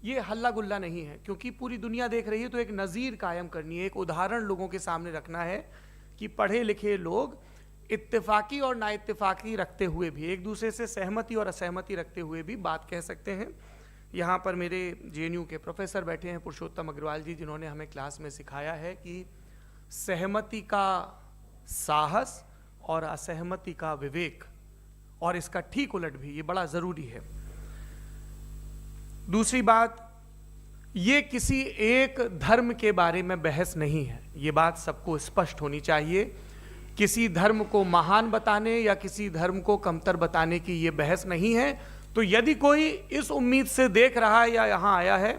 ये हल्ला गुल्ला नहीं है, क्योंकि पूरी दुनिया देख रही है, तो एक नज़ीर कायम करनी है, एक उदाहरण लोगों के सामने रखना है कि पढ़े लिखे लोग इत्तेफाकी और नाइत्तेफाकी रखते हुए भी, एक दूसरे से सहमति और असहमति रखते हुए भी बात कह सकते हैं। यहाँ पर मेरे JNU के प्रोफेसर बैठे हैं, पुरुषोत्तम अग्रवाल जी, जिन्होंने हमें क्लास में सिखाया है कि सहमति का साहस और असहमति का विवेक, और इसका ठीक उलट भी, ये बड़ा ज़रूरी है। दूसरी बात, ये किसी एक धर्म के बारे में बहस नहीं है, ये बात सबको स्पष्ट होनी चाहिए। किसी धर्म को महान बताने या किसी धर्म को कमतर बताने की ये बहस नहीं है। तो यदि कोई इस उम्मीद से देख रहा है या यहाँ आया है,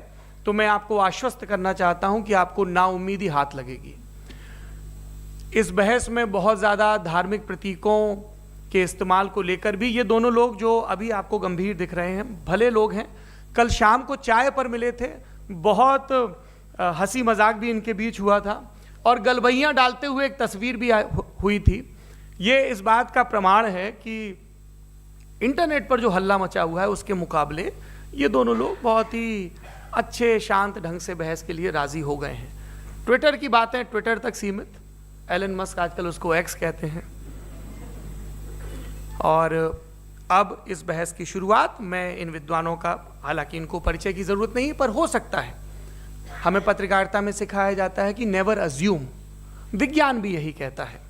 तो मैं आपको आश्वस्त करना चाहता हूं कि आपको नाउम्मीदी हाथ लगेगी। इस बहस में बहुत ज़्यादा धार्मिक प्रतीकों के इस्तेमाल को लेकर भी, ये दोनों लोग जो अभी आपको गंभीर दिख रहे हैं, भले लोग हैं, कल शाम को चाय पर मिले थे, बहुत हंसी मजाक भी इनके बीच हुआ था, और गलबैयाँ डालते हुए एक तस्वीर भी हुई थी। ये इस बात का प्रमाण है कि इंटरनेट पर जो हल्ला मचा हुआ है उसके मुकाबले ये दोनों लोग बहुत ही अच्छे शांत ढंग से बहस के लिए राजी हो गए हैं। ट्विटर की बातें ट्विटर तक सीमित, एलन मस्क आजकल उसको एक्स कहते हैं। और अब इस बहस की शुरुआत, मैं इन विद्वानों का, हालांकि इनको परिचय की ज़रूरत नहीं, पर हो सकता है, हमें पत्रकारिता में सिखाया जाता है कि नेवर अज्यूम, विज्ञान भी यही कहता है।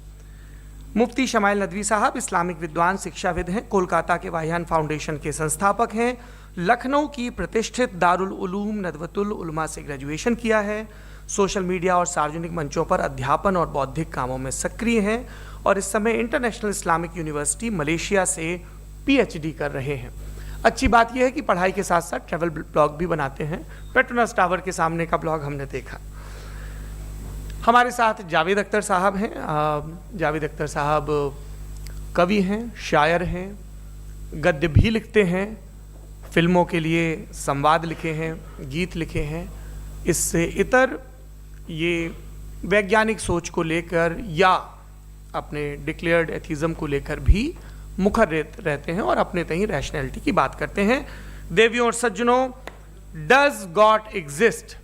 मुफ्ती शमाइल नदवी साहब इस्लामिक विद्वान, शिक्षाविद हैं, कोलकाता के वाहियान फाउंडेशन के संस्थापक हैं, लखनऊ की प्रतिष्ठित दारुल उलूम नदवतुल उलमा से ग्रेजुएशन किया है, सोशल मीडिया और सार्वजनिक मंचों पर अध्यापन और बौद्धिक कामों में सक्रिय हैं, और इस समय इंटरनेशनल इस्लामिक यूनिवर्सिटी मलेशिया से PhD कर रहे हैं। अच्छी बात यह है कि पढ़ाई के साथ साथ ट्रैवल ब्लॉग भी बनाते हैं। पेट्रोनस टावर के सामने का ब्लॉग हमने देखा। हमारे साथ जावेद अख्तर साहब हैं। जावेद अख्तर साहब कवि हैं, शायर हैं, गद्य भी लिखते हैं, फिल्मों के लिए संवाद लिखे हैं, गीत लिखे हैं। इससे इतर ये वैज्ञानिक सोच को लेकर या अपने डिक्लेयर्ड एथिज्म को लेकर भी मुखर रहते हैं और अपने तहीं रैशनैलिटी की बात करते हैं। देवियों और सज्जनों, डज गॉड एग्जिस्ट,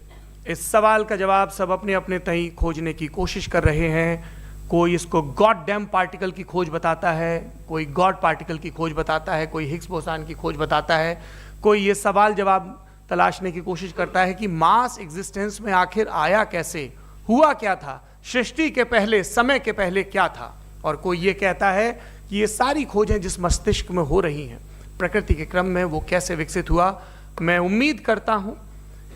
इस सवाल का जवाब सब अपने अपने तहीं खोजने की कोशिश कर रहे हैं। कोई इसको गॉड डैम पार्टिकल की खोज बताता है, कोई गॉड पार्टिकल की खोज बताता है, कोई हिग्स बोसान की खोज बताता है, कोई ये सवाल जवाब तलाशने की कोशिश करता है कि मास एग्जिस्टेंस में आखिर आया कैसे, हुआ क्या था, सृष्टि के पहले, समय के पहले क्या था। और कोई ये कहता है कि ये सारी खोजें जिस मस्तिष्क में हो रही हैं प्रकृति के क्रम में, वो कैसे विकसित हुआ। मैं उम्मीद करता हूँ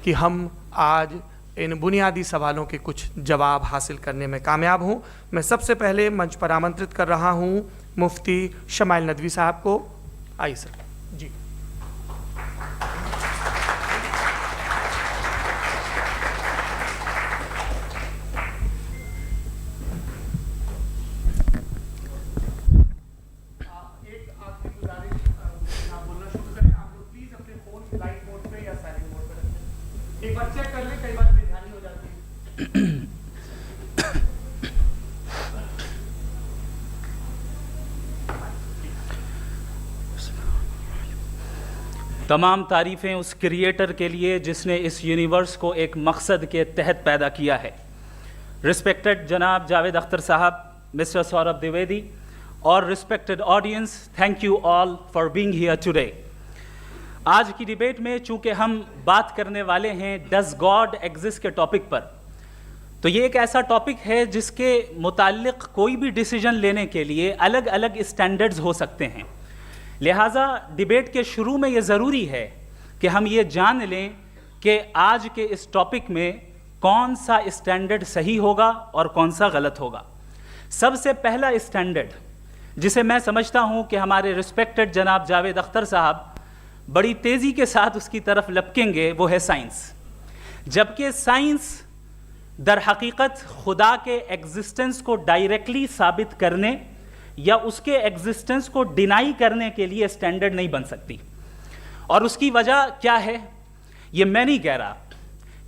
कि हम आज इन बुनियादी सवालों के कुछ जवाब हासिल करने में कामयाब हूँ। मैं सबसे पहले मंच पर आमंत्रित कर रहा हूँ मुफ्ती शमाइल नदवी साहब को। आइए सर जी। एक बार चेक कर ले, कई बार बेध्यानी हो जाती है। तमाम तारीफ़ें उस क्रिएटर के लिए जिसने इस यूनिवर्स को एक मकसद के तहत पैदा किया है। रिस्पेक्टेड जनाब जावेद अख्तर साहब, मिस्टर सौरभ द्विवेदी और respected audience, thank you all for being here today. आज की डिबेट में चूंकि हम बात करने वाले हैं डज गॉड एग्जिस्ट के टॉपिक पर, तो ये एक ऐसा टॉपिक है जिसके मुताल्लिक कोई भी डिसीजन लेने के लिए अलग अलग स्टैंडर्ड्स हो सकते हैं। लिहाजा डिबेट के शुरू में ये ज़रूरी है कि हम ये जान लें कि आज के इस टॉपिक में कौन सा स्टैंडर्ड सही होगा और कौन सा गलत होगा। सबसे पहला स्टैंडर्ड जिसे मैं समझता हूँ कि हमारे रिस्पेक्टेड जनाब जावेद अख्तर साहब बड़ी तेज़ी के साथ उसकी तरफ लपकेंगे, वो है साइंस। जबकि साइंस दर हकीकत खुदा के एग्जिस्टेंस को डायरेक्टली साबित करने या उसके एग्जिस्टेंस को डिनाई करने के लिए स्टैंडर्ड नहीं बन सकती। और उसकी वजह क्या है, ये मैं नहीं कह रहा,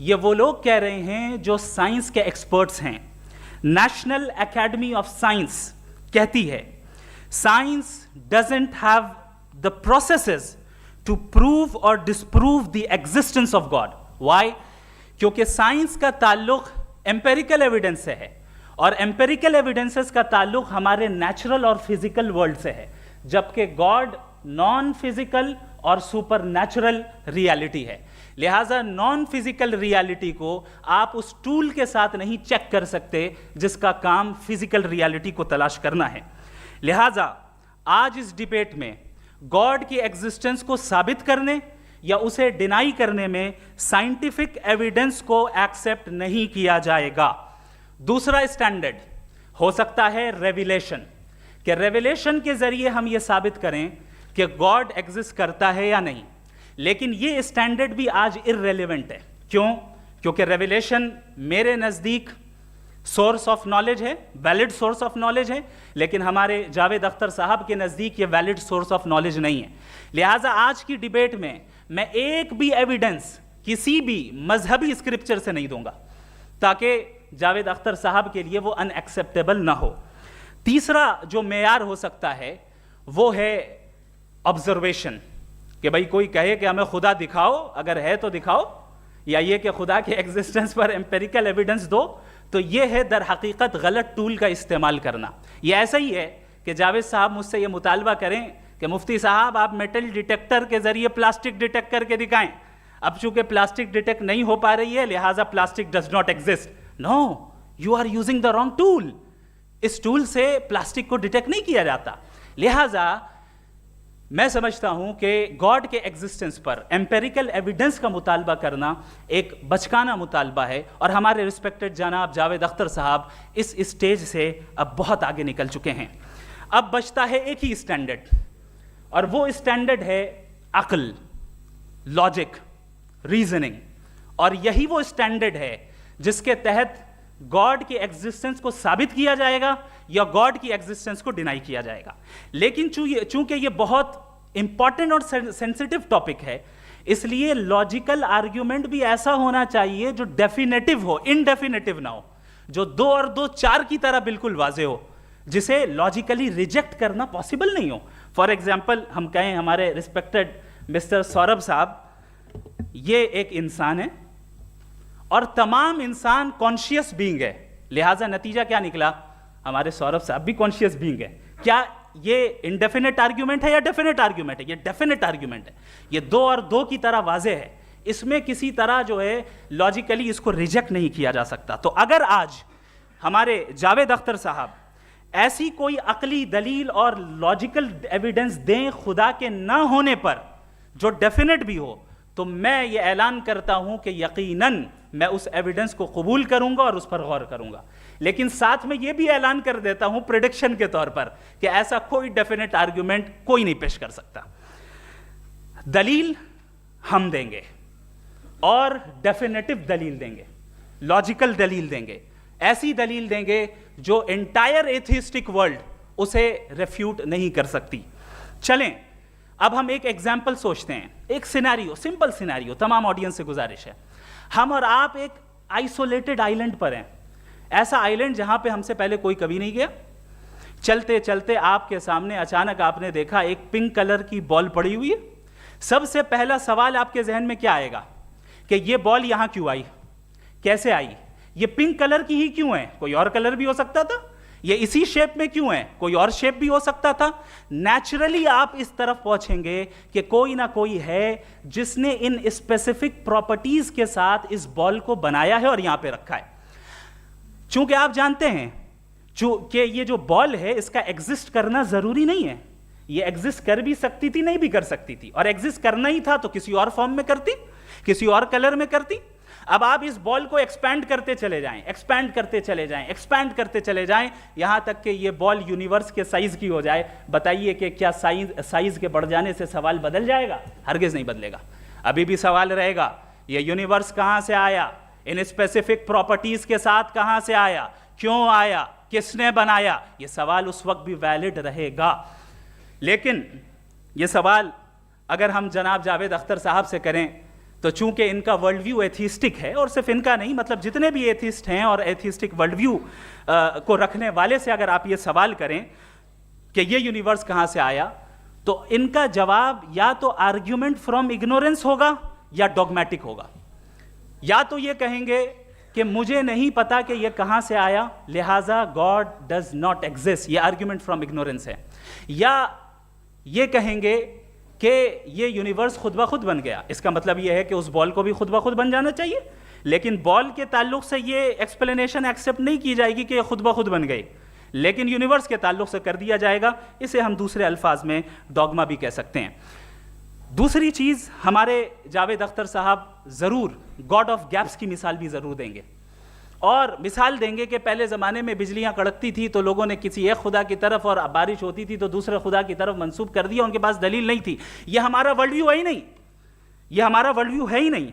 ये वो लोग कह रहे हैं जो साइंस के एक्सपर्ट्स हैं। नेशनल एकेडमी ऑफ साइंस कहती है science doesn't have the processes to prove और disprove the existence of God. Why? क्योंकि साइंस का ताल्लुक एम्पेरिकल एविडेंस से है और एम्पेरिकल एविडेंसेस का ताल्लुक हमारे नेचुरल और फिजिकल वर्ल्ड से है, जबकि गॉड नॉन फिजिकल और सुपर नेचुरल रियलिटी है। लिहाजा नॉन फिजिकल रियलिटी को आप उस टूल के साथ नहीं चेक कर सकते जिसका काम फिजिकल रियलिटी को तलाश करना है। लिहाजा आज इस डिबेट में गॉड की एग्जिस्टेंस को साबित करने या उसे डिनाई करने में साइंटिफिक एविडेंस को एक्सेप्ट नहीं किया जाएगा। दूसरा स्टैंडर्ड हो सकता है रेविलेशन, कि रेविलेशन के जरिए हम यह साबित करें कि गॉड एग्जिस्ट करता है या नहीं। लेकिन यह स्टैंडर्ड भी आज इररेलेवेंट है। क्यों? क्योंकि रेविलेशन मेरे नज़दीक सोर्स ऑफ नॉलेज है, वैलिड सोर्स ऑफ नॉलेज है, लेकिन हमारे जावेद अख्तर साहब के नज़दीक ये वैलिड सोर्स ऑफ नॉलेज नहीं है। लिहाजा आज की डिबेट में मैं एक भी एविडेंस किसी भी मजहबी स्क्रिप्चर से नहीं दूंगा ताकि जावेद अख्तर साहब के लिए वो अनएक्सेप्टेबल ना हो। तीसरा जो मेयार हो सकता है वो है ऑब्जर्वेशन, कि भाई कोई कहे कि हमें खुदा दिखाओ, अगर है तो दिखाओ, या ये कि खुदा के एग्जिस्टेंस पर एम्पेरिकल एविडेंस दो, तो ये है दर हकीकत गलत टूल का इस्तेमाल करना। ये ऐसा ही है कि जावेद साहब मुझसे ये मुतालबा करें कि मुफ्ती साहब आप मेटल डिटेक्टर के जरिए प्लास्टिक डिटेक्ट करके दिखाएं। अब चूंकि प्लास्टिक डिटेक्ट नहीं हो पा रही है लिहाजा plastic does not exist. No, you are using the wrong tool. इस टूल से प्लास्टिक को डिटेक्ट नहीं किया जाता। लिहाजा मैं समझता हूं कि गॉड के एग्जिस्टेंस पर एम्पेरिकल एविडेंस का मुतालबा करना एक बचकाना मुतालबा है और हमारे रिस्पेक्टेड जनाब जावेद अख्तर साहब इस स्टेज से अब बहुत आगे निकल चुके हैं। अब बचता है एक ही स्टैंडर्ड और वो स्टैंडर्ड है अक्ल, लॉजिक, रीजनिंग। और यही वो स्टैंडर्ड है जिसके तहत गॉड की एग्जिस्टेंस को साबित किया जाएगा या गॉड की एग्जिस्टेंस को डिनाई किया जाएगा। लेकिन चूंकि ये बहुत इंपॉर्टेंट और सेंसिटिव टॉपिक है, इसलिए लॉजिकल आर्ग्यूमेंट भी ऐसा होना चाहिए जो डेफिनेटिव हो, इनडेफिनेटिव ना हो, जो 2 और 2 4 की तरह बिल्कुल वाजे हो, जिसे लॉजिकली रिजेक्ट करना पॉसिबल नहीं हो। फॉर एग्जाम्पल हम कहें हमारे रिस्पेक्टेड मिस्टर सौरभ साहब, ये एक इंसान है और तमाम इंसान कॉन्शियस बीइंग है। लिहाजा नतीजा क्या निकला? हमारे सौरभ साहब भी कॉन्शियस बीइंग है। क्या ये इनडेफिनेट आर्ग्यूमेंट है या डेफिनेट आर्ग्यूमेंट है? ये डेफिनेट आर्ग्यूमेंट है। ये 2 और 2 की तरह वाजे है। इसमें किसी तरह जो है लॉजिकली इसको रिजेक्ट नहीं किया जा सकता। तो अगर आज हमारे जावेद अख्तर साहब ऐसी कोई अकली दलील और लॉजिकल एविडेंस दें खुदा के ना होने पर जो डेफिनेट भी हो, तो मैं ये ऐलान करता हूं कि यकीनन मैं उस एविडेंस को कबूल करूंगा और उस पर गौर करूंगा। लेकिन साथ में ये भी ऐलान कर देता हूं प्रेडिक्शन के तौर पर कि ऐसा कोई डेफिनेट आर्ग्यूमेंट कोई नहीं पेश कर सकता। दलील हम देंगे और डेफिनेटिव दलील देंगे, लॉजिकल दलील देंगे, ऐसी दलील देंगे जो एंटायर एथिस्टिक वर्ल्ड उसे रेफ्यूट नहीं कर सकती। चलें अब हम एक एग्जाम्पल सोचते हैं, एक सिनेरियो, सिंपल सिनेरियो, तमाम ऑडियंस से गुजारिश है, हम और आप एक आइसोलेटेड आइलैंड पर हैं, ऐसा आइलैंड जहां पे हमसे पहले कोई कभी नहीं गया। चलते चलते आपके सामने अचानक आपने देखा एक पिंक कलर की बॉल पड़ी हुई है। सबसे पहला सवाल आपके जहन में क्या आएगा कि ये बॉल यहां क्यों आई, कैसे आई, ये पिंक कलर की ही क्यों है, कोई और कलर भी हो सकता था, ये इसी शेप में क्यों है, कोई और शेप भी हो सकता था। नेचुरली आप इस तरफ पहुंचेंगे कि कोई ना कोई है जिसने इन स्पेसिफिक प्रॉपर्टीज के साथ इस बॉल को बनाया है और यहां पे रखा है। चूंकि आप जानते हैं कि ये जो बॉल है इसका एग्जिस्ट करना जरूरी नहीं है, ये एग्जिस्ट कर भी सकती थी, नहीं भी कर सकती थी, और एग्जिस्ट करना ही था तो किसी और फॉर्म में करती, किसी और कलर में करती। अब आप इस बॉल को एक्सपैंड करते चले जाएं, एक्सपैंड करते चले जाएं, एक्सपैंड करते चले जाएं, यहां तक कि ये बॉल यूनिवर्स के साइज की हो जाए। बताइए कि क्या साइज के बढ़ जाने से सवाल बदल जाएगा? हरगिज नहीं बदलेगा। अभी भी सवाल रहेगा ये यूनिवर्स कहां से आया, इन स्पेसिफिक प्रॉपर्टीज के साथ कहां से आया, क्यों आया, किसने बनाया, ये सवाल उस वक्त भी वैलिड रहेगा। लेकिन ये सवाल अगर हम जनाब जावेद अख्तर साहब से करें तो चूंकि इनका वर्ल्ड व्यू एथिस्टिक है, और सिर्फ इनका नहीं, मतलब जितने भी एथिस्ट हैं और एथिस्टिक वर्ल्ड व्यू को रखने वाले से अगर आप ये सवाल करें कि ये यूनिवर्स कहां से आया, तो इनका जवाब या तो आर्ग्यूमेंट फ्रॉम इग्नोरेंस होगा या डॉगमेटिक होगा। या तो ये कहेंगे कि मुझे नहीं पता कि ये कहां से आया, लिहाजा गॉड डज नॉट एग्जिस्ट, ये आर्ग्यूमेंट फ्रॉम इग्नोरेंस है। या ये कहेंगे कि ये यूनिवर्स खुद ब खुद बन गया, इसका मतलब ये है कि उस बॉल को भी खुद ब खुद बन जाना चाहिए, लेकिन बॉल के ताल्लुक से ये एक्सप्लेनेशन एक्सेप्ट नहीं की जाएगी कि ये खुद ब खुद बन गई, लेकिन यूनिवर्स के ताल्लुक से कर दिया जाएगा। इसे हम दूसरे अल्फाज में डॉगमा भी कह सकते हैं। दूसरी चीज, हमारे जावेद अख्तर साहब जरूर गॉड ऑफ गैप्स की मिसाल भी जरूर देंगे, और मिसाल देंगे कि पहले ज़माने में बिजलियां कड़कती थी तो लोगों ने किसी एक खुदा की तरफ, और बारिश होती थी तो दूसरे खुदा की तरफ मंसूब कर दिया, उनके पास दलील नहीं थी। यह हमारा वर्ल्ड व्यू है ही नहीं, यह हमारा वर्ल्ड व्यू है ही नहीं,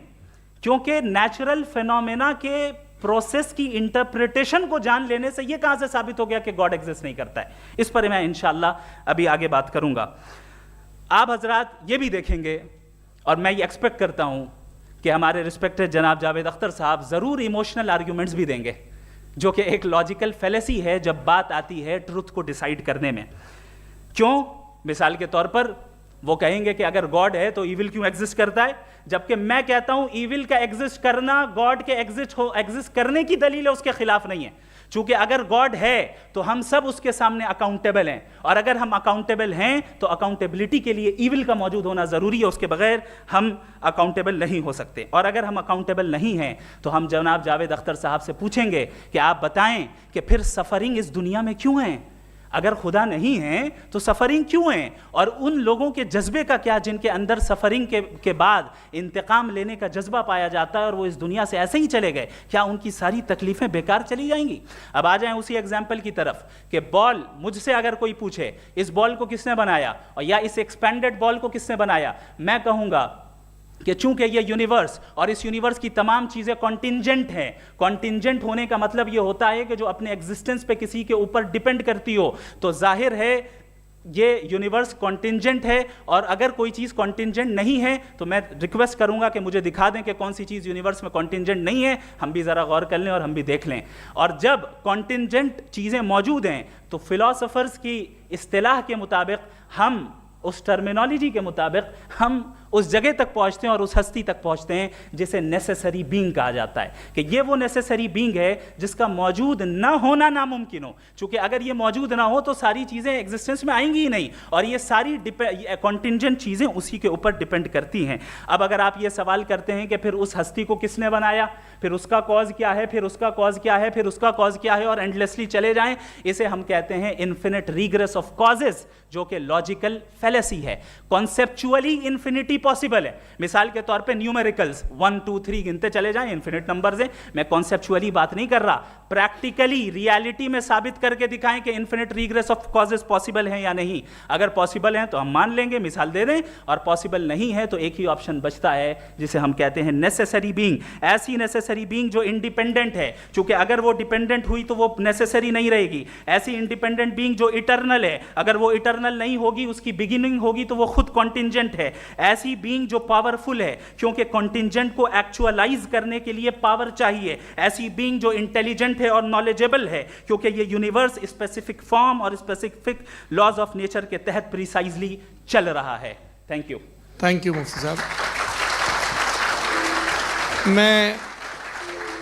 क्योंकि नेचुरल फिनोमेना के प्रोसेस की इंटरप्रिटेशन को जान लेने से यह कहां से साबित हो गया कि गॉड एग्जिस्ट नहीं करता है। इस पर मैं इंशाअल्लाह अभी आगे बात करूंगा। आप हजरात ये भी देखेंगे, और मैं ये एक्सपेक्ट करता हूं कि हमारे रिस्पेक्टेड जनाब जावेद अख्तर साहब ज़रूर इमोशनल आर्ग्यूमेंट्स भी देंगे, जो कि एक लॉजिकल फेलेसी है जब बात आती है ट्रुथ को डिसाइड करने में। क्यों? मिसाल के तौर पर वो कहेंगे कि अगर गॉड है तो ईविल क्यों एग्जिस्ट करता है, जबकि मैं कहता हूं ईविल का एग्जिस्ट करना गॉड के एग्जिस्ट करने की दलील है, उसके खिलाफ नहीं है। चूंकि अगर गॉड है तो हम सब उसके सामने अकाउंटेबल हैं, और अगर हम अकाउंटेबल हैं तो अकाउंटेबिलिटी के लिए ईविल का मौजूद होना जरूरी है, उसके बगैर हम अकाउंटेबल नहीं हो सकते। और अगर हम अकाउंटेबल नहीं हैं तो हम जनाब जावेद अख्तर साहब से पूछेंगे कि आप बताएं कि फिर सफरिंग इस दुनिया में क्यों है? अगर खुदा नहीं है तो सफरिंग क्यों है? और उन लोगों के जज्बे का क्या जिनके अंदर सफरिंग के बाद इंतकाम लेने का जज्बा पाया जाता है और वो इस दुनिया से ऐसे ही चले गए, क्या उनकी सारी तकलीफें बेकार चली जाएंगी? अब आ जाएं उसी एग्जाम्पल की तरफ कि बॉल, मुझसे अगर कोई पूछे इस बॉल को किसने बनाया और या इस एक्सपेंडेड बॉल को किसने बनाया, मैं कहूंगा कि चूंकि ये यूनिवर्स और इस यूनिवर्स की तमाम चीज़ें कॉन्टिंजेंट हैं। कॉन्टिंजेंट होने का मतलब ये होता है कि जो अपने एग्जिस्टेंस पे किसी के ऊपर डिपेंड करती हो, तो जाहिर है ये यूनिवर्स कॉन्टिंजेंट है। और अगर कोई चीज़ कॉन्टिंजेंट नहीं है तो मैं रिक्वेस्ट करूंगा कि मुझे दिखा दें कि कौन सी चीज़ यूनिवर्स में कॉन्टिंजेंट नहीं है, हम भी ज़रा गौर कर लें और हम भी देख लें। और जब कॉन्टिंजेंट चीज़ें मौजूद हैं तो फिलोसोफर्स की इस्तिलाह के मुताबिक, हम उस टर्मिनोलॉजी के मुताबिक हम उस जगह तक पहुंचते हैं और उस हस्ती तक पहुंचते हैं जिसे नेसेसरी बीइंग कहा जाता है, कि ये वो नेसेसरी बीइंग है जिसका मौजूद ना होना नामुमकिन हो। चूंकि अगर ये मौजूद ना हो तो सारी चीज़ें एग्जिस्टेंस में आएंगी ही नहीं, और ये सारी कॉन्टिंजेंट चीज़ें उसी के ऊपर डिपेंड करती हैं। अब अगर आप ये सवाल करते हैं कि फिर उस हस्ती को किसने बनाया, फिर उसका कॉज क्या है, फिर उसका कॉज क्या है, फिर उसका कॉज क्या है, और एंडलेसली चले जाएं, इसे हम कहते हैं इन्फिनिट रिग्रेस ऑफ कॉजेज, जो कि लॉजिकल फेलेसी है। कॉन्सेप्चुअली इन्फिनिटी पॉसिबल है। मिसाल के तौर पे न्यूमेरिकल्स 1 2 3 गिनते चले जाएं, इन्फिनिट नंबर्स हैं। मैं कॉन्सेप्चुअली बात नहीं कर रहा, प्रैक्टिकली रियलिटी में साबित करके दिखाएं कि infinite regress of causes possible हैं या नहीं। अगर पॉसिबल हैं तो हम मान लेंगे, मिसाल दे दें, और पॉसिबल नहीं है तो एक ही ऑप्शन बचता है जिसे हम कहते हैं नेसेसरी बीइंग। ऐसी नेसेसरी बीइंग जो इंडिपेंडेंट है, क्योंकि अगर वो डिपेंडेंट हुई तो वो नेसेसरी नहीं रहेगी। ऐसी इंडिपेंडेंट बीइंग जो इटर्नल है, अगर वो इटर्नल नहीं होगी, उसकी बिगिनिंग होगी तो वो खुद कॉन्टिंजेंट है। ऐसी बीइंग जो पावरफुल है, क्योंकि कॉन्टिंजेंट को एक्चुअलाइज करने के लिए पावर चाहिए। ऐसी बीइंग जो इंटेलिजेंट है और नॉलेजेबल है, क्योंकि ये यूनिवर्स स्पेसिफिक फॉर्म और स्पेसिफिक लॉज ऑफ नेचर के तहत प्रिसाइजली चल रहा है। Thank you. थैंक यू मुफ्ती साहब। मैं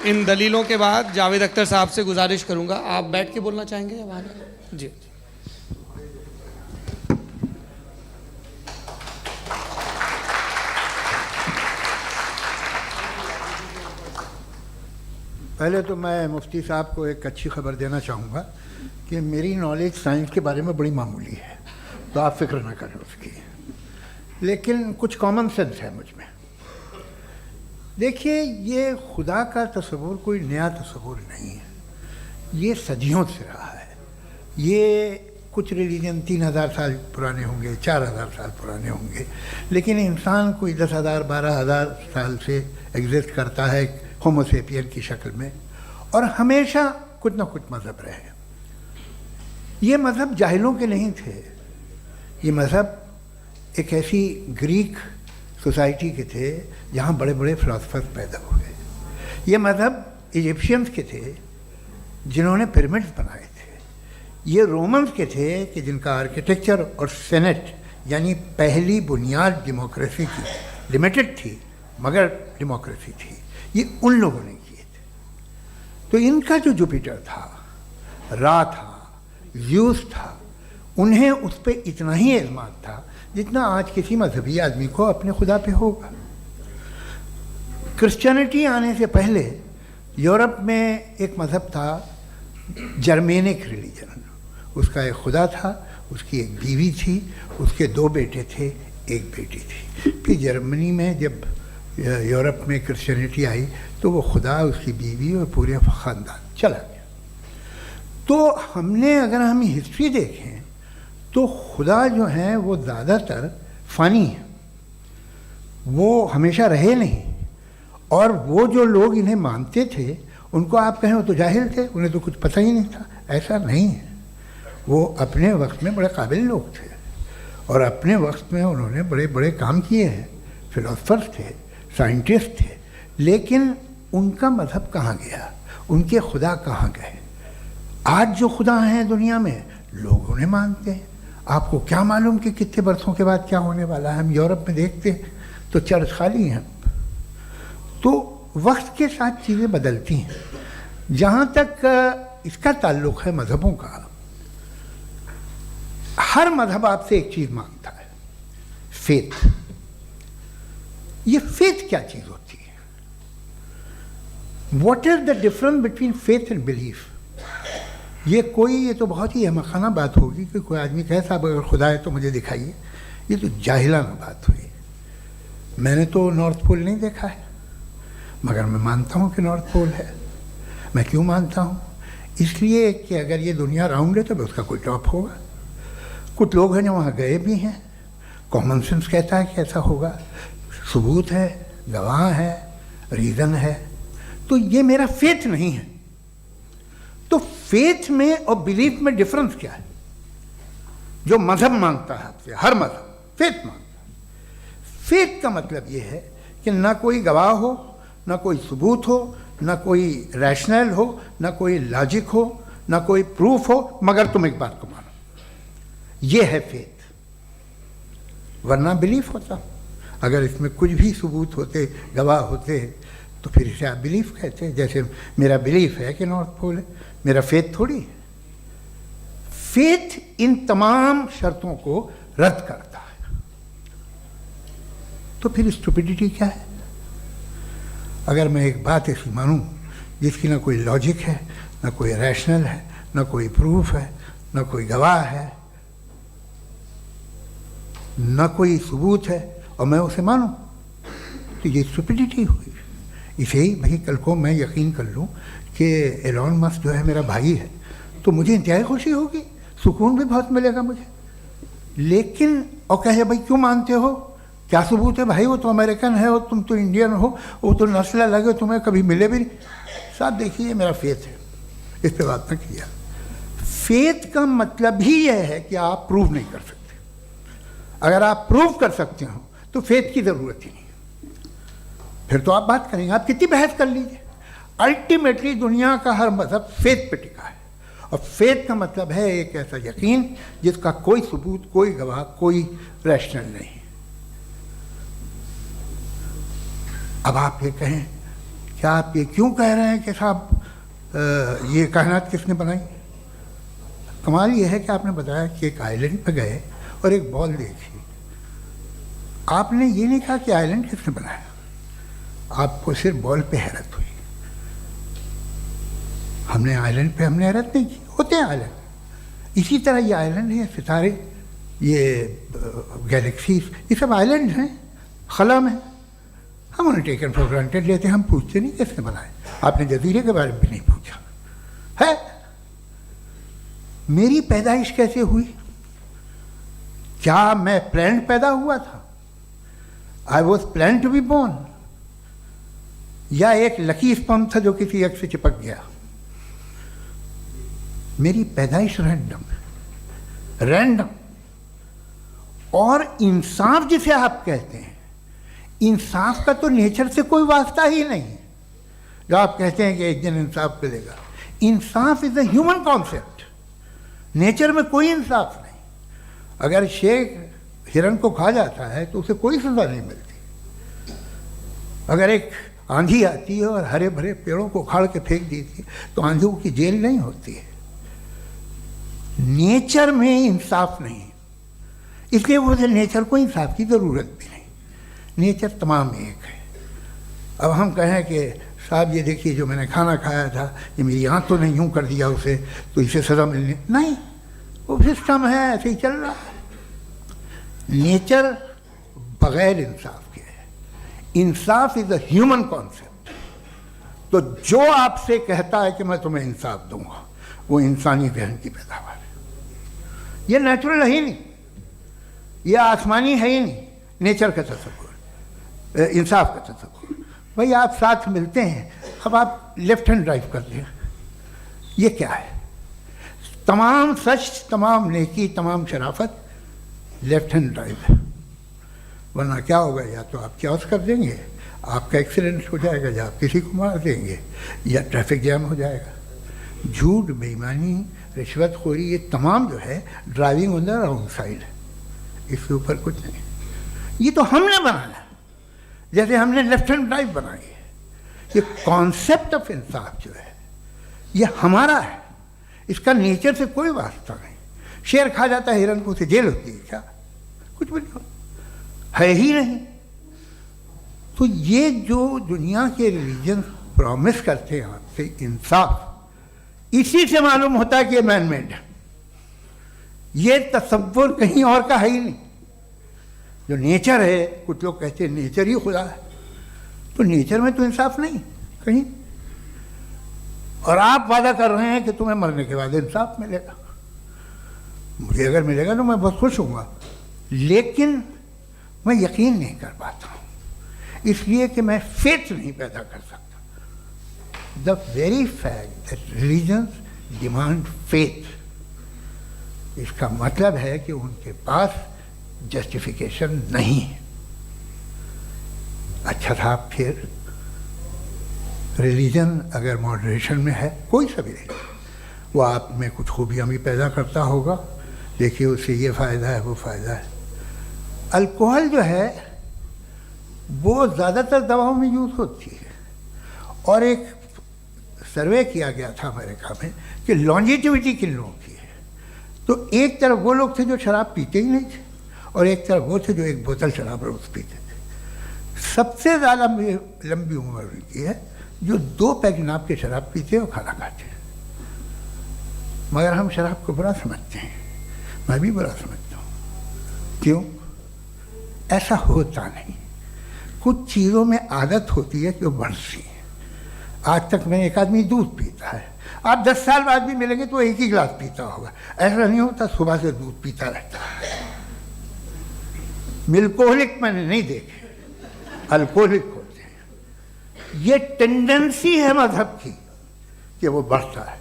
इन दलीलों के बाद जावेद अख्तर साहब से गुजारिश करूंगा, आप बैठ के बोलना चाहेंगे या बाहर? जी। पहले तो मैं मुफ्ती साहब को एक अच्छी खबर देना चाहूँगा कि मेरी नॉलेज साइंस के बारे में बड़ी मामूली है, तो आप फिक्र ना करें उसकी, लेकिन कुछ कॉमन सेंस है मुझ में। देखिए, ये खुदा का तस्वुर कोई नया तस्वुर नहीं है, ये सदियों से रहा है। ये कुछ रिलीजन 3000 साल पुराने होंगे, 4000 साल पुराने होंगे, लेकिन इंसान कोई 10,000 12,000 साल से एग्जिस्ट करता है होमोसेपियन की शक्ल में, और हमेशा कुछ ना कुछ मज़हब रहे। ये मज़हब जाहिलों के नहीं थे, ये मज़हब एक ऐसी ग्रीक सोसाइटी के थे जहाँ बड़े बड़े फिलोसफर्स पैदा हुए। ये मज़हब इजिप्शियंस के थे जिन्होंने पिरामिड्स बनाए थे। ये रोमन्स के थे कि जिनका आर्किटेक्चर और सेनेट यानी पहली बुनियाद डेमोक्रेसी की, लिमिटेड थी मगर डेमोक्रेसी थी, ये उन लोगों ने किए थे। तो इनका जो जुपिटर था, रा था, ज़्यूस था, उन्हें उस पर इतना ही एतमाद था जितना आज किसी मजहबी आदमी को अपने खुदा पे होगा। क्रिश्चियनिटी आने से पहले यूरोप में एक मज़हब था जर्मेनिक रिलीजन, उसका एक खुदा था, उसकी एक बीवी थी, उसके 2 बेटे थे, एक बेटी थी। फिर जर्मनी में जब यूरोप में क्रिश्चियनिटी आई तो वो खुदा, उसकी बीवी और पूरे ख़ानदान चला गया। तो हमने, अगर हम हिस्ट्री देखें तो खुदा जो हैं वो ज़्यादातर फ़ानी है, वो हमेशा रहे नहीं। और वो जो लोग इन्हें मानते थे उनको आप कहें वो तो जाहिल थे, उन्हें तो कुछ पता ही नहीं था, ऐसा नहीं है। वो अपने वक्त में बड़े काबिल लोग थे और अपने वक्त में उन्होंने बड़े बड़े काम किए हैं, फिलोसफर्स थे, साइंटिस्ट थे, लेकिन उनका मज़हब कहाँ गया, उनके खुदा कहाँ गए? आज जो खुदा हैं दुनिया में लोग उन्हें मानते हैं। आपको क्या मालूम कि कितने बरसों के बाद क्या होने वाला है? हम यूरोप में देखते हैं तो चर्च खाली हैं। तो वक्त के साथ चीज़ें बदलती हैं। जहाँ तक इसका ताल्लुक़ है मज़हबों का, हर मज़हब आपसे एक चीज़ मांगता है, फेथ। ये फेथ क्या चीज़ होती है? What is the difference between faith and belief? ये तो बहुत ही अहमकाना बात होगी कि कोई आदमी कहे साहब अगर खुदा है तो मुझे दिखाइए। ये तो जाहिलाना बात हुई। मैंने तो नॉर्थ पोल नहीं देखा है, मगर मैं मानता हूँ कि नॉर्थ पोल है। मैं क्यों मानता हूँ? इसलिए कि अगर ये दुनिया राउंड है तो उसका कोई टॉप होगा। कुछ लोग हैं जो वहाँ गए भी हैं, कॉमन सेंस कहता है कि ऐसा होगा, सबूत है, गवाह है, रीज़न है। तो ये मेरा फेथ नहीं है। तो फेथ में और बिलीफ में डिफरेंस क्या है? जो मज़हब मांगता है आपसे, हर मज़हब फेथ मांगता है। फेथ का मतलब ये है कि ना कोई गवाह हो, ना कोई सबूत हो, ना कोई रैशनल हो, ना कोई लॉजिक हो, ना कोई प्रूफ हो, मगर तुम एक बात को मानो। ये है फेथ। वरना बिलीफ होता। अगर इसमें कुछ भी सबूत होते, गवाह होते, तो फिर इसे आप बिलीफ कहते हैं। जैसे मेरा बिलीफ है कि नॉर्थ पोल है, मेरा फेथ थोड़ी है। फेथ इन तमाम शर्तों को रद्द करता है। तो फिर स्टुपिडिटी क्या है? अगर मैं एक बात ऐसी मानूं जिसकी ना कोई लॉजिक है, ना कोई रैशनल है, ना कोई प्रूफ है, ना कोई गवाह है, ना कोई सबूत है, और मैं उसे मानूं, तो ये स्टुपिडिटी हुई। इसे ही भाई कल को मैं यकीन कर लूँ कि एलॉन मस्क जो है मेरा भाई है, तो मुझे इंतहाई खुशी होगी, सुकून भी बहुत मिलेगा मुझे। लेकिन और कहे भाई क्यों मानते हो, क्या सबूत है? भाई वो तो अमेरिकन है और तुम तो इंडियन हो, वो तो नस्ल अलग है, तुम्हें कभी मिले भी नहीं। साहब देखिए मेरा फेथ है, इस पर बात न किया। फेथ का मतलब ही यह है कि आप प्रूव नहीं कर सकते। अगर आप प्रूव कर सकते हो तो फेथ की ज़रूरत ही नहीं, फिर तो आप बात करेंगे, आप कितनी बहस कर लीजिए। अल्टीमेटली दुनिया का हर मज़हब फेथ पे टिका है, और फेथ का मतलब है एक ऐसा यकीन जिसका कोई सबूत, कोई गवाह, कोई रैशनल नहीं। अब आप ये कहें, क्या आप ये क्यों कह रहे हैं कि साहब ये कायनात किसने बनाई? कमाल ये है कि आपने बताया कि एक आइलैंड पे गए और एक बॉल देखी। आपने ये नहीं कहा कि आइलैंड किसने बनाया, आपको सिर्फ बॉल पे हैरत हुई। हमने आइलैंड पे हमने हैरत नहीं की, होते हैं आइलैंड। इसी तरह ये आइलैंड है, सितारे, ये गैलेक्सीज, ये सब आइलैंड हैं खला में। हम उन्हें टेकन फॉर ग्रांटेड लेते हैं, हम पूछते नहीं किसने बनाए। आपने जजीरे के बारे में भी नहीं पूछा है। मेरी पैदाइश कैसे हुई? क्या मैं प्लान्ड पैदा हुआ था? I was plan to be born, या एक लकी स्पर्म था जो किसी एक से चिपक गया? मेरी पैदाइश रैंडम। और इंसाफ जिसे आप कहते हैं, इंसाफ का तो नेचर से कोई वास्ता ही नहीं है। जो आप कहते हैं कि एक दिन इंसाफ मिलेगा, इंसाफ is a human concept, nature में कोई इंसाफ नहीं। अगर शेख हिरन को खा जाता है तो उसे कोई सज़ा नहीं मिलती। अगर एक आंधी आती है और हरे भरे पेड़ों को उखाड़ के फेंक देती है तो आंधियों की जेल नहीं होती है। नेचर में इंसाफ नहीं, इसलिए मुझे नेचर को इंसाफ की ज़रूरत भी नहीं। नेचर तमाम एक है। अब हम कहें कि साहब ये देखिए जो मैंने खाना खाया था ये मेरी आँख तो नहीं यूँ कर दिया उसे तो इसे सज़ा मिलनी नहीं, वो सिस्टम है, ऐसे ही चल रहा है। नेचर बगैर इंसाफ के है। इंसाफ इज़ अ ह्यूमन कॉन्सेप्ट। तो जो आपसे कहता है कि मैं तुम्हें इंसाफ दूंगा वो इंसानी जहन की पैदावार है। ये नेचुरल है ही नहीं, ये आसमानी है ही नहीं। नेचर का तसव्वुर, इंसाफ का तसव्वुर। भाई आप साथ मिलते हैं, अब आप लेफ्ट हैंड ड्राइव कर दें, ये क्या है? तमाम सच, तमाम नेकी, तमाम शराफत लेफ्ट हैंड ड्राइव है। वरना क्या होगा, या तो आप क्रॉस कर देंगे, आपका एक्सीडेंट हो जाएगा, या आप किसी को मार देंगे, या ट्रैफिक जैम हो जाएगा। झूठ, बेईमानी, रिश्वतखोरी, ये तमाम जो है driving on the wrong side है। इसके ऊपर कुछ नहीं। ये तो हमने बनाया, जैसे हमने लेफ्ट हैंड ड्राइव बनाई है। ये कॉन्सेप्ट ऑफ इंसाफ जो है ये हमारा है, इसका नेचर से कोई वास्ता नहीं। शेर खा जाता है हिरन को, उसे जेल होती है क्या? कुछ भी नहीं, है ही नहीं। तो ये जो दुनिया के रिलीजन प्रॉमिस करते हैं आपसे इंसाफ, इसी से मालूम होता है कि ये मैन मेड है। ये तसव्वुर कहीं और का है ही नहीं। जो नेचर है, कुछ लोग कहते हैं नेचर ही खुदा है, तो नेचर में तो इंसाफ नहीं कहीं। और आप वादा कर रहे हैं कि तुम्हें मरने के बाद इंसाफ मिलेगा। मुझे अगर मिलेगा तो मैं बहुत खुश हूँगा, लेकिन मैं यकीन नहीं कर पाता हूँ, इसलिए कि मैं फेथ नहीं पैदा कर सकता। The very fact that religions demand faith, इसका मतलब है कि उनके पास जस्टिफिकेशन नहीं है। अच्छा था, फिर रिलीजन अगर मॉडरेशन में है, कोई सा भी नहीं, वो आप में कुछ खूबियाँ भी पैदा करता होगा, देखिए उससे ये फ़ायदा है, वो फ़ायदा है। अल्कोहल जो है वो ज़्यादातर दवाओं में यूज़ होती है, और एक सर्वे किया गया था अमेरिका में कि लॉन्जिटिविटी किन लोगों की है। तो एक तरफ वो लोग थे जो शराब पीते ही नहीं थे, और एक तरफ वो थे जो एक बोतल शराब रोज़ पीते थे। सबसे ज़्यादा लंबी उम्र उनकी है जो 2 पैग नाप के शराब पीते और खाना खाते हैं। मगर हम शराब को बुरा समझते हैं, मैं भी बुरा समझता हूँ। क्यों? ऐसा होता नहीं। कुछ चीज़ों में आदत होती है कि वो बढ़ती है। आज तक में एक आदमी दूध पीता है, आप 10 साल बाद भी मिलेंगे तो एक ही गिलास पीता होगा। ऐसा नहीं होता, सुबह से दूध पीता रहता है। मिल्कोहलिक मैंने नहीं देखे, अल्कोहलिक होते हैं। ये टेंडेंसी है मजहब की कि वो बढ़ता है,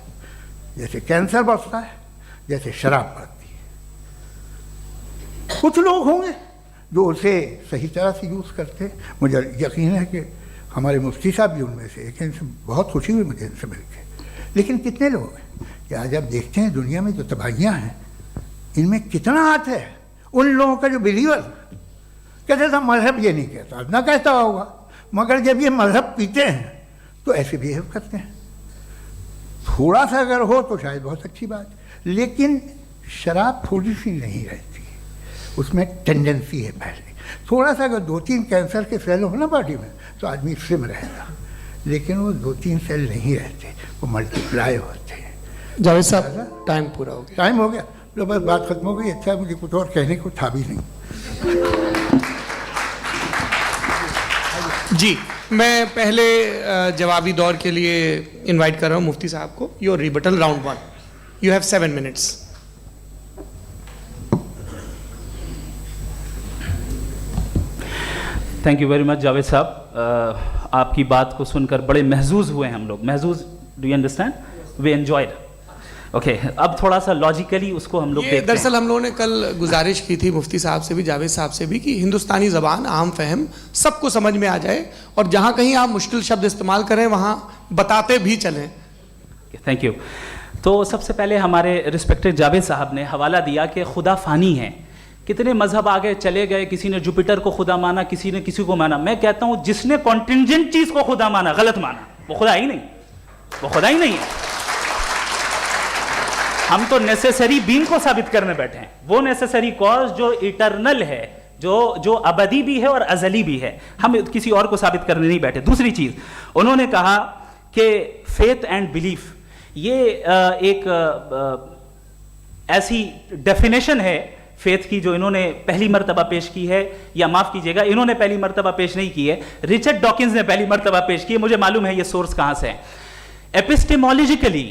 जैसे कैंसर बढ़ता है, जैसे शराब बढ़ती है। कुछ लोग होंगे जो उसे सही तरह से यूज़ करते हैं। मुझे यकीन है कि हमारे मुफ्ती साहब भी उनमें से एक हैं, इनसे बहुत खुशी हुई मुझे इनसे मिलकर। लेकिन कितने लोग हैं कि आज आप देखते हैं दुनिया में जो तबाहियाँ हैं, इनमें कितना हाथ है उन लोगों का जो बिलीवर कहते था मजहब ये नहीं कहता, ना कहता होगा, मगर जब ये मजहब पीते हैं तो ऐसे बिहेव करते हैं। थोड़ा सा अगर हो तो शायद बहुत अच्छी बात, लेकिन शराब थोड़ी सी नहीं रहती, उसमें टेंडेंसी है पहले। थोड़ा सा अगर 2-3 कैंसर के सेल हो ना बॉडी में तो आदमी स्लिम रहेगा, लेकिन वो 2-3 सेल नहीं रहते, वो मल्टीप्लाई होते हैं। जावेद साहब, टाइम पूरा हो गया। टाइम हो गया, तो बस बात खत्म हो गई। अच्छा, मुझे कुछ और कहने को था भी नहीं। जी, मैं पहले जवाबी दौर के लिए इनवाइट कर रहा हूँ मुफ्ती साहब को। Your rebuttal round 1, you have 7 minutes. Thank you very much Javed साहब। आपकी बात को सुनकर बड़े महजूज हुए हम लोग। महजूज, do you understand? We enjoyed. Okay, अब थोड़ा सा लॉजिकली उसको हम लोग देखते हैं। दरअसल हम लोगों ने कल गुजारिश की थी मुफ्ती साहब से भी, जावेद साहब से भी, कि हिंदुस्तानी ज़बान आम फहम सबको समझ में आ जाए, और जहाँ कहीं आप मुश्किल शब्द इस्तेमाल करें वहाँ बताते भी चलें। Thank you. तो सबसे पहले हमारे रिस्पेक्टेड जावेद साहब ने हवाला दिया कि खुदा फ़ानी है, कितने मजहब आ गए चले गए, किसी ने जुपिटर को खुदा माना, किसी ने किसी को माना। मैं कहता हूं जिसने कॉन्टिंजेंट चीज को खुदा माना, गलत माना, वो खुदा ही नहीं, वो खुदा ही नहीं है। हम तो नेसेसरी बीइंग को साबित करने बैठे हैं, वो नेसेसरी कॉज जो इटरनल है, जो अबदी भी है और अजली भी है, हम किसी और को साबित करने नहीं बैठे। दूसरी चीज उन्होंने कहा कि फेथ एंड बिलीफ, ये एक ऐसी डेफिनेशन है फेथ की जो इन्होंने पहली मर्तबा पेश की है, या माफ कीजिएगा इन्होंने पहली मर्तबा पेश नहीं की है, रिचर्ड डॉकिंस ने पहली मर्तबा पेश की है। मुझे मालूम है ये सोर्स कहां से है। एपिस्टेमोलॉजिकली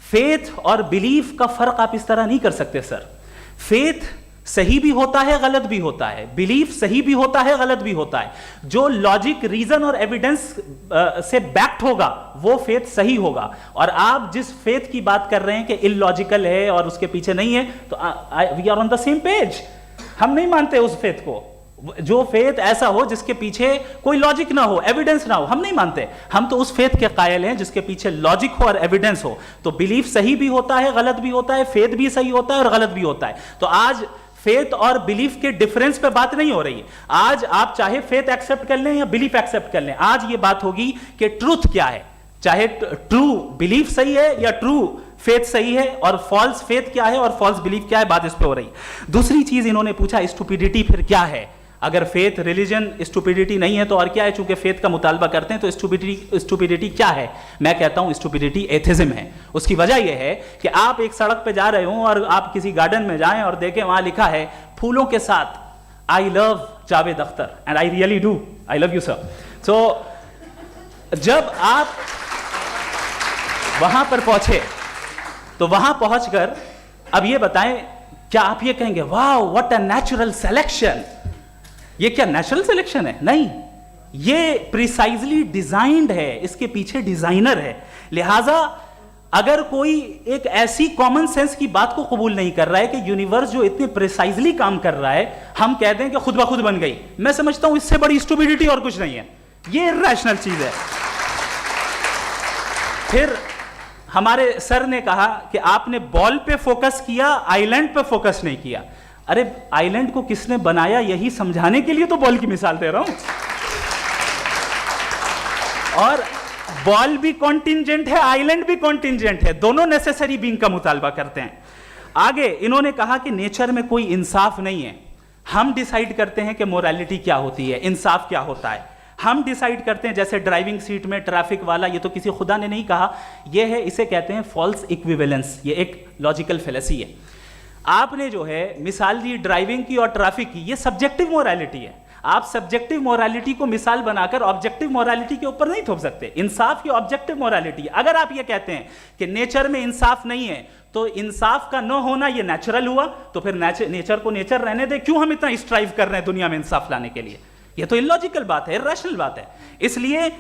फेथ और बिलीफ का फर्क आप इस तरह नहीं कर सकते सर। फेथ सही भी होता है, गलत भी होता है, बिलीफ सही भी होता है, गलत भी होता है। जो लॉजिक, रीजन और एविडेंस से बैक्ड होगा वो फेथ सही होगा। और आप जिस फेथ की बात कर रहे हैं कि इलॉजिकल है और उसके पीछे नहीं है, तो we are on the same page. हम नहीं मानते उस फेथ को, जो फेथ ऐसा हो जिसके पीछे कोई लॉजिक ना हो, एविडेंस ना हो, हम नहीं मानते। हम तो उस फेथ के कायल हैं जिसके पीछे लॉजिक हो और एविडेंस हो। तो बिलीफ सही भी होता है, गलत भी होता है, फेथ भी सही होता है और गलत भी होता है। तो आज फेथ और बिलीफ के डिफरेंस पे बात नहीं हो रही है। आज आप चाहे फेथ एक्सेप्ट कर लें या बिलीफ एक्सेप्ट कर लें, आज ये बात होगी कि ट्रूथ क्या है, चाहे ट्रू बिलीफ सही है या ट्रू फेथ सही है, और फॉल्स फेथ क्या है और फॉल्स बिलीफ क्या है, बात इस पे हो रही है। दूसरी चीज इन्होंने पूछा स्टुपिडिटी फिर क्या है। अगर फेथ रिलीजन स्टुपिडिटी नहीं है तो और क्या है? चूंकि फेथ का मुतालबा करते हैं तो स्टुपिडिटी क्या है? मैं कहता हूं स्टुपिडिटी एथिज्म है। उसकी वजह यह है कि आप एक सड़क पे जा रहे हो और आप किसी गार्डन में जाएं और देखें वहां लिखा है फूलों के साथ I love Javed Akhtar, and I really do, I love you sir. So जब आप वहां पर पहुंचे तो वहां पहुंचकर अब ये बताएं, क्या आप ये कहेंगे वाह व्हाट अ नेचुरल सिलेक्शन? ये क्या नेचुरल सिलेक्शन है? नहीं, ये प्रिसाइजली डिजाइंड है, इसके पीछे डिजाइनर है। लिहाजा अगर कोई एक ऐसी कॉमन सेंस की बात को कबूल नहीं कर रहा है कि यूनिवर्स जो इतने प्रिसाइजली काम कर रहा है, हम कह दें कि खुद ब खुद बन गई, मैं समझता हूं इससे बड़ी स्टुपिडिटी और कुछ नहीं है। ये इर्रेशनल चीज है। फिर हमारे सर ने कहा कि आपने बॉल पे फोकस किया, आइलैंड पे फोकस नहीं किया। अरे आइलैंड को किसने बनाया यही समझाने के लिए तो बॉल की मिसाल दे रहा हूं। और बॉल भी कॉन्टिंजेंट है, आइलैंड भी कॉन्टिंजेंट है, दोनों नेसेसरी बीइंग का मुतालबा करते हैं। आगे इन्होंने कहा कि नेचर में कोई इंसाफ नहीं है। हम डिसाइड करते हैं कि मोरालिटी क्या होती है, इंसाफ क्या होता है। हम डिसाइड करते हैं, जैसे ड्राइविंग सीट में ट्रैफिक वाला, ये तो किसी खुदा ने नहीं कहा, ये है, इसे कहते हैं फॉल्स इक्विवेलेंस। ये एक लॉजिकल फेलेसी है। आपने जो है मिसाल दी ड्राइविंग की और ट्रैफिक की, ये सब्जेक्टिव मोरालिटी है। आप सब्जेक्टिव मोरालिटी को मिसाल बनाकर ऑब्जेक्टिव मोरालिटी के ऊपर नहीं थोप सकते। इंसाफ की ऑब्जेक्टिव मोरालिटी है। अगर आप ये कहते हैं कि नेचर में इंसाफ नहीं है तो इंसाफ का न होना ये नेचुरल हुआ, तो फिर नेचर को नेचर रहने दे, क्यों हम इतना स्ट्राइव कर रहे हैं दुनिया में इंसाफ लाने के लिए? ये तो इलॉजिकल बात है, इर्रेशनल बात है। इसलिए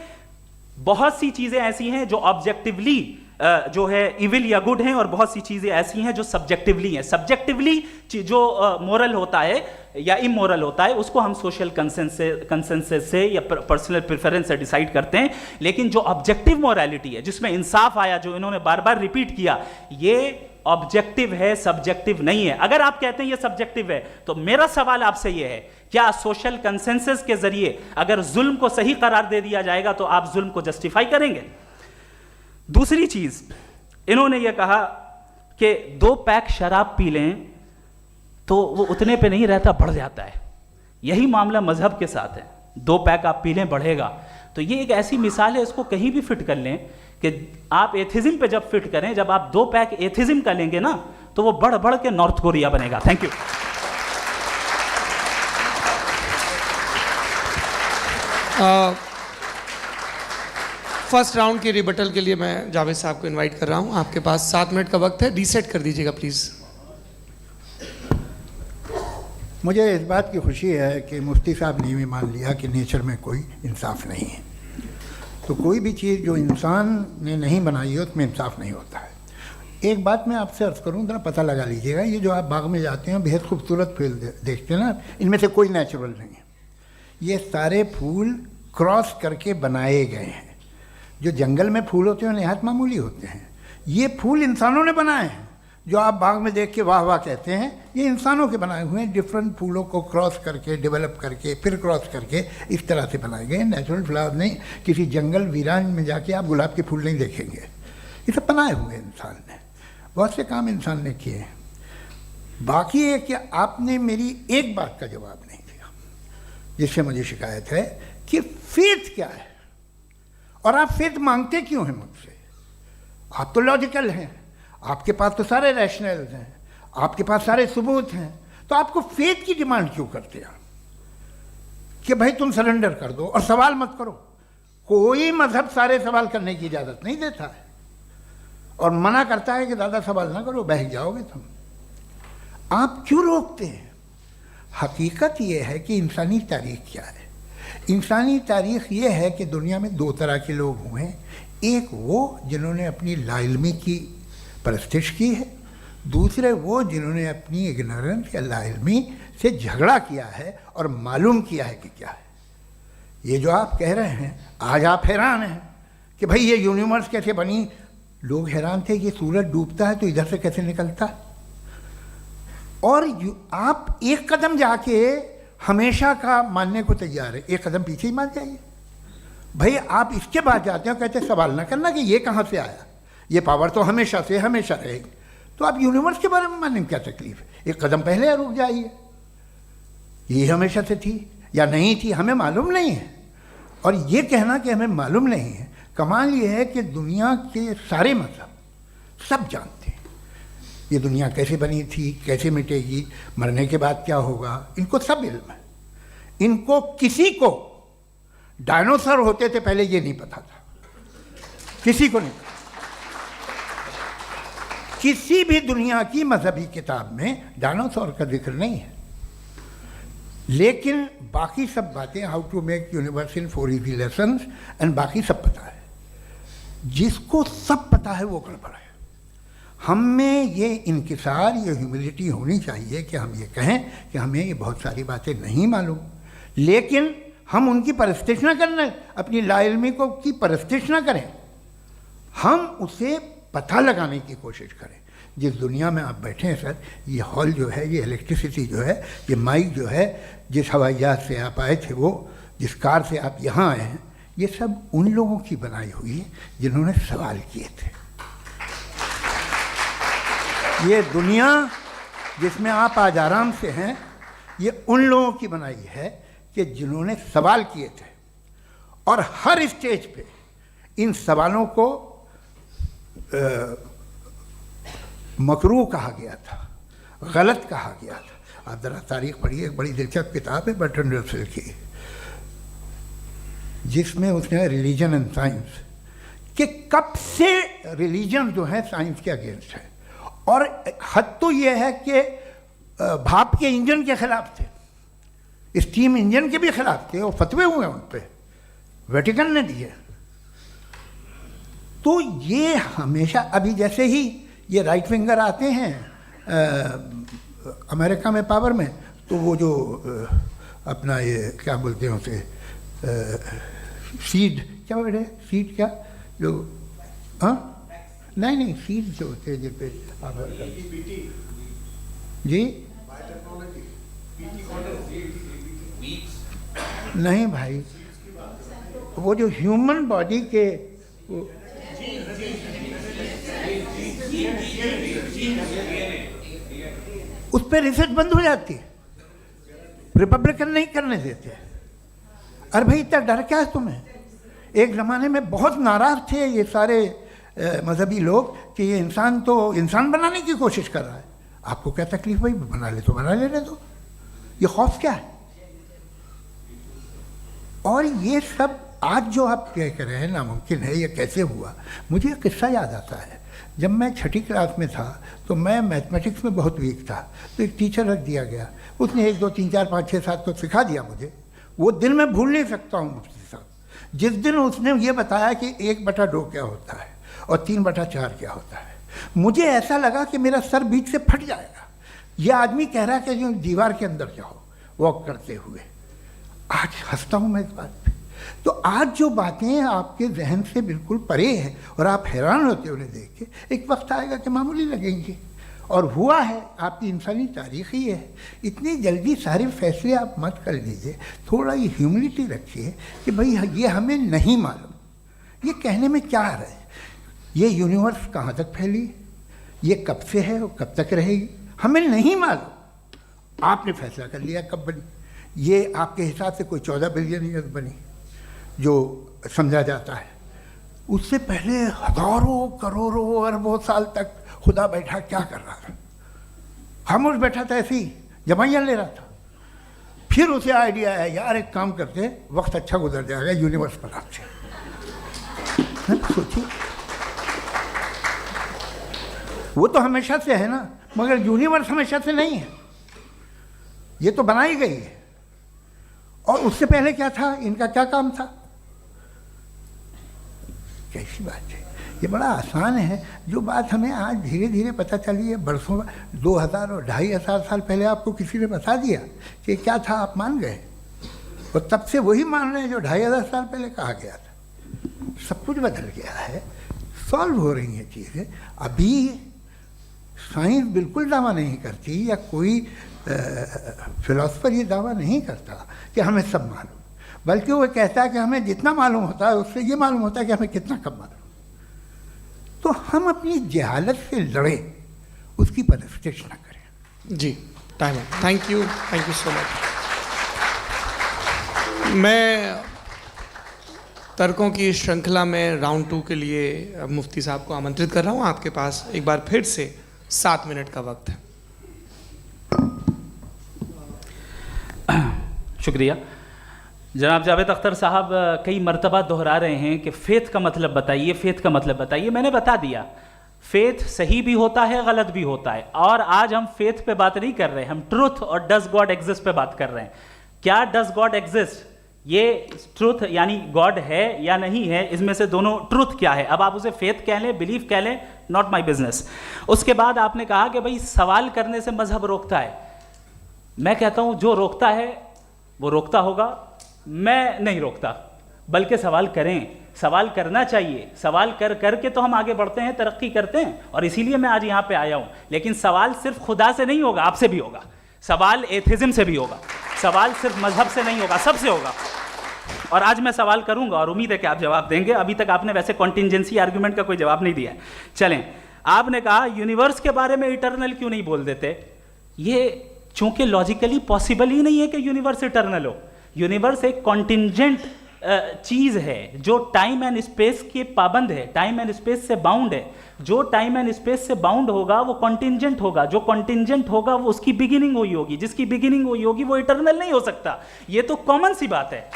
बहुत सी चीजें ऐसी हैं जो ऑब्जेक्टिवली जो है इविल या गुड हैं, और बहुत सी चीजें ऐसी हैं जो सब्जेक्टिवली हैं। सब्जेक्टिवली जो मोरल होता है या इमोरल होता है उसको हम सोशल कंसेंसस से या पर्सनल प्रेफरेंस से डिसाइड करते हैं। लेकिन जो ऑब्जेक्टिव मोरालिटी है, जिसमें इंसाफ आया, जो इन्होंने बार बार रिपीट किया, ये ऑब्जेक्टिव है, सब्जेक्टिव नहीं है। अगर आप कहते हैं ये सब्जेक्टिव है तो मेरा सवाल आपसे ये है, क्या सोशल कंसेंसस के जरिए अगर जुल्म को सही करार दे दिया जाएगा तो आप जुल्म को जस्टिफाई करेंगे? दूसरी चीज इन्होंने ये कहा कि 2 पैक शराब पी लें तो वो उतने पे नहीं रहता, बढ़ जाता है। यही मामला मजहब के साथ है। 2 पैक आप पी लें बढ़ेगा, तो ये एक ऐसी मिसाल है, इसको कहीं भी फिट कर लें कि आप एथिज्म पे जब फिट करें, जब आप 2 पैक एथिज्म का लेंगे ना तो वो बढ़ बढ़ के नॉर्थ कोरिया बनेगा। Thank you. फर्स्ट राउंड के रिबटल के लिए मैं जावेद साहब को इनवाइट कर रहा हूं। आपके पास 7 मिनट का वक्त है, रीसेट कर दीजिएगा प्लीज। मुझे इस बात की खुशी है कि मुफ्ती साहब ने भी मान लिया कि नेचर में कोई इंसाफ नहीं है। तो कोई भी चीज़ जो इंसान ने नहीं बनाई है उसमें इंसाफ नहीं होता है। एक बात मैं आपसे अर्ज़ करूँ, ज़रा पता लगा लीजिएगा, ये जो आप बाग में जाते हैं बेहद खूबसूरत फूल देखते हैं ना, इनमें से कोई नेचुरल नहीं है। ये सारे फूल क्रॉस करके बनाए गए हैं। जो जंगल में फूल होते हैं नहायत मामूली होते हैं। ये फूल इंसानों ने बनाए हैं। जो आप बाग में देख के वाह वाह कहते हैं, ये इंसानों के बनाए हुए हैं, डिफरेंट फूलों को क्रॉस करके, डेवलप करके, फिर क्रॉस करके इस तरह से बनाए गए नेचुरल फ्लावर नहीं। किसी जंगल वीरान में जाके आप गुलाब के फूल नहीं देखेंगे, ये सब बनाए हुए इंसान ने, बहुत से काम इंसान ने किए हैं। बाकी है कि आपने मेरी एक बात का जवाब नहीं दिया, जिससे मुझे शिकायत है कि फेथ क्या है और आप फेथ मांगते क्यों हैं मुझसे? आप तो लॉजिकल हैं, आपके पास तो सारे रैशनल्स हैं, आपके पास सारे सबूत हैं, तो आपको फेथ की डिमांड क्यों करते हैं कि भाई तुम सरेंडर कर दो और सवाल मत करो? कोई मजहब सारे सवाल करने की इजाज़त नहीं देता है और मना करता है कि ज़्यादा सवाल ना करो, बहक जाओगे तुम। आप क्यों रोकते हैं? हकीकत यह है कि इंसानी तारीख क्या है। इंसानी तारीख ये है कि दुनिया में दो तरह के लोग हुए हैं, एक वो जिन्होंने अपनी लाइल्मी की परस्तिश की है, दूसरे वो जिन्होंने अपनी इग्नोरेंस या लाइल्मी से झगड़ा किया है और मालूम किया है कि क्या है। ये जो आप कह रहे हैं, आज आप हैरान हैं कि भाई ये यूनिवर्स कैसे बनी। लोग हैरान थे कि सूरज डूबता है तो इधर से कैसे निकलता है, और आप एक कदम जाके हमेशा का मानने को तैयार है, एक कदम पीछे ही मान जाइए। भाई आप इसके बाद जाते हो, कहते सवाल ना करना कि ये कहाँ से आया, ये पावर तो हमेशा से हमेशा रहेगी। तो आप यूनिवर्स के बारे में मानने में क्या तकलीफ है? एक कदम पहले रुक जाइए, ये हमेशा से थी या नहीं थी हमें मालूम नहीं है। और ये कहना कि हमें मालूम नहीं है, कमाल ये है कि दुनिया के सारे मजहब सब जानते हैं ये दुनिया कैसे बनी थी, कैसे मिटेगी, मरने के बाद क्या होगा, इनको सब इल्म है। इनको किसी को डायनासोर होते थे पहले ये नहीं पता था, किसी को नहीं पता। किसी भी दुनिया की मजहबी किताब में डायनासोर का जिक्र नहीं है, लेकिन बाकी सब बातें, how to make universe in 4 easy lessons and बाकी सब पता है। जिसको सब पता है वो गड़बड़ है। हम में ये इनकिसार, ये ह्यूमिलिटी होनी चाहिए कि हम ये कहें कि हमें ये बहुत सारी बातें नहीं मालूम, लेकिन हम उनकी परस्तिश न करना, अपनी लाइल्मी को की परस्तिश न करें, हम उसे पता लगाने की कोशिश करें। जिस दुनिया में आप बैठे हैं सर, ये हॉल जो है, ये इलेक्ट्रिसिटी जो है, ये माइक जो है, जिस हवाई जहाज से आप आए थे, वो जिस कार से आप यहाँ आए हैं, ये सब उन लोगों की बनाई हुई है जिन्होंने सवाल किए थे। ये दुनिया जिसमें आप आज आराम से हैं, ये उन लोगों की बनाई है कि जिन्होंने सवाल किए थे, और हर स्टेज पे इन सवालों को मकरूह कहा गया था, गलत कहा गया था। आप ज़रा तारीख पढ़िए, एक बड़ी दिलचस्प किताब है बर्ट्रैंड रसेल की, जिसमें उसने रिलीजन एंड साइंस कि कब से रिलीजन जो है साइंस के अगेंस्ट है, और हद तो ये है कि भाप के इंजन के खिलाफ थे, स्टीम इंजन के भी खिलाफ थे, और फतवे हुए उन पर, वेटिकन ने दिए। तो ये हमेशा, अभी जैसे ही ये राइट विंगर आते हैं अमेरिका में पावर में, तो वो जो अपना ये क्या बोलते हैं उसे, सीड क्या बोलते हैं, सीड क्या जो, हाँ नहीं सीड जो होते हैं जिन पे जी नहीं भाई, वो जो ह्यूमन बॉडी के उस पर रिसर्च बंद हो जाती है, रिपब्लिकन नहीं करने देते। अरे भाई इतना डर क्या है तुम्हें? एक ज़माने में बहुत नाराज़ थे ये सारे मजहबी लोग कि ये इंसान तो इंसान बनाने की कोशिश कर रहा है। आपको क्या तकलीफ भाई, बना ले तो बना लेने दो, ये खौफ क्या है? और ये सब आज जो आप कह कर रहे हैं नामुमकिन है, ये कैसे हुआ? मुझे एक किस्सा याद आता है। जब मैं 6ठी क्लास में था तो मैं मैथमेटिक्स में बहुत वीक था, तो एक टीचर रख दिया गया, उसने 1 2 3 4 5 6 7 तो सिखा दिया मुझे। वो दिन मैं भूल नहीं सकता हूँ मुफ्ती साहब, जिस दिन उसने ये बताया कि 1/2 क्या होता है और 3/4 क्या होता है। मुझे ऐसा लगा कि मेरा सर बीच से फट जाएगा। ये आदमी कह रहा है कि जो दीवार के अंदर जाओ वॉक करते हुए। आज हंसता हूँ मैं इस बात पे। तो आज जो बातें आपके जहन से बिल्कुल परे हैं और आप हैरान होते उन्हें देख के, एक वक्त आएगा कि मामूली लगेंगी, और हुआ है, आपकी इंसानी तारीख ही है। इतनी जल्दी सारे फैसले आप मत कर लीजिए, थोड़ा ये ह्यूमिलिटी रखिए कि भाई ये हमें नहीं मालूम। ये कहने में क्या आ रहा है, ये यूनिवर्स कहाँ तक फैली, ये कब से है और कब तक रहेगी, हमें नहीं मालूम। आपने फैसला कर लिया कब बनी, ये आपके हिसाब से कोई 14 बिलियन ईयर्स बनी जो समझा जाता है। उससे पहले हजारों करोड़ों अरबों साल तक खुदा बैठा क्या कर रहा था, खामोश बैठा था, ऐसे ही जमाइयाँ ले रहा था। फिर उसे आइडिया आया, यार एक काम करते, वक्त अच्छा गुजर जाएगा, यूनिवर्स बनाते हैं। सोचिए, वो तो हमेशा से है ना, मगर यूनिवर्स हमेशा से नहीं है, ये तो बनाई गई है। और उससे पहले क्या था, इनका क्या काम था? कैसी बात है, ये बड़ा आसान है। जो बात हमें आज धीरे धीरे पता चली है, बरसों 2000 और 2500 साल पहले आपको किसी ने बता दिया कि क्या था, आप मान गए, और तब से वही मान रहे हैं जो 2500 साल पहले कहा गया था। सब कुछ बदल गया है, सॉल्व हो रही हैं चीज़ें। अभी साइंस बिल्कुल दावा नहीं करती, या कोई फिलोसफर ये दावा नहीं करता कि हमें सब मालूम, बल्कि वो कहता है कि हमें जितना मालूम होता है उससे ये मालूम होता है कि हमें कितना कम मालूम। तो हम अपनी जहालत से लड़ें, उसकी परस्तिश न करें। जी, time. Thank you so much. मैं तर्कों की श्रृंखला में राउंड 2 के लिए मुफ्ती साहब को आमंत्रित कर रहा हूँ। आपके पास एक बार फिर से 7 मिनट का वक्त है। शुक्रिया। जनाब जावेद अख्तर साहब कई मर्तबा दोहरा रहे हैं कि फ़ेथ का मतलब बताइए, फ़ेथ का मतलब बताइए। मैंने बता दिया, फ़ेथ सही भी होता है, गलत भी होता है। और आज हम फ़ेथ पे बात नहीं कर रहे, हम ट्रुथ और डज गॉड एग्जिस्ट पे बात कर रहे हैं। क्या डज गॉड एग्जिस्ट, ये ट्रुथ यानी गॉड है या नहीं है, इसमें से दोनों ट्रुथ क्या है। अब आप उसे फेथ कह लें, बिलीफ कह लें, नॉट माई बिजनेस। उसके बाद आपने कहा कि भाई सवाल करने से मजहब रोकता है। मैं कहता हूं जो रोकता है वो रोकता होगा, मैं नहीं रोकता, बल्कि सवाल करें, सवाल करना चाहिए। सवाल कर करके तो हम आगे बढ़ते हैं, तरक्की करते हैं, और इसीलिए मैं आज यहाँ पे आया हूँ। लेकिन सवाल सिर्फ खुदा से नहीं होगा, आपसे भी होगा। सवाल एथिज्म से भी होगा, सवाल सिर्फ मजहब से नहीं होगा, सबसे होगा। और आज मैं सवाल करूंगा और उम्मीद है कि आप जवाब देंगे। अभी तक आपने वैसे कॉन्टिंजेंसी आर्गुमेंट का कोई जवाब नहीं दिया है। चलें, आपने कहा यूनिवर्स के बारे में इटर्नल क्यों नहीं बोल देते। ये चूंकि लॉजिकली पॉसिबल ही नहीं है कि यूनिवर्स इटर्नल हो। यूनिवर्स एक कॉन्टिंजेंट चीज़ है जो टाइम एंड स्पेस के पाबंद है, टाइम एंड स्पेस से बाउंड है। जो टाइम एंड स्पेस से बाउंड होगा वो कॉन्टिंजेंट होगा, जो कॉन्टिंजेंट होगा वो उसकी बिगिनिंग हुई होगी, जिसकी बिगिनिंग हुई होगी वो इटर्नल नहीं हो सकता। ये तो कॉमन सी बात है।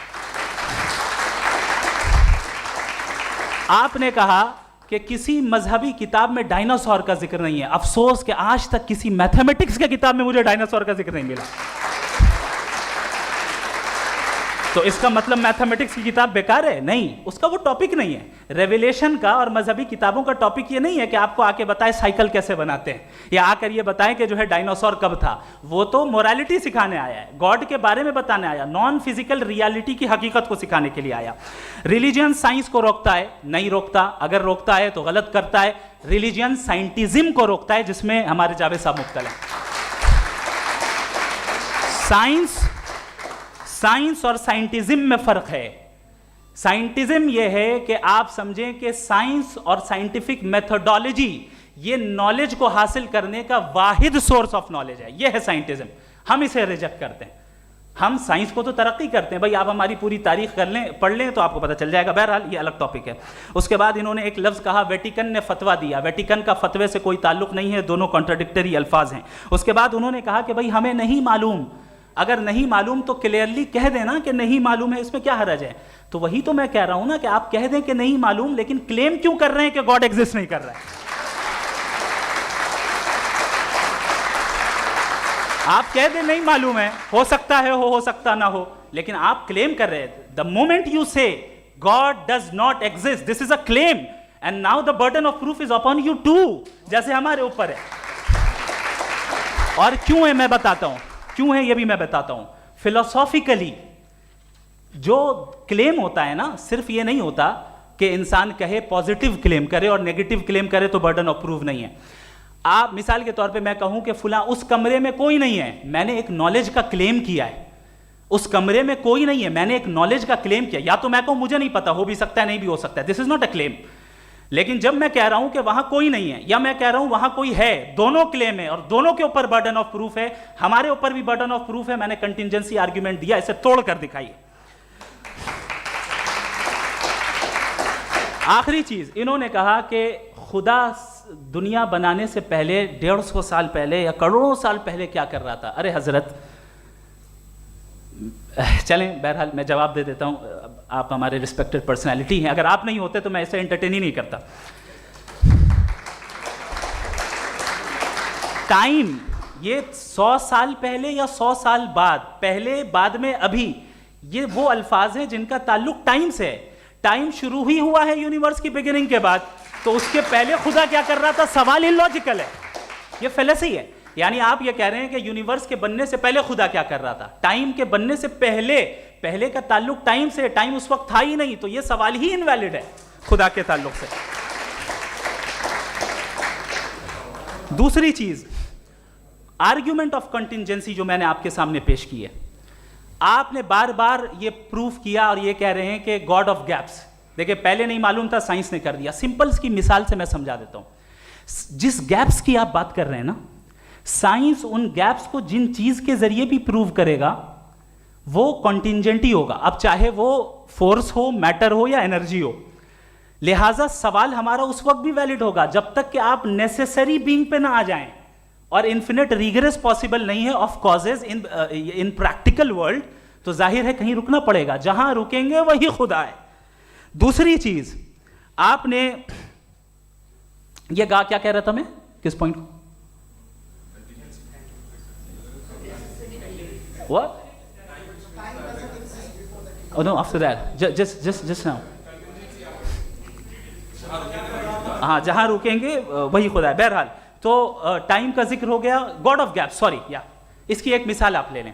आपने कहा कि किसी मजहबी किताब में डायनासोर का जिक्र नहीं है। अफसोस कि आज तक किसी मैथमेटिक्स के किताब में मुझे डायनासोर का जिक्र नहीं मिला। तो इसका मतलब मैथमेटिक्स की किताब बेकार है? नहीं, उसका वो टॉपिक नहीं है। रेवलेशन का और मजहबी किताबों का टॉपिक ये नहीं है कि आपको आके बताए साइकिल कैसे बनाते हैं, या आकर ये बताएं कि जो है डायनासोर कब था। वो तो मोरालिटी सिखाने आया है, गॉड के बारे में बताने आया, नॉन फिजिकल रियलिटी की हकीकत को सिखाने के लिए आया। रिलीजियन साइंस को रोकता है? नहीं रोकता। अगर रोकता है तो गलत करता है। रिलीजियन साइंटिज्म को रोकता है, जिसमें हमारे जावेद साहब मुब्तला हैं। साइंस और साइंटिज्म में फर्क है। साइंटिज्म यह है कि आप समझें कि साइंस और साइंटिफिक मेथोडोलॉजी ये नॉलेज को हासिल करने का वाहिद सोर्स ऑफ नॉलेज है। यह है साइंटिज्म। हम इसे रिजेक्ट करते हैं। हम साइंस को तो तरक्की करते हैं, भाई आप हमारी पूरी तारीख कर लें, पढ़ लें तो आपको पता चल जाएगा। बहरहाल ये अलग टॉपिक है। उसके बाद इन्होंने एक लफ्ज़ कहा, वेटिकन ने फतवा दिया। वेटिकन का फतवे से कोई ताल्लुक नहीं है, दोनों कॉन्ट्राडिक्टरी अल्फाज हैं। उसके बाद उन्होंने कहा कि भाई हमें नहीं मालूम। अगर नहीं मालूम तो क्लियरली कह देना कि नहीं मालूम है, इसमें क्या हरज है। तो वही तो मैं कह रहा हूं ना कि आप कह दें कि नहीं मालूम, लेकिन क्लेम क्यों कर रहे हैं कि गॉड एग्जिस्ट नहीं कर रहा है। आप कह दें नहीं मालूम है, हो सकता है हो सकता ना हो, लेकिन आप क्लेम कर रहे हैं। The moment you say God does not exist, this is a claim, and now the burden of proof is upon you too, जैसे हमारे ऊपर है। और क्यों है मैं बताता हूं, क्यों है ये भी मैं बताता हूं। फिलोसॉफिकली जो क्लेम होता है ना, सिर्फ ये नहीं होता कि इंसान कहे पॉजिटिव क्लेम करे और नेगेटिव क्लेम करे तो बर्डन ऑफ प्रूफ नहीं है। आप मिसाल के तौर पे मैं कहूं कि फुला उस कमरे में कोई नहीं है, मैंने एक नॉलेज का क्लेम किया है। उस कमरे में कोई नहीं है, मैंने एक नॉलेज का क्लेम किया। या तो मैं कहूं मुझे नहीं पता, हो भी सकता है नहीं भी हो सकता है, this is not a claim. लेकिन जब मैं कह रहा हूं कि वहां कोई नहीं है या मैं कह रहा हूं वहां कोई है, दोनों क्लेम है और दोनों के ऊपर बर्डन ऑफ प्रूफ है। हमारे ऊपर भी बर्डन ऑफ प्रूफ है, मैंने कंटिजेंसी आर्ग्यूमेंट दिया, इसे तोड़कर दिखाइए। आखिरी चीज, इन्होंने कहा कि खुदा दुनिया बनाने से पहले 150 साल पहले या करोड़ों साल पहले क्या कर रहा था। अरे हजरत, चलें बहरहाल मैं जवाब दे देता हूं, आप हमारे रिस्पेक्टेड पर्सनालिटी हैं, अगर आप नहीं होते तो मैं इसे एंटरटेन ही नहीं करता। टाइम, ये 100 साल पहले या 100 साल बाद, पहले बाद में अभी, ये वो अल्फाज हैं जिनका ताल्लुक टाइम से है। टाइम शुरू ही हुआ है यूनिवर्स की बिगिनिंग के बाद, तो उसके पहले खुदा क्या कर रहा था? सवाल इलॉजिकल है, ये फेलेसी है। यानी आप ये कह रहे हैं कि यूनिवर्स के बनने से पहले खुदा क्या कर रहा था? टाइम के बनने से पहले, पहले का ताल्लुक टाइम से, टाइम उस वक्त था ही नहीं, तो ये सवाल ही इनवैलिड है खुदा के ताल्लुक से। दूसरी चीज, आर्ग्यूमेंट ऑफ कंटिजेंसी जो मैंने आपके सामने पेश की है, आपने बार बार ये प्रूफ किया और ये कह रहे हैं कि गॉड ऑफ गैप्स। देखिए, पहले नहीं मालूम था, साइंस ने कर दिया। सिंपल की मिसाल से मैं समझा देता हूं। जिस गैप्स की आप बात कर रहे हैं ना, साइंस उन गैप्स को जिन चीज के जरिए भी प्रूव करेगा वो कॉन्टिंजेंट ही होगा, अब चाहे वो फोर्स हो, मैटर हो या एनर्जी हो। लिहाजा सवाल हमारा उस वक्त भी वैलिड होगा जब तक कि आप नेसेसरी बीइंग पे ना आ जाएं, और इन्फिनिट रिगरेस पॉसिबल नहीं है of causes in practical world, तो जाहिर है कहीं रुकना पड़ेगा, जहां रुकेंगे वही खुदा है। दूसरी चीज, आपने ये कहा, क्या कह रहा था मैं, किस पॉइंट को? What? Oh no, after that. Just now. हाँ, जहां रुकेंगे वही खुदा है। बहरहाल, तो टाइम का जिक्र हो गया, गॉड ऑफ गैप, सॉरी, या इसकी एक मिसाल आप ले लें।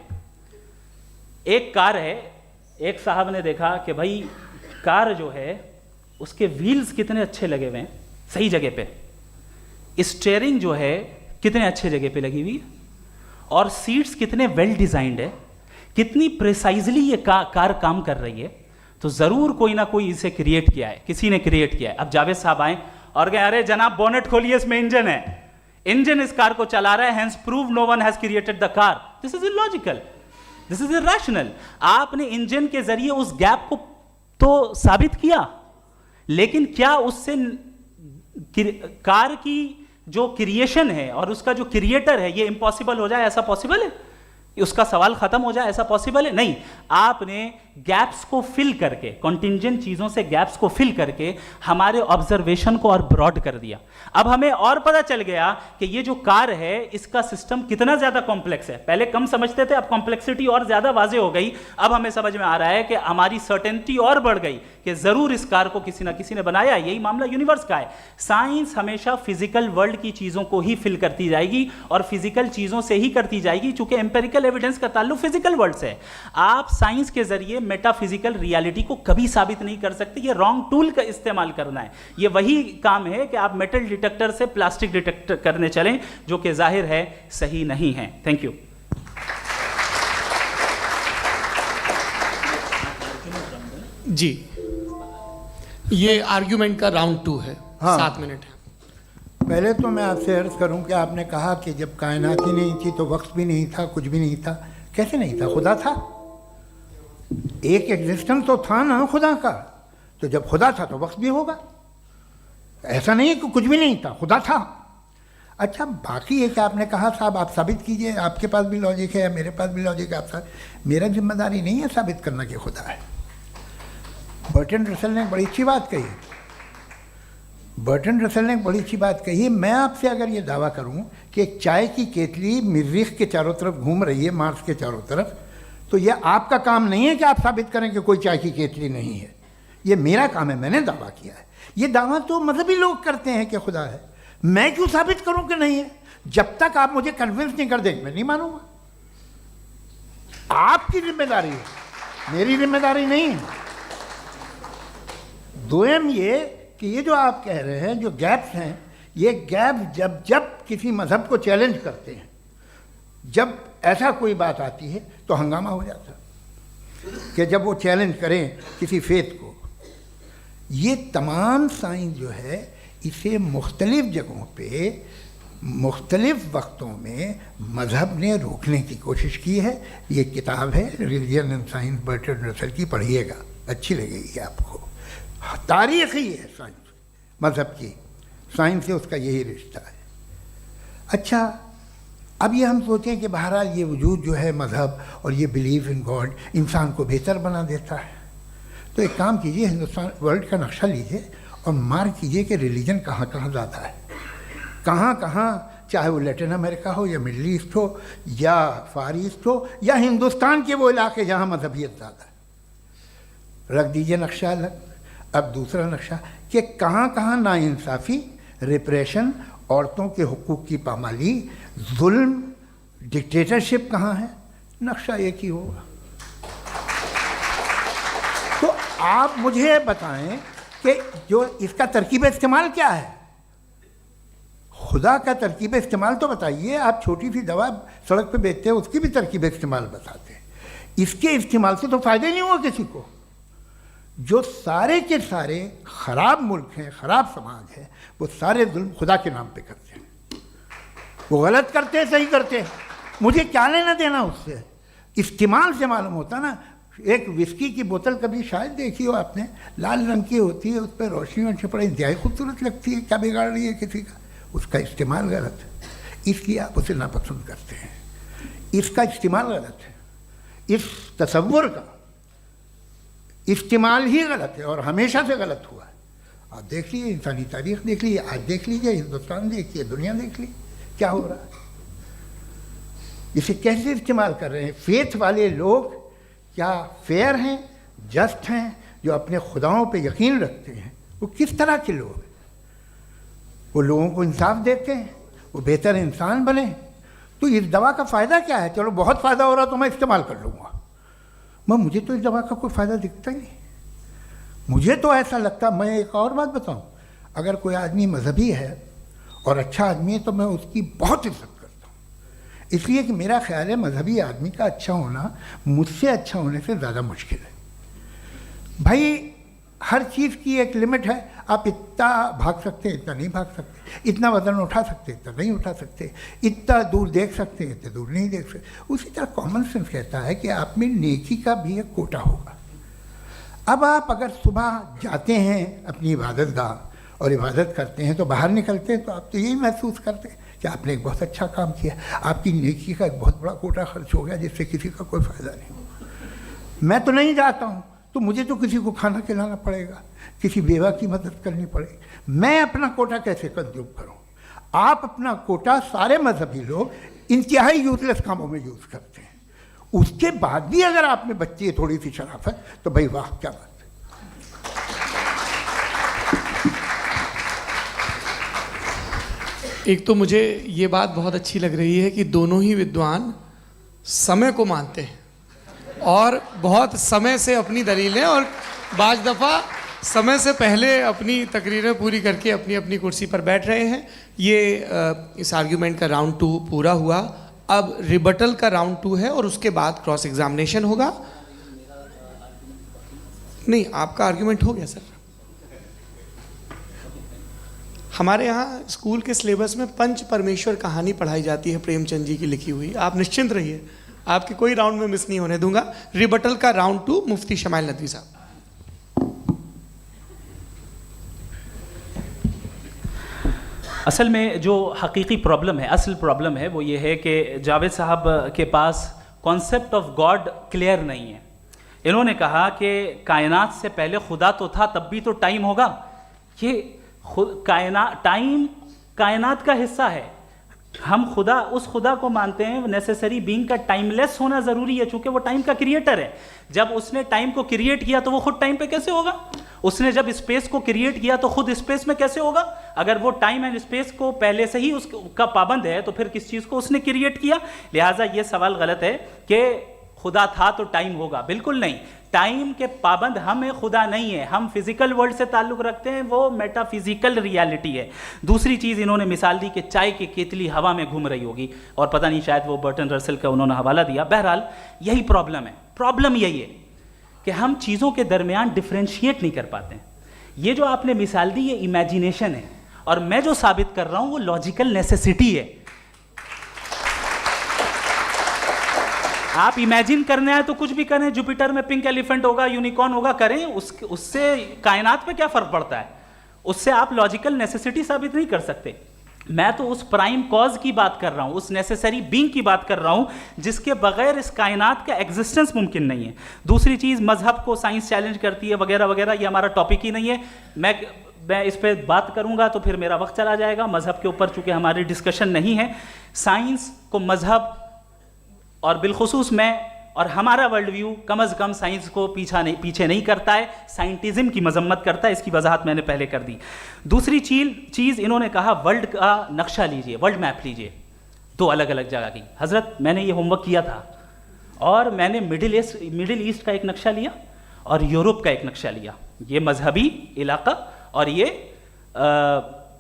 एक कार है, एक साहब ने देखा कि भाई कार जो है उसके व्हील्स कितने अच्छे लगे हुए हैं, सही जगह पे, स्टीयरिंग जो है कितने अच्छे जगह पे लगी हुई है, और सीट्स कितने वेल डिजाइंड है, कितनी प्रिसाइजली ये कार काम कर रही है, तो जरूर कोई ना कोई इसे क्रिएट किया है, किसी ने क्रिएट किया है। अब जावेद साहब आए और कहे, अरे जनाब बोनेट खोलिए, इसमें इंजन है, इंजन इस कार को चला रहा है, hence prove no one has created the car. This is illogical, this is irrational. आपने इंजन के जरिए उस गैप को तो साबित किया, लेकिन क्या उससे कार की जो क्रिएशन है और उसका जो क्रिएटर है ये इम्पॉसिबल हो जाए? ऐसा पॉसिबल है? उसका सवाल खत्म हो जाए, ऐसा पॉसिबल है? नहीं। आपने गैप्स को फिल करके, कॉन्टिंजेंट चीजों से गैप्स को फिल करके हमारे ऑब्जर्वेशन को और ब्रॉड कर दिया। अब हमें और पता चल गया कि ये जो कार है इसका सिस्टम कितना ज्यादा कॉम्प्लेक्स है। पहले कम समझते थे, अब कॉम्प्लेक्सिटी और ज्यादा वाजे हो गई। अब हमें समझ में आ रहा है कि हमारी सर्टेनिटी और बढ़ गई कि जरूर इस कार को किसी ना किसी ने बनाया। यही मामला यूनिवर्स का है। साइंस हमेशा फिजिकल वर्ल्ड की चीजों को ही फिल करती जाएगी और फिजिकल चीजों से ही करती जाएगी, चूंकि एम्पेरिकल एविडेंस का ताल्लुक फिजिकल वर्ल्ड से है। आप साइंस के जरिए मेटाफिजिकल रियलिटी को कभी साबित नहीं कर सकते। ये रॉन्ग टूल का इस्तेमाल करना है। ये वही काम है कि आप मेटल डिटेक्टर से प्लास्टिक डिटेक्टर करने चलें, जो कि जाहिर है सही नहीं है। Thank you. जी, ये आर्ग्यूमेंट का राउंड 2 है। हाँ। 7 मिनट है। पहले तो मैं आपसे अर्ज करूं कि आपने कहा कि जब कायनात ही नहीं थी तो वक्त भी नहीं था, कुछ भी नहीं था। कैसे नहीं था? खुदा था। एक एग्जिस्टेंस तो था ना खुदा का। तो जब खुदा था तो वक्त भी होगा। ऐसा नहीं है कि कुछ भी नहीं था, खुदा था। अच्छा, बाकी है कि आपने कहा साहब आप साबित कीजिए, आपके पास भी लॉजिक है, मेरे पास भी लॉजिक है। आप मेरा जिम्मेदारी नहीं है साबित करना कि खुदा है। बर्ट्रैंड रसेल ने एक बड़ी अच्छी बात कही। बर्ट्रैंड रसेल ने एक बड़ी अच्छी बात कही। मैं आपसे अगर ये दावा करूं कि एक चाय की केतली मरीख के चारों तरफ घूम रही है, मार्स के चारों तरफ, तो ये आपका काम नहीं है कि आप साबित करें कि कोई चाय की केतली नहीं है। ये मेरा काम है, मैंने दावा किया है। ये दावा तो मजहबी लोग करते हैं कि खुदा है। मैं क्यों साबित करूं कि नहीं है? जब तक आप मुझे कन्विंस नहीं कर देंगे मैं नहीं मानूंगा। आपकी जिम्मेदारी है, मेरी जिम्मेदारी नहीं है। दोयम ये कि ये जो आप कह रहे हैं, जो गैप्स हैं, ये गैप जब जब किसी मज़हब को चैलेंज करते हैं, जब ऐसा कोई बात आती है तो हंगामा हो जाता है कि जब वो चैलेंज करें किसी फेथ को। ये तमाम साइंस जो है इसे मुख्तलिफ जगहों पे मुख्तलिफ वक्तों में मज़हब ने रोकने की कोशिश की है। ये किताब है religion and science Bertrand Russell की, पढ़िएगा, अच्छी लगेगी आपको। तारीख़ ही है साइंस, मज़हब की साइंस से उसका यही रिश्ता है। अच्छा, अब ये हम सोचें कि बहरहाल ये वजूद जो है मज़हब और ये बिलीव इन गॉड इंसान को बेहतर बना देता है, तो एक काम कीजिए, हिंदुस्तान वर्ल्ड का नक्शा लीजिए और मार्क कीजिए कि रिलीजन कहाँ कहाँ ज़्यादा है, कहाँ कहाँ, चाहे वो लैटिन अमेरिका हो या मिडल ईस्ट हो या फार ईस्ट हो या हिंदुस्तान के वो इलाके जहाँ मजहबियत ज़्यादा है। रख दीजिए नक्शा अलग। अब दूसरा नक्शा कि कहाँ कहाँ नाइंसाफ़ी, रिप्रेशन, औरतों के हुकूक की पामाली, जुल्म, डिक्टेटरशिप कहाँ है, नक्शा एक ही होगा। तो आप मुझे बताएं कि जो इसका तरकीब इस्तेमाल क्या है, खुदा का तरकीब इस्तेमाल तो बताइए। आप छोटी सी दवा सड़क पे बेचते हैं, उसकी भी तरकीब इस्तेमाल बताते हैं। इसके इस्तेमाल से तो फ़ायदा नहीं हुआ किसी को। जो सारे के सारे ख़राब मुल्क हैं, ख़राब समाज है, वो सारे जुल्म खुदा के नाम पे करते हैं। वो गलत करते हैं, सही करते हैं, मुझे क्या लेना देना उससे। इस्तेमाल से मालूम होता ना। एक विस्की की बोतल कभी शायद देखी हो आपने, लाल रंग की होती है, उस पर रोशनी और छपड़ा इंतहाई खूबसूरत लगती है, क्या बिगाड़ रही है किसी का, उसका इस्तेमाल गलत है, इसलिए आप उसे नापसंद करते हैं। इसका इस्तेमाल गलत है, इस तसव्वुर का इस्तेमाल ही गलत है और हमेशा से गलत हुआ है। आप देख लीजिए, इंसानी तारीख देख लीजिए, आज देख लीजिए, हिंदुस्तान देखिए, दुनिया देख लीजिए क्या हो रहा है। इसे कैसे इस्तेमाल कर रहे हैं फेथ वाले लोग। क्या फेयर हैं, जस्ट हैं, जो अपने खुदाओं पे यकीन रखते हैं, वो किस तरह के लोग हैं? वो लोगों को इंसाफ देते हैं, वो बेहतर इंसान बने। तो इस दवा का फ़ायदा क्या है? चलो बहुत फ़ायदा हो रहा तो मैं इस्तेमाल कर लूँगा, मैं मुझे तो इस दवा का कोई फ़ायदा दिखता ही नहीं। मुझे तो ऐसा लगता, मैं एक और बात बताऊँ, अगर कोई आदमी मजहबी है और अच्छा आदमी है तो मैं उसकी बहुत इज्जत करता हूँ, इसलिए कि मेरा ख्याल है मजहबी आदमी का अच्छा होना मुझसे अच्छा होने से ज़्यादा मुश्किल है। भाई हर चीज़ की एक लिमिट है। आप इतना भाग सकते हैं, इतना नहीं भाग सकते, इतना वज़न उठा सकते, इतना नहीं उठा सकते, इतना दूर देख सकते हैं, इतना दूर नहीं देख सकते। उसी तरह कॉमन सेंस कहता है कि आप में नेकी का भी एक कोटा होगा। अब आप अगर सुबह जाते हैं अपनी इबादत गाह और इबादत करते हैं, तो बाहर निकलते हैं तो आप तो यही महसूस करते हैं कि आपने एक बहुत अच्छा काम किया, आपकी नेकी का एक बहुत बड़ा कोटा खर्च हो गया जिससे किसी का कोई फ़ायदा नहीं। मैं तो नहीं जाता हूँ तो मुझे तो किसी को खाना खिलाना पड़ेगा, किसी बेवा की मदद करनी पड़ेगी। मैं अपना कोटा कैसे कंज्यूम करूँ? आप अपना कोटा, सारे मजहबी लोग इंतहाई यूजलेस कामों में यूज़ करते हैं। उसके बाद भी अगर आप में बच्ची है थोड़ी सी शराफत, तो भाई वाह क्या बात है। एक तो मुझे ये बात बहुत अच्छी लग रही है कि दोनों ही विद्वान समय को मानते हैं और बहुत समय से अपनी दलीलें और बाज़ दफ़ा समय से पहले अपनी तकरीरें पूरी करके अपनी अपनी कुर्सी पर बैठ रहे हैं। ये इस आर्ग्यूमेंट का राउंड 2 पूरा हुआ। अब रिबटल का राउंड 2 है और उसके बाद क्रॉस एग्जामिनेशन होगा। नहीं, आपका आर्ग्यूमेंट हो गया सर। हमारे यहाँ स्कूल के सिलेबस में पंच परमेश्वर कहानी पढ़ाई जाती है, प्रेमचंद जी की लिखी हुई। आप निश्चिंत रहिए, आपके कोई राउंड में मिस नहीं होने दूंगा। रिबटल का राउंड 2 मुफ्ती शमाइल नदवी साहब। असल में जो हकीकी प्रॉब्लम है, असल प्रॉब्लम है, वो ये है कि जावेद साहब के पास कॉन्सेप्ट ऑफ गॉड क्लियर नहीं है। इन्होंने कहा कि कायनात से पहले खुदा तो था, तब भी तो टाइम होगा। ये टाइम कायनात का हिस्सा है। हम खुदा, उस खुदा को मानते हैं, नेसेसरी बीइंग का टाइमलेस होना ज़रूरी है, चूँकि वो टाइम का क्रिएटर है। जब उसने टाइम को क्रिएट किया तो वो खुद टाइम पे कैसे होगा? उसने जब स्पेस को क्रिएट किया तो खुद स्पेस में कैसे होगा? अगर वो टाइम एंड स्पेस को पहले से ही उसका पाबंद है तो फिर किस चीज़ को उसने क्रिएट किया? लिहाजा ये सवाल गलत है कि खुदा था तो टाइम होगा, बिल्कुल नहीं। टाइम के पाबंद हम हैं, खुदा नहीं है। हम फिजिकल वर्ल्ड से ताल्लुक रखते हैं, वो मेटाफिजिकल रियलिटी है। दूसरी चीज़ इन्होंने मिसाल दी कि चाय की केतली हवा में घूम रही होगी, और पता नहीं शायद वो बर्टन रसल का उन्होंने हवाला दिया। बहरहाल यही प्रॉब्लम है। प्रॉब्लम यही है कि हम चीज़ों के दरमियान डिफ्रेंशिएट नहीं कर पाते हैं। ये जो आपने मिसाल दी ये इमेजिनेशन है, और मैं जो साबित कर रहा हूँ वो लॉजिकल नेसेसिटी है। आप इमेजिन करने आए तो कुछ भी करें, जुपिटर में पिंक एलिफेंट होगा, यूनिकॉर्न होगा, करें, उससे कायनात पे क्या फर्क पड़ता है? उससे आप लॉजिकल नेसेसिटी साबित नहीं कर सकते। मैं तो उस प्राइम कॉज की बात कर रहा हूं, उस नेसेसरी बीइंग की बात कर रहा हूं जिसके बगैर इस कायनात का एग्जिस्टेंस मुमकिन नहीं है। दूसरी चीज, मजहब को साइंस चैलेंज करती है वगैरह वगैरह, ये हमारा टॉपिक ही नहीं है। मैं इस पर बात करूंगा तो फिर मेरा वक्त चला जाएगा। मजहब के ऊपर चूंकि हमारी डिस्कशन नहीं है, साइंस को मजहब और बिलखुसूस मैं और हमारा वर्ल्ड व्यू कम अज़ कम साइंस को पीछे नहीं करता है, साइंटिज्म की मजम्मत करता है। इसकी वजाहत मैंने पहले कर दी। दूसरी चीज़ इन्होंने कहा वर्ल्ड का नक्शा लीजिए, वर्ल्ड मैप लीजिए, दो अलग अलग जगह की। हज़रत मैंने ये होमवर्क किया था, और मैंने मिडिल ईस्ट का एक नक्शा लिया और यूरोप का एक नक्शा लिया, ये मजहबी इलाका और ये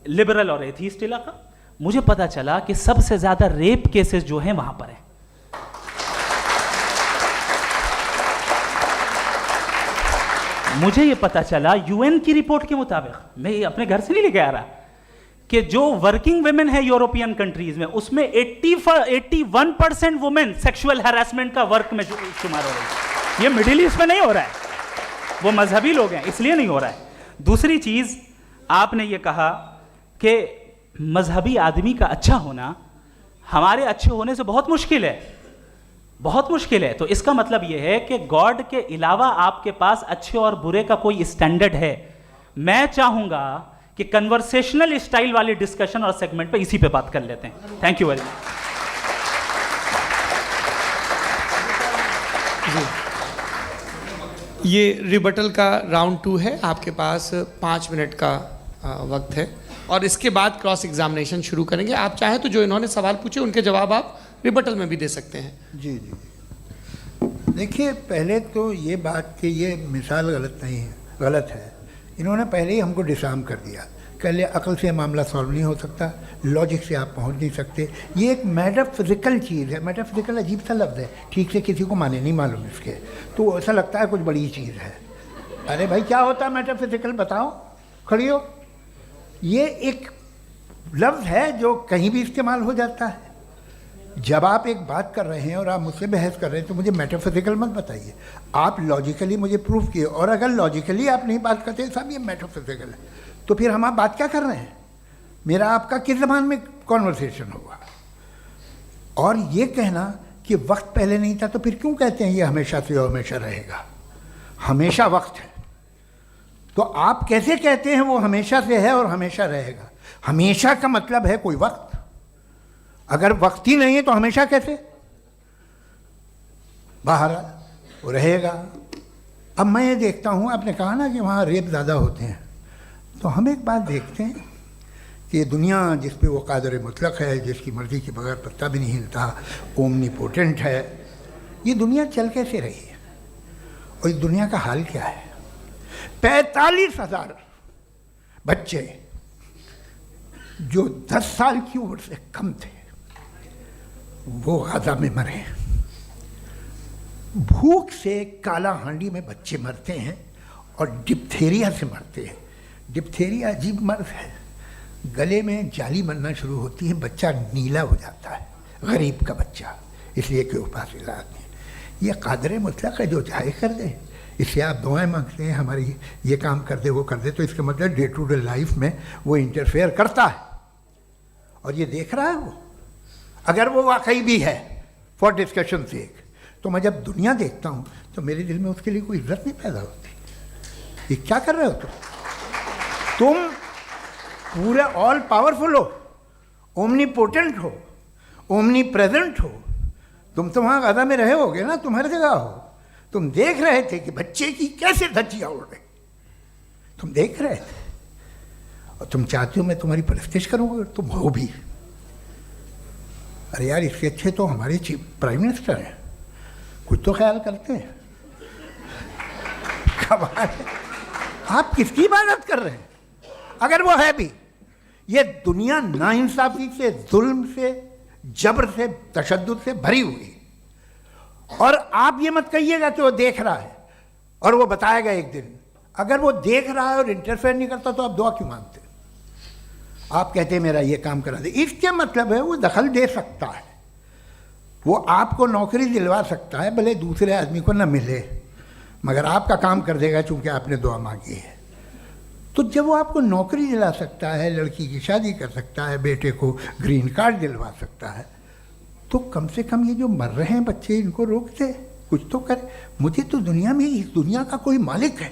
लिबरल और एथीस्ट इलाका। मुझे पता चला कि सबसे ज़्यादा रेप केसेस जो हैं वहाँ पर हैं। मुझे ये पता चला यूएन की रिपोर्ट के मुताबिक, मैं ये अपने घर से नहीं लेके आ रहा, कि जो वर्किंग वुमेन है यूरोपियन कंट्रीज में, उसमें 81% वुमेन सेक्सुअल हैरेसमेंट का वर्क में शुमार हो रही है। ये मिडिल ईस्ट में नहीं हो रहा है, वो मजहबी लोग हैं इसलिए नहीं हो रहा है। दूसरी चीज, आपने ये कहा कि मजहबी आदमी का अच्छा होना हमारे अच्छे होने से बहुत मुश्किल है, बहुत मुश्किल है। तो इसका मतलब यह है कि गॉड के अलावा आपके पास अच्छे और बुरे का कोई स्टैंडर्ड है। मैं चाहूंगा कि कन्वर्सेशनल स्टाइल वाली डिस्कशन और सेगमेंट पे इसी पे बात कर लेते हैं। Thank you very much. ये रिबटल का राउंड 2 है, आपके पास 5 मिनट का वक्त है, और इसके बाद क्रॉस एग्जामिनेशन शुरू करेंगे। आप चाहें तो जो इन्होंने सवाल पूछे उनके जवाब आप रिबटल में भी दे सकते हैं। जी जी, देखिए पहले तो ये बात कि ये मिसाल गलत नहीं है, गलत है। इन्होंने पहले ही हमको डिसार्म कर दिया, कह लिया अकल से मामला सॉल्व नहीं हो सकता, लॉजिक से आप पहुंच नहीं सकते। ये एक मेटाफिजिकल चीज़ है। मेटाफिजिकल अजीब सा लफ्ज़ है, ठीक से किसी को माने नहीं मालूम इसके, तो ऐसा लगता है कुछ बड़ी चीज़ है। अरे भाई क्या होता है मेटाफिजिकल, बताओ, खड़ी हो। ये एक लफ्ज़ है जो कहीं भी इस्तेमाल हो जाता है। जब आप एक बात कर रहे हैं और आप मुझसे बहस कर रहे हैं तो मुझे मेटाफिजिकल मत बताइए, आप लॉजिकली मुझे प्रूव किए। और अगर लॉजिकली आप नहीं बात करते साहब ये मेटाफिजिकल है, तो फिर हम आप बात क्या कर रहे हैं? मेरा आपका किस ज़बान में कॉन्वर्सेशन होगा? और ये कहना कि वक्त पहले नहीं था, तो फिर क्यों कहते हैं ये हमेशा से और हमेशा रहेगा? हमेशा वक्त है, तो आप कैसे कहते हैं वो हमेशा से है और हमेशा रहेगा? हमेशा का मतलब है कोई वक्त, अगर वक्त ही नहीं है तो हमेशा कैसे? बाहर वो रहेगा। अब मैं ये देखता हूँ, आपने कहा ना कि वहाँ रेप ज़्यादा होते हैं, तो हम एक बात देखते हैं कि दुनिया जिस पे वो कादर मुतलक है, जिसकी मर्ज़ी के बगैर पत्ता भी नहीं हिलता, ओमनीपोटेंट है, ये दुनिया चल कैसे रही है? और इस दुनिया का हाल क्या है? 45,000 बच्चे जो 10 साल की उम्र से कम थे वो गाजा में मरे। भूख से काला हांडी में बच्चे मरते हैं और डिप्थेरिया से मरते हैं। डिप्थेरिया अजीब मर्ज है, गले में जाली बनना शुरू होती है, बच्चा नीला हो जाता है, गरीब का बच्चा, इसलिए कोई उपास इलाज नहीं। ये कादर मुतलक है, जो चाहे कर दे। इससे आप दुआएं मांगते हैं हमारी ये काम कर दे वो कर दे, तो इसका मतलब डे टू डे लाइफ में वो इंटरफेयर करता है और ये देख रहा है वो। अगर वो वाकई भी है फॉर डिस्कशन सेक, तो मैं जब दुनिया देखता हूँ तो मेरे दिल में उसके लिए कोई इज्जत नहीं पैदा होती। ये क्या कर रहे हो तुम पूरे ऑल पावरफुल हो, ओमनीपोटेंट हो, ओमनी प्रेजेंट हो। तुम तो वहाँ गाजा में रहे होगे ना, तुम हर जगह हो। तुम देख रहे थे कि बच्चे की कैसे धज्जियाँ उड़ रही, तुम देख रहे थे, और तुम चाहते हो मैं तुम्हारी परस्तिश करूँगा, तुम हो भी। अरे यार, इसके अच्छे तो हमारे चीफ प्राइम मिनिस्टर हैं, कुछ तो ख्याल करते हैं। कमाल है। आप किसकी इबादत कर रहे हैं? अगर वो है भी, ये दुनिया नाइंसाफी से, जुल्म से, जबर से, तशद्दुद से भरी हुई। और आप ये मत कहिएगा कि वो देख रहा है और वो बताएगा एक दिन। अगर वो देख रहा है और इंटरफेयर नहीं करता तो आप दुआ क्यों मांगते? आप कहते हैं मेरा ये काम करा दे, इसके मतलब है वो दखल दे सकता है, वो आपको नौकरी दिलवा सकता है, भले दूसरे आदमी को न मिले, मगर आपका काम कर देगा चूंकि आपने दुआ मांगी है। तो जब वो आपको नौकरी दिला सकता है, लड़की की शादी कर सकता है, बेटे को ग्रीन कार्ड दिलवा सकता है, तो कम से कम ये जो मर रहे हैं बच्चे, इनको रोक दे, कुछ तो करे। मुझे तो दुनिया में, इस दुनिया का कोई मालिक है,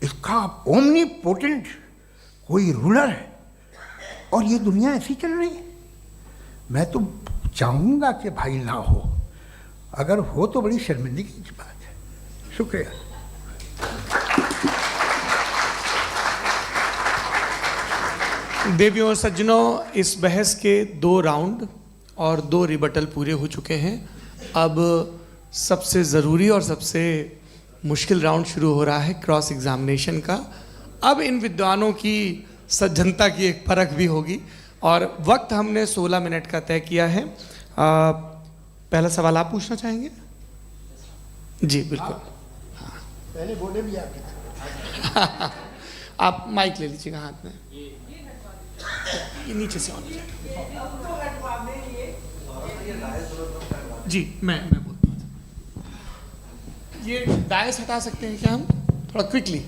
इसका ओमनीपोटेंट कोई रूलर है, और ये दुनिया ऐसी चल रही है। मैं तो चाहूँगा कि भाई ना हो, अगर हो तो बड़ी शर्मिंदगी की बात है। शुक्रिया। देवियों और सज्जनों, इस बहस के 2 राउंड और 2 रिबटल पूरे हो चुके हैं। अब सबसे ज़रूरी और सबसे मुश्किल राउंड शुरू हो रहा है, क्रॉस एग्जामिनेशन का। अब इन विद्वानों की सज्जनता की एक परख भी होगी और वक्त हमने 16 मिनट का तय किया है। पहला सवाल आप पूछना चाहेंगे? जी बिल्कुल। पहले बोले भी आप आप माइक ले लीजिएगा हाथ में, ये नीचे से ऑन जी। मैं बोलता हूँ, ये डायस हटा सकते हैं क्या हम थोड़ा क्विकली?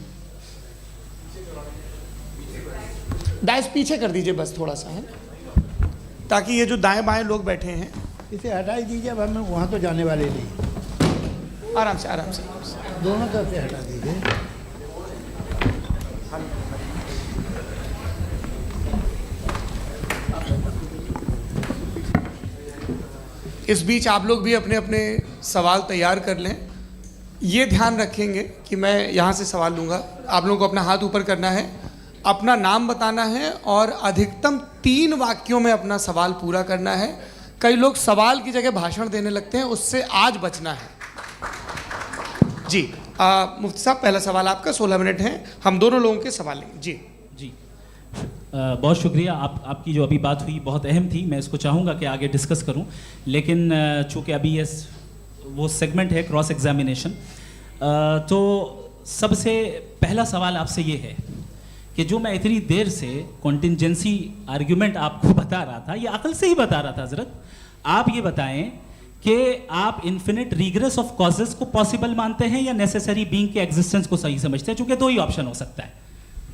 डायस पीछे कर दीजिए बस थोड़ा सा, है, ताकि ये जो दाएं बाएं लोग बैठे हैं, इसे हटा ही दीजिए। अब हम वहाँ तो जाने वाले नहीं। आराम से आराम से दोनों तरफ से हटा दीजिए। इस बीच आप लोग भी अपने अपने सवाल तैयार कर लें। ये ध्यान रखेंगे कि मैं यहाँ से सवाल लूँगा, आप लोगों को अपना हाथ ऊपर करना है, अपना नाम बताना है और अधिकतम 3 वाक्यों में अपना सवाल पूरा करना है। कई लोग सवाल की जगह भाषण देने लगते हैं, उससे आज बचना है। जी मुफ्ती साहब, पहला सवाल आपका, 16 मिनट हैं, हम दोनों लोगों के सवाल लेंगे। जी जी बहुत शुक्रिया। आपकी जो अभी बात हुई बहुत अहम थी, मैं इसको चाहूँगा कि आगे डिस्कस करूँ, लेकिन चूँकि अभी ये वो सेगमेंट है क्रॉस एग्जामिनेशन, तो सबसे पहला सवाल आपसे ये है कि जो मैं इतनी देर से कॉन्टिंजेंसी आर्ग्यूमेंट आपको बता रहा था, ये अकल से ही बता रहा था हजरत, आप ये बताएं कि आप इन्फिनिट रिग्रेस ऑफ कॉजेस को पॉसिबल मानते हैं या नेसेसरी बीइंग के एग्जिस्टेंस को सही समझते हैं? चूँकि 2 ही ऑप्शन हो सकता है,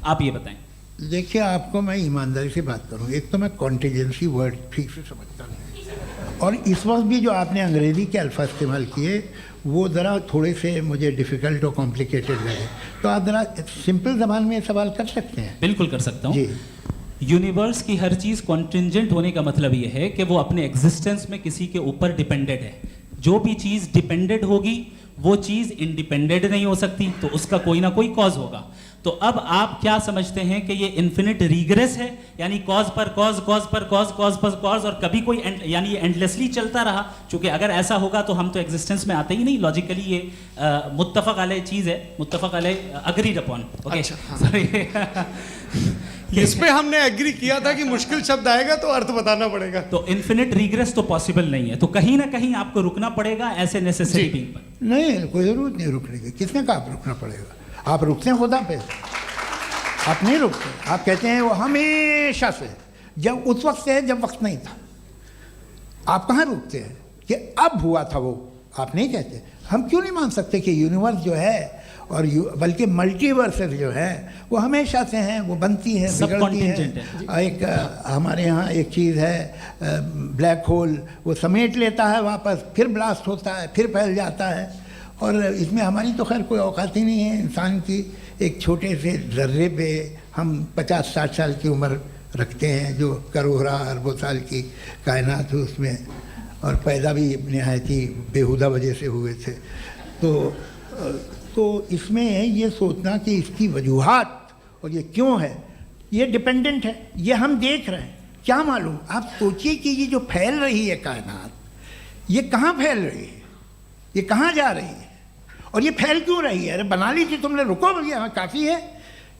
आप ये बताएं। देखिए, आपको मैं ईमानदारी से बात करूँ, एक तो मैं कॉन्टिजेंसी वर्ड ठीक से समझता नहीं, और इस वक्त भी जो आपने अंग्रेज़ी के अल्फाज इस्तेमाल किए वो ज़रा थोड़े से मुझे डिफ़िकल्ट और कॉम्प्लिकेटेड लगे, तो आप ज़रा सिंपल ज़बान में सवाल कर सकते हैं? बिल्कुल कर सकता हूँ जी। यूनिवर्स की हर चीज़ कॉन्टिंजेंट होने का मतलब ये है कि वो अपने एग्जिस्टेंस में किसी के ऊपर डिपेंडेड है। जो भी चीज़ डिपेंडेड होगी वो चीज़ इंडिपेंडेंट नहीं हो सकती, तो उसका कोई ना कोई कॉज होगा। तो अब आप क्या समझते हैं कि ये इन्फिनिट रिग्रेस है, यानी कॉज पर कॉज, कॉज पर कॉज, कॉज पर कॉज, और कभी कोई यानी ये एंडलेसली चलता रहा? क्योंकि अगर ऐसा होगा तो हम तो एग्जिस्टेंस में आते ही नहीं। लॉजिकली ये मुत्तफक अलैह चीज़ है, मुत्तफक अलैह, अग्रीड अपॉन। ओके, इस पे हमने एग्री किया था कि मुश्किल शब्द आएगा तो अर्थ बताना पड़ेगा। तो इन्फिनिट रिग्रेस तो पॉसिबल नहीं है, तो कहीं ना कहीं आपको रुकना पड़ेगा ऐसे नेसेसरी बीइंग पर। नहीं, कोई ज़रूरत नहीं रुकने की। किसने कहा आप रुकना पड़ेगा? आप रुकते हैं खुदा पे, आप नहीं रुकते। आप कहते हैं वो हमेशा से, जब उस वक्त से है जब वक्त नहीं था। आप कहाँ रुकते हैं कि अब हुआ था वो? आप नहीं कहते। हम क्यों नहीं मान सकते कि यूनिवर्स जो है और बल्कि मल्टीवर्सेस जो है वो हमेशा से हैं, वो बनती हैं, बिगड़ती हैं। एक हमारे यहाँ एक चीज़ है ब्लैक होल, वो समेट लेता है वापस, फिर ब्लास्ट होता है, फिर फैल जाता है, और इसमें हमारी तो खैर कोई औकात ही नहीं है। इंसान की एक छोटे से ज़र्रे पे हम 50-60 साल की उम्र रखते हैं, जो करोड़ों अरबों साल की कायनात है उसमें, और पैदा भी नहायत ही बेहुदा वजह से हुए थे। तो इसमें ये सोचना कि इसकी वजूहात और ये क्यों है, ये डिपेंडेंट है, ये हम देख रहे हैं, क्या मालूम। आप सोचिए कि ये जो फैल रही है कायनात, ये कहाँ फैल रही है? ये कहाँ जा रही है और ये फैल क्यों रही है? अरे बना ली थी तुमने, रुको भैया, काफ़ी है।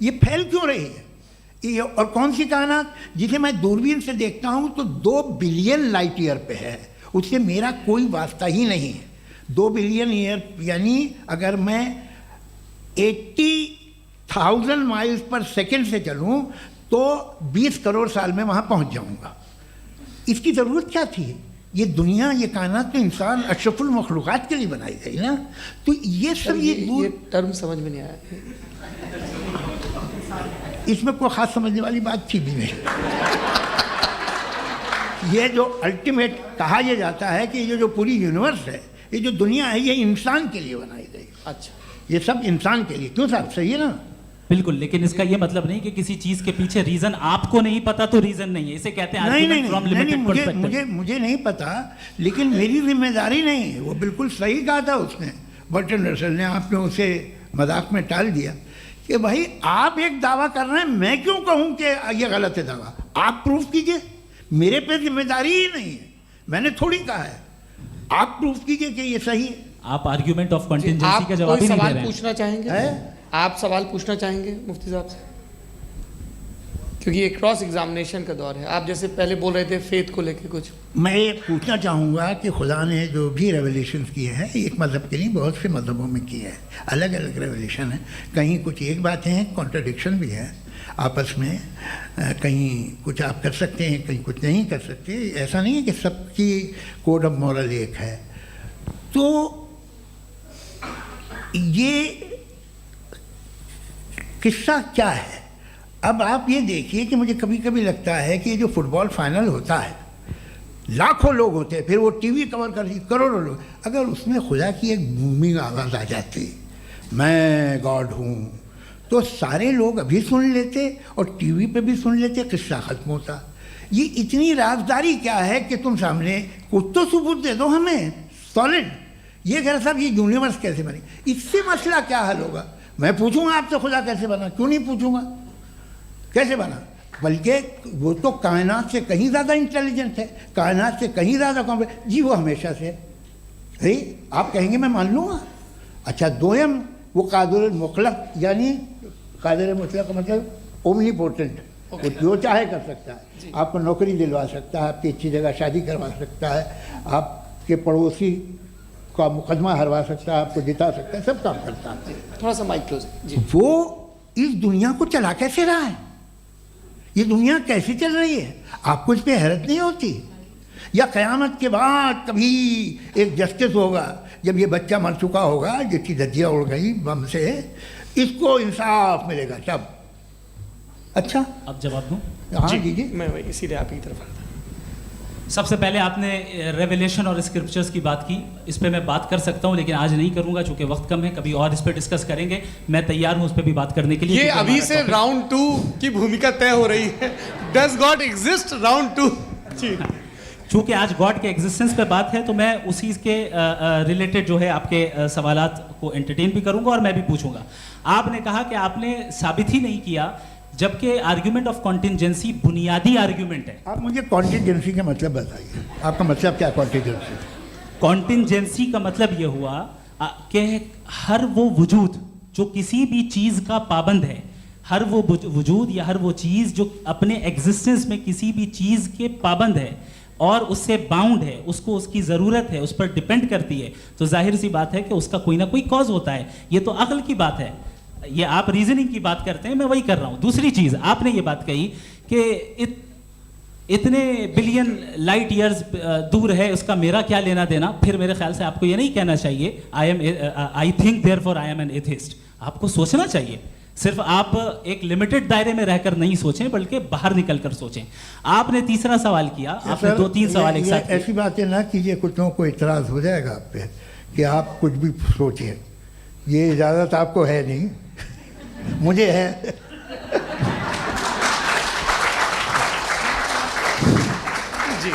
ये फैल क्यों रही है? ये और कौन सी कायनात जिसे मैं दूरबीन से देखता हूँ तो 2 बिलियन लाइट ईयर पे है, उससे मेरा कोई वास्ता ही नहीं है। 2 बिलियन ईयर यानी अगर मैं 80,000 माइल्स पर सेकेंड से चलूँ तो 20 करोड़ साल में वहाँ पहुँच जाऊँगा। इसकी ज़रूरत क्या थी? ये दुनिया, ये कायनात तो इंसान अशरफुल मखलूक़ात के लिए बनाई गई ना। तो ये सब ये टर्म समझ में नहीं आया। इसमें कोई ख़ास समझने वाली बात थी भी नहीं। ये जो अल्टीमेट कहा यह जाता है कि ये जो पूरी यूनिवर्स है, ये जो दुनिया है, ये इंसान के लिए बनाई गई। अच्छा, ये सब इंसान के लिए। क्यों साहब, सही है ना? बिल्कुल, लेकिन इसका ये मतलब नहीं कि किसी चीज के पीछे रीजन आपको नहीं पता तो रीजन नहीं है, इसे कहते हैं नहीं, argument from limited perspective। मुझे नहीं पता, लेकिन मेरी जिम्मेदारी नहीं है। वो बिल्कुल सही कहा था उसने, बर्टन रसल ने। आपने उसे मजाक में टाल दिया कि भाई आप एक दावा कर रहे हैं, मैं क्यों कहूँ कि ये गलत है दावा? आप प्रूफ कीजिए, मेरे पे जिम्मेदारी ही नहीं है, मैंने थोड़ी कहा है। आप प्रूफ कीजिए कि ये सही है। आप आर्ग्यूमेंट ऑफ आप कंटिजेंसी का जवाब कोई ही नहीं दे सवाल रहे हैं। पूछना चाहेंगे? आप सवाल पूछना चाहेंगे मुफ्ती साहब से? क्योंकि ये क्रॉस एग्जामिनेशन का दौर है। आप जैसे पहले बोल रहे थे फेथ को लेके कुछ। मैं ये पूछना चाहूँगा कि खुदा ने जो भी रेवलेशन किए हैं, एक मज़हब के नहीं, बहुत से मज़हबों में किए हैं। अलग अलग रेवलेशन है, कहीं कुछ एक बातें हैं, कॉन्ट्रडिक्शन भी है आपस में। कहीं कुछ आप कर सकते हैं, कहीं कुछ नहीं कर सकते। ऐसा नहीं है कि सबकी कोड ऑफ मॉरल एक है। तो ये किस्सा क्या है? अब आप ये देखिए कि मुझे कभी कभी लगता है कि ये जो फुटबॉल फाइनल होता है, लाखों लोग होते हैं, फिर वो टीवी कवर करती, करोड़ों लोग, अगर उसमें खुदा की एक बूमिंग आवाज़ आ जाती, मैं गॉड हूँ, तो सारे लोग अभी सुन लेते और टीवी पे भी सुन लेते, किस्सा ख़त्म होता। ये इतनी राजदारी क्या है कि तुम सामने कुछ तो सबूत दे दो हमें सॉलिड। ये कह साहब ये यूनिवर्स कैसे बनी, इससे मसला क्या हल होगा? मैं पूछूंगा आपसे खुदा कैसे बना? क्यों नहीं पूछूंगा कैसे बना? बल्कि वो तो कायनात से कहीं ज़्यादा इंटेलिजेंट है, कायनात से कहीं ज़्यादा कॉम्प्लेक्स। जी वो हमेशा से है। आप कहेंगे मैं मान लूँगा। अच्छा, दोयम वो कादिर मुतलक, यानी कादिर मुतलक का मतलब ओमनीपोटेंट, वो जो चाहे कर सकता है। आपको नौकरी दिलवा सकता है, आपकी अच्छी जगह शादी करवा सकता है, आपके पड़ोसी का मुकदमा हरवा सकता है, आपको जिता सकता है, सब काम करता है। थोड़ा सा माइक क्लोज जी। वो इस दुनिया को चला कैसे रहा है? ये दुनिया कैसे चल रही है? आपको इस पर हैरत नहीं होती? या क़यामत के बाद कभी एक जस्टिस होगा, जब ये बच्चा मर चुका होगा जिसकी धज्जियाँ उड़ गई बम से, इसको इंसाफ मिलेगा तब? अच्छा, अब जवाब दूं? हाँ दीजिए। मैं वही इसीलिए आप ही की तरफ आता। सबसे पहले आपने रेवलेशन और स्क्रिप्चर्स की बात की, इस पे मैं बात कर सकता हूँ लेकिन आज नहीं करूंगा चूंकि वक्त कम है, कभी और इस पे डिस्कस करेंगे। मैं तैयार हूँ उस पे भी बात करने के लिए। ये अभी से राउंड 2 की भूमिका तय हो रही है। Does God exist round 2? जी, चूंकि आज गॉड के एग्जिस्टेंस पे बात है तो मैं उसी के रिलेटेड जो है आपके सवालात को एंटरटेन भी करूंगा और मैं भी पूछूंगा। आपने कहा कि आपने साबित ही नहीं किया, जबकि आर्ग्यूमेंट ऑफ कॉन्टिजेंसी बुनियादी आर्ग्यूमेंट है। आप मुझे कॉन्टिजेंसी का मतलब बताइए, आपका मतलब क्या कॉन्टिजेंसी? कॉन्टिजेंसी का मतलब यह हुआ कि हर वो वजूद जो किसी भी चीज़ का पाबंद है, हर वो वजूद या हर वो चीज़ जो अपने एग्जिस्टेंस में किसी भी चीज़ के पाबंद है और उससे बाउंड है, उसको उसकी ज़रूरत है, उस पर डिपेंड करती है, तो जाहिर सी बात है कि उसका कोई ना कोई कॉज होता है। ये तो अक्ल की बात है। ये आप रीजनिंग की बात करते हैं, मैं वही कर रहा हूँ। दूसरी चीज़ आपने ये बात कही कि इतने बिलियन लाइट ईयर्स दूर है, उसका मेरा क्या लेना देना। फिर मेरे ख्याल से आपको ये नहीं कहना चाहिए I think therefore I am an atheist. आपको सोचना चाहिए। सिर्फ आप एक लिमिटेड दायरे में रहकर नहीं सोचें, बल्कि बाहर निकल कर सोचें। आपने तीसरा सवाल किया, आपने 2-3 सवाल एक साथ। ऐसी बातें ना कीजिए, कुछ लोगों को इतराज़ हो जाएगा आप पे कि आप कुछ भी सोचिए। ये इजाज़त आपको है नहीं, मुझे है। जी,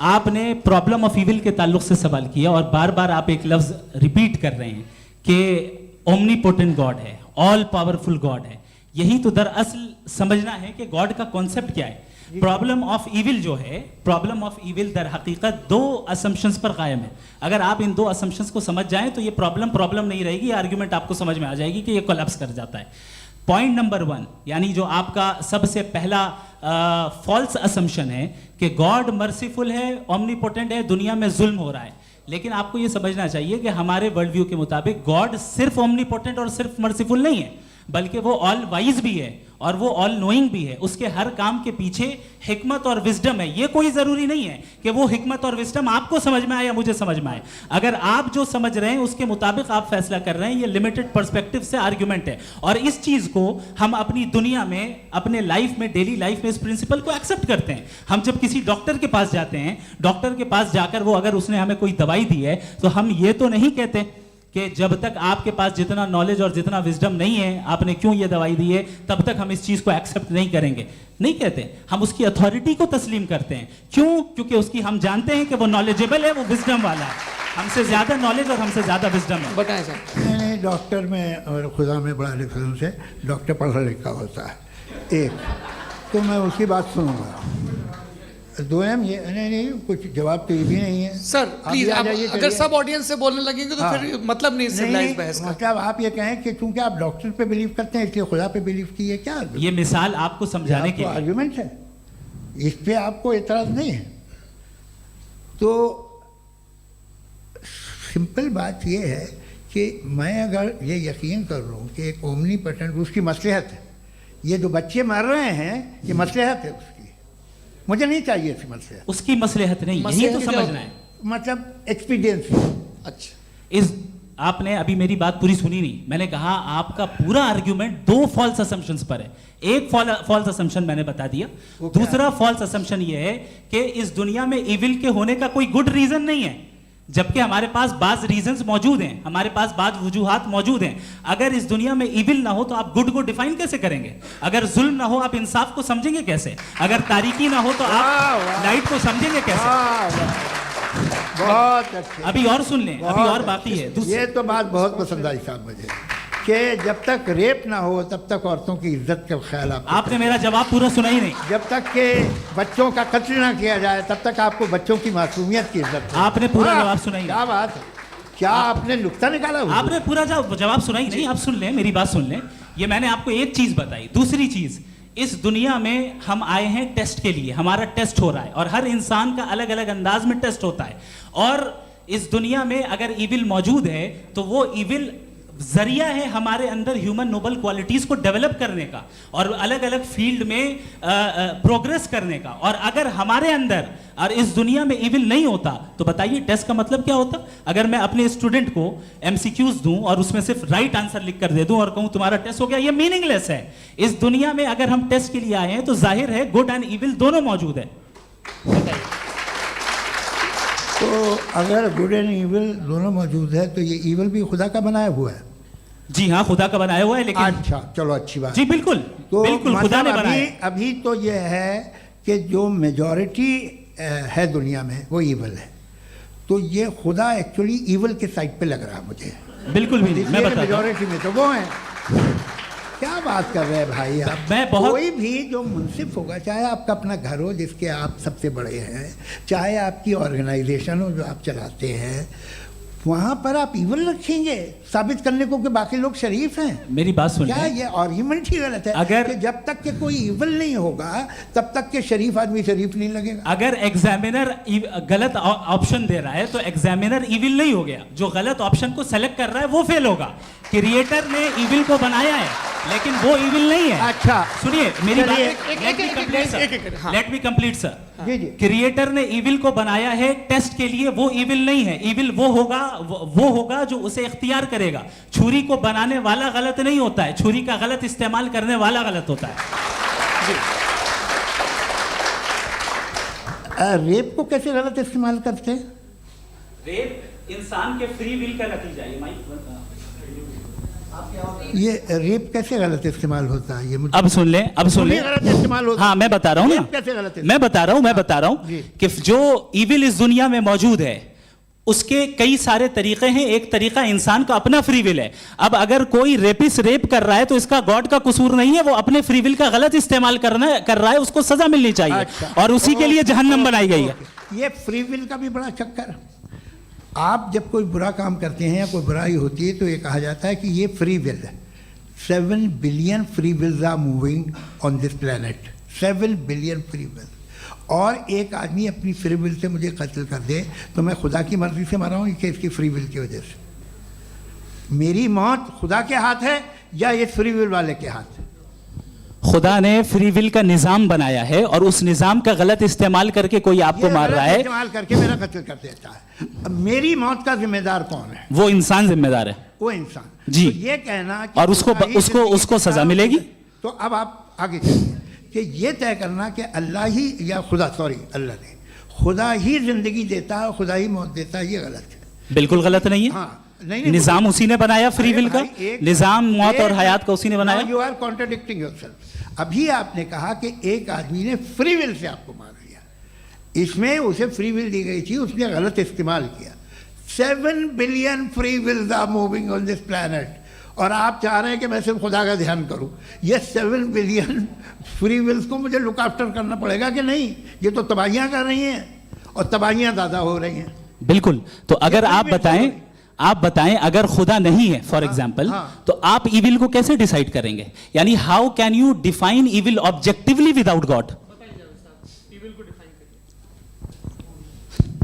आपने प्रॉब्लम ऑफ इविल के ताल्लुक से सवाल किया और बार बार आप एक लफ्ज रिपीट कर रहे हैं कि ओमनीपोटेंट गॉड है, ऑल पावरफुल गॉड है। यही तो दरअसल समझना है कि गॉड का कॉन्सेप्ट क्या है। प्रॉब्लम ऑफ इविल जो है, प्रॉब्लम ऑफ इविल दर हकीकत दो असम्पशंस पर कायम है। अगर आप इन दो असम्पशंस को समझ जाएं तो ये प्रॉब्लम नहीं रहेगी, आर्ग्यूमेंट आपको समझ में आ जाएगी कि ये कोलैप्स कर जाता है। पॉइंट नंबर 1, यानी जो आपका सबसे पहला फॉल्स असम्पशन है कि गॉड मर्सीफुल है, ओमनीपोटेंट है, दुनिया में जुल्म हो रहा है। लेकिन आपको ये समझना चाहिए कि हमारे वर्ल्ड व्यू के मुताबिक गॉड सिर्फ ओमनीपोटेंट और सिर्फ मर्सीफुल नहीं है, बल्कि वो ऑल वाइज भी है और वो ऑल नोइंग भी है। उसके हर काम के पीछे हिकमत और विजडम है। ये कोई जरूरी नहीं है कि वो हिकमत और विजडम आपको समझ में आए या मुझे समझ में आए। अगर आप जो समझ रहे हैं उसके मुताबिक आप फैसला कर रहे हैं, ये लिमिटेड पर्सपेक्टिव से आर्ग्यूमेंट है। और इस चीज को हम अपनी दुनिया में, अपने लाइफ में, डेली लाइफ में इस प्रिंसिपल को एक्सेप्ट करते हैं। हम जब किसी डॉक्टर के पास जाते हैं, डॉक्टर के पास जाकर वो अगर उसने हमें कोई दवाई दी है तो हम ये तो नहीं कहते कि जब तक आपके पास जितना नॉलेज और जितना विजडम नहीं है, आपने क्यों ये दवाई दी है, तब तक हम इस चीज को एक्सेप्ट नहीं करेंगे। नहीं कहते, हम उसकी अथॉरिटी को तस्लीम करते हैं। क्यों? क्योंकि उसकी हम जानते हैं कि वो नॉलेजेबल है, वो विजडम वाला है, हमसे ज्यादा नॉलेज और हमसे ज्यादा विजडम है। बताएं सर। नहीं, डॉक्टर में और खुदा में बड़ा डिफरेंस है। डॉक्टर पढ़ा लिखा होता है, एक तो मैं उसकी बात सुनूंगा। दो ये नहीं, कुछ जवाब तो ये भी नहीं है। सर प्लीज, आप अगर सब ऑडियंस से बोलने लगेंगे तो फिर मतलब नहीं सिविलाइज्ड बहस का। मतलब आप ये कहें कि चूंकि आप डॉक्टर पे बिलीव करते हैं इसलिए खुदा पे बिलीव कीजिए, क्या ये मिसाल आपको समझाने के लिए आर्गुमेंट है, इस पे आपको एतराज नहीं है। तो सिंपल बात ये है कि मैं अगर ये यकीन कर लूँ कि एक ओमनीपोटेंट, उसकी मसलहत है, ये जो बच्चे मर रहे हैं ये मसलहत है उसकी, मुझे नहीं चाहिए इसकी मसलहत। उसकी मसलहत नहीं, यही तो समझना है, मतलब एक्सपीरियंस। अच्छा, इस आपने अभी मेरी बात पूरी सुनी नहीं। मैंने कहा आपका पूरा आर्ग्यूमेंट दो फॉल्स असम्पशंस पर है। एक फॉल्स असम्पशन मैंने बता दिया, दूसरा फॉल्स असम्पशन ये है कि इस दुनिया में इविल के होने का कोई गुड रीजन नहीं है, जबकि हमारे पास बाज रीजंस मौजूद हैं, हमारे पास बाज वजूहात मौजूद हैं। अगर इस दुनिया में इविल ना हो तो आप गुड को डिफाइन कैसे करेंगे? अगर जुल्म ना हो आप इंसाफ को समझेंगे कैसे? अगर तारीकी ना हो तो आप लाइट को समझेंगे कैसे? बहुत अच्छे। अभी और सुन लें, अभी और बाकी है। ये तो बात बहुत पसंद आई साहब मुझे, कि जब तक रेप ना हो तब तक औरतों की इज्जत का ख्याल आपने मेरा जवाब पूरा सुना ही नहीं। जब तक के बच्चों का कत्ल ना किया जाए तब तक आपको बच्चों की मासूमियत की इज्जत। आपने पूरा जवाब सुना ही नहीं। क्या बात है, क्या आपने नुक्ता निकाला? आपने पूरा जवाब सुना ही नहीं। आप सुन लें, मेरी बात सुन लें। ये मैंने आपको एक चीज बताई। दूसरी चीज, इस दुनिया में हम आए हैं टेस्ट के लिए, हमारा टेस्ट हो रहा है और हर इंसान का अलग अलग अंदाज में टेस्ट होता है। और इस दुनिया में अगर इविल मौजूद है तो वो इविल जरिया है हमारे अंदर ह्यूमन नोबल क्वालिटीज को डेवलप करने का और अलग अलग फील्ड में प्रोग्रेस करने का। और अगर हमारे अंदर और इस दुनिया में इविल नहीं होता तो बताइए टेस्ट का मतलब क्या होता? अगर मैं अपने स्टूडेंट को एमसीक्यूज दूं और उसमें सिर्फ राइट आंसर लिख कर दे दूं और कहूं तुम्हारा टेस्ट हो गया, ये मीनिंगलेस है। इस दुनिया में अगर हम टेस्ट के लिए आए हैं तो जाहिर है गुड एंड इविल दोनों मौजूद है। तो अगर गुड एंड इविल दोनों मौजूद है तो ये इविल भी खुदा का बनाया हुआ है? जी हाँ, खुदा का बनाया हुआ है। लेकिन अच्छा, चलो अच्छी बात। जी बिल्कुल, तो बिल्कुल खुदा ने बनाया। अभी तो ये है कि जो मेजॉरिटी है दुनिया में वो इविल है, तो ये खुदा एक्चुअली इविल के साइड पे लग रहा है मुझे। बिल्कुल भी नहीं, मैं बताता हूं। मेजॉरिटी में तो वो है। क्या बात कर रहे हैं भाई आप? कोई भी जो मुंसिफ होगा, चाहे आपका अपना घर हो जिसके आप सबसे बड़े हैं, चाहे आपकी ऑर्गेनाइजेशन हो जो आप चलाते हैं, वहां पर आप इविल रखेंगे साबित करने को कि बाकी लोग शरीफ हैं? मेरी बात सुन, क्या ये आर्ग्यूमेंट ही गलत है? अगर कि जब तक के कोई इविल नहीं होगा तब तक के शरीफ आदमी शरीफ नहीं लगेगा। अगर एग्जामिनर गलत ऑप्शन दे रहा है तो एग्जामिनर इविल नहीं हो गया, जो गलत ऑप्शन को सेलेक्ट कर रहा है वो फेल होगा। क्रिएटर ने इविल को बनाया है लेकिन वो इविल नहीं है। अच्छा सुनिए मेरी बात, हाँ। Let me complete sir. जी जी। क्रिएटर ने इविल को बनाया है टेस्ट के लिए, वो इविल नहीं है। इविल वो होगा जो उसे इख्तियार करेगा। छुरी को बनाने वाला गलत नहीं होता है, छुरी का गलत इस्तेमाल करने वाला गलत होता है। रेप को कैसे गलत इस्तेमाल करते हैं? रेप इंसान के फ्री विल का नतीजा है। ये रेप कैसे गलत इस्तेमाल होता है? ये मुझे अब सुन लें, अब सुन लें। गलत इस्तेमाल होता है। हाँ मैं बता रहा हूँ ना, कैसे गलत? मैं बता रहा हूँ कि जो इविल इस दुनिया में मौजूद है उसके कई सारे तरीके हैं। एक तरीका इंसान का अपना फ्री विल है। अब अगर कोई रेपिस्ट रेप कर रहा है तो इसका गॉड का कसूर नहीं है, वो अपने फ्री विल का गलत इस्तेमाल कर रहा है, उसको सजा मिलनी चाहिए। अच्छा। और उसी के लिए जहन्नम बनाई गई है। ये फ्री विल का भी बड़ा चक्कर। आप जब कोई बुरा काम करते हैं या कोई बुराई होती है तो ये कहा जाता है कि ये फ्री विल है। 7 billion free wills are moving on this planet. 7 billion free will. और एक आदमी अपनी फ्री विल से मुझे कत्ल कर दे तो मैं खुदा की मर्जी से मरा हूँ कि इसकी फ्री विल की वजह से? मेरी मौत खुदा के हाथ है या ये फ्री विल वाले के हाथ है? खुदा ने फ्री विल का निजाम बनाया है और उस निजाम का गलत इस्तेमाल करके कोई आपको ये मार गलत रहा है, इस्तेमाल करके मेरा कत्ल कर देता है। अब मेरी मौत का जिम्मेदार कौन है? वो इंसान जिम्मेदार है। वो इंसान। जी। तो ये कहना कि और उसको खुदा ही जिंदगी उसको देता सजा है, मिलेगी। तो अब आप आगे चलिए कि ये तय करना कि अल्लाह ही या खुदा, सॉरी अल्लाह ने, खुदा ही जिंदगी देता है, खुदा ही मौत देता है, ये गलत है। बिल्कुल गलत नहीं है। हाँ, नहीं, निजाम उसी ने बनाया फ्री विल का। निजाम मौत और हयात का उसी ने बनाया। You are contradicting yourself. अभी आपने कहा कि एक आदमी ने फ्री विल से आपको मार दिया, इसमें उसे फ्री विल दी गई थी, उसने गलत इस्तेमाल किया। 7 billion free wills are moving on this planet और आप चाह रहे हैं कि मैं सिर्फ खुदा का ध्यान करूं। ये 7 बिलियन फ्री विल्स को मुझे लुक आफ्टर करना पड़ेगा कि नहीं? ये तो तबाहियां कर रही हैं और तबाहियां ज़्यादा हो रही हैं। बिल्कुल। तो अगर आप बताएं अगर खुदा नहीं है फॉर एग्जाम्पल, हाँ। तो आप इविल को कैसे डिसाइड करेंगे? यानी how can you define evil objectively without God?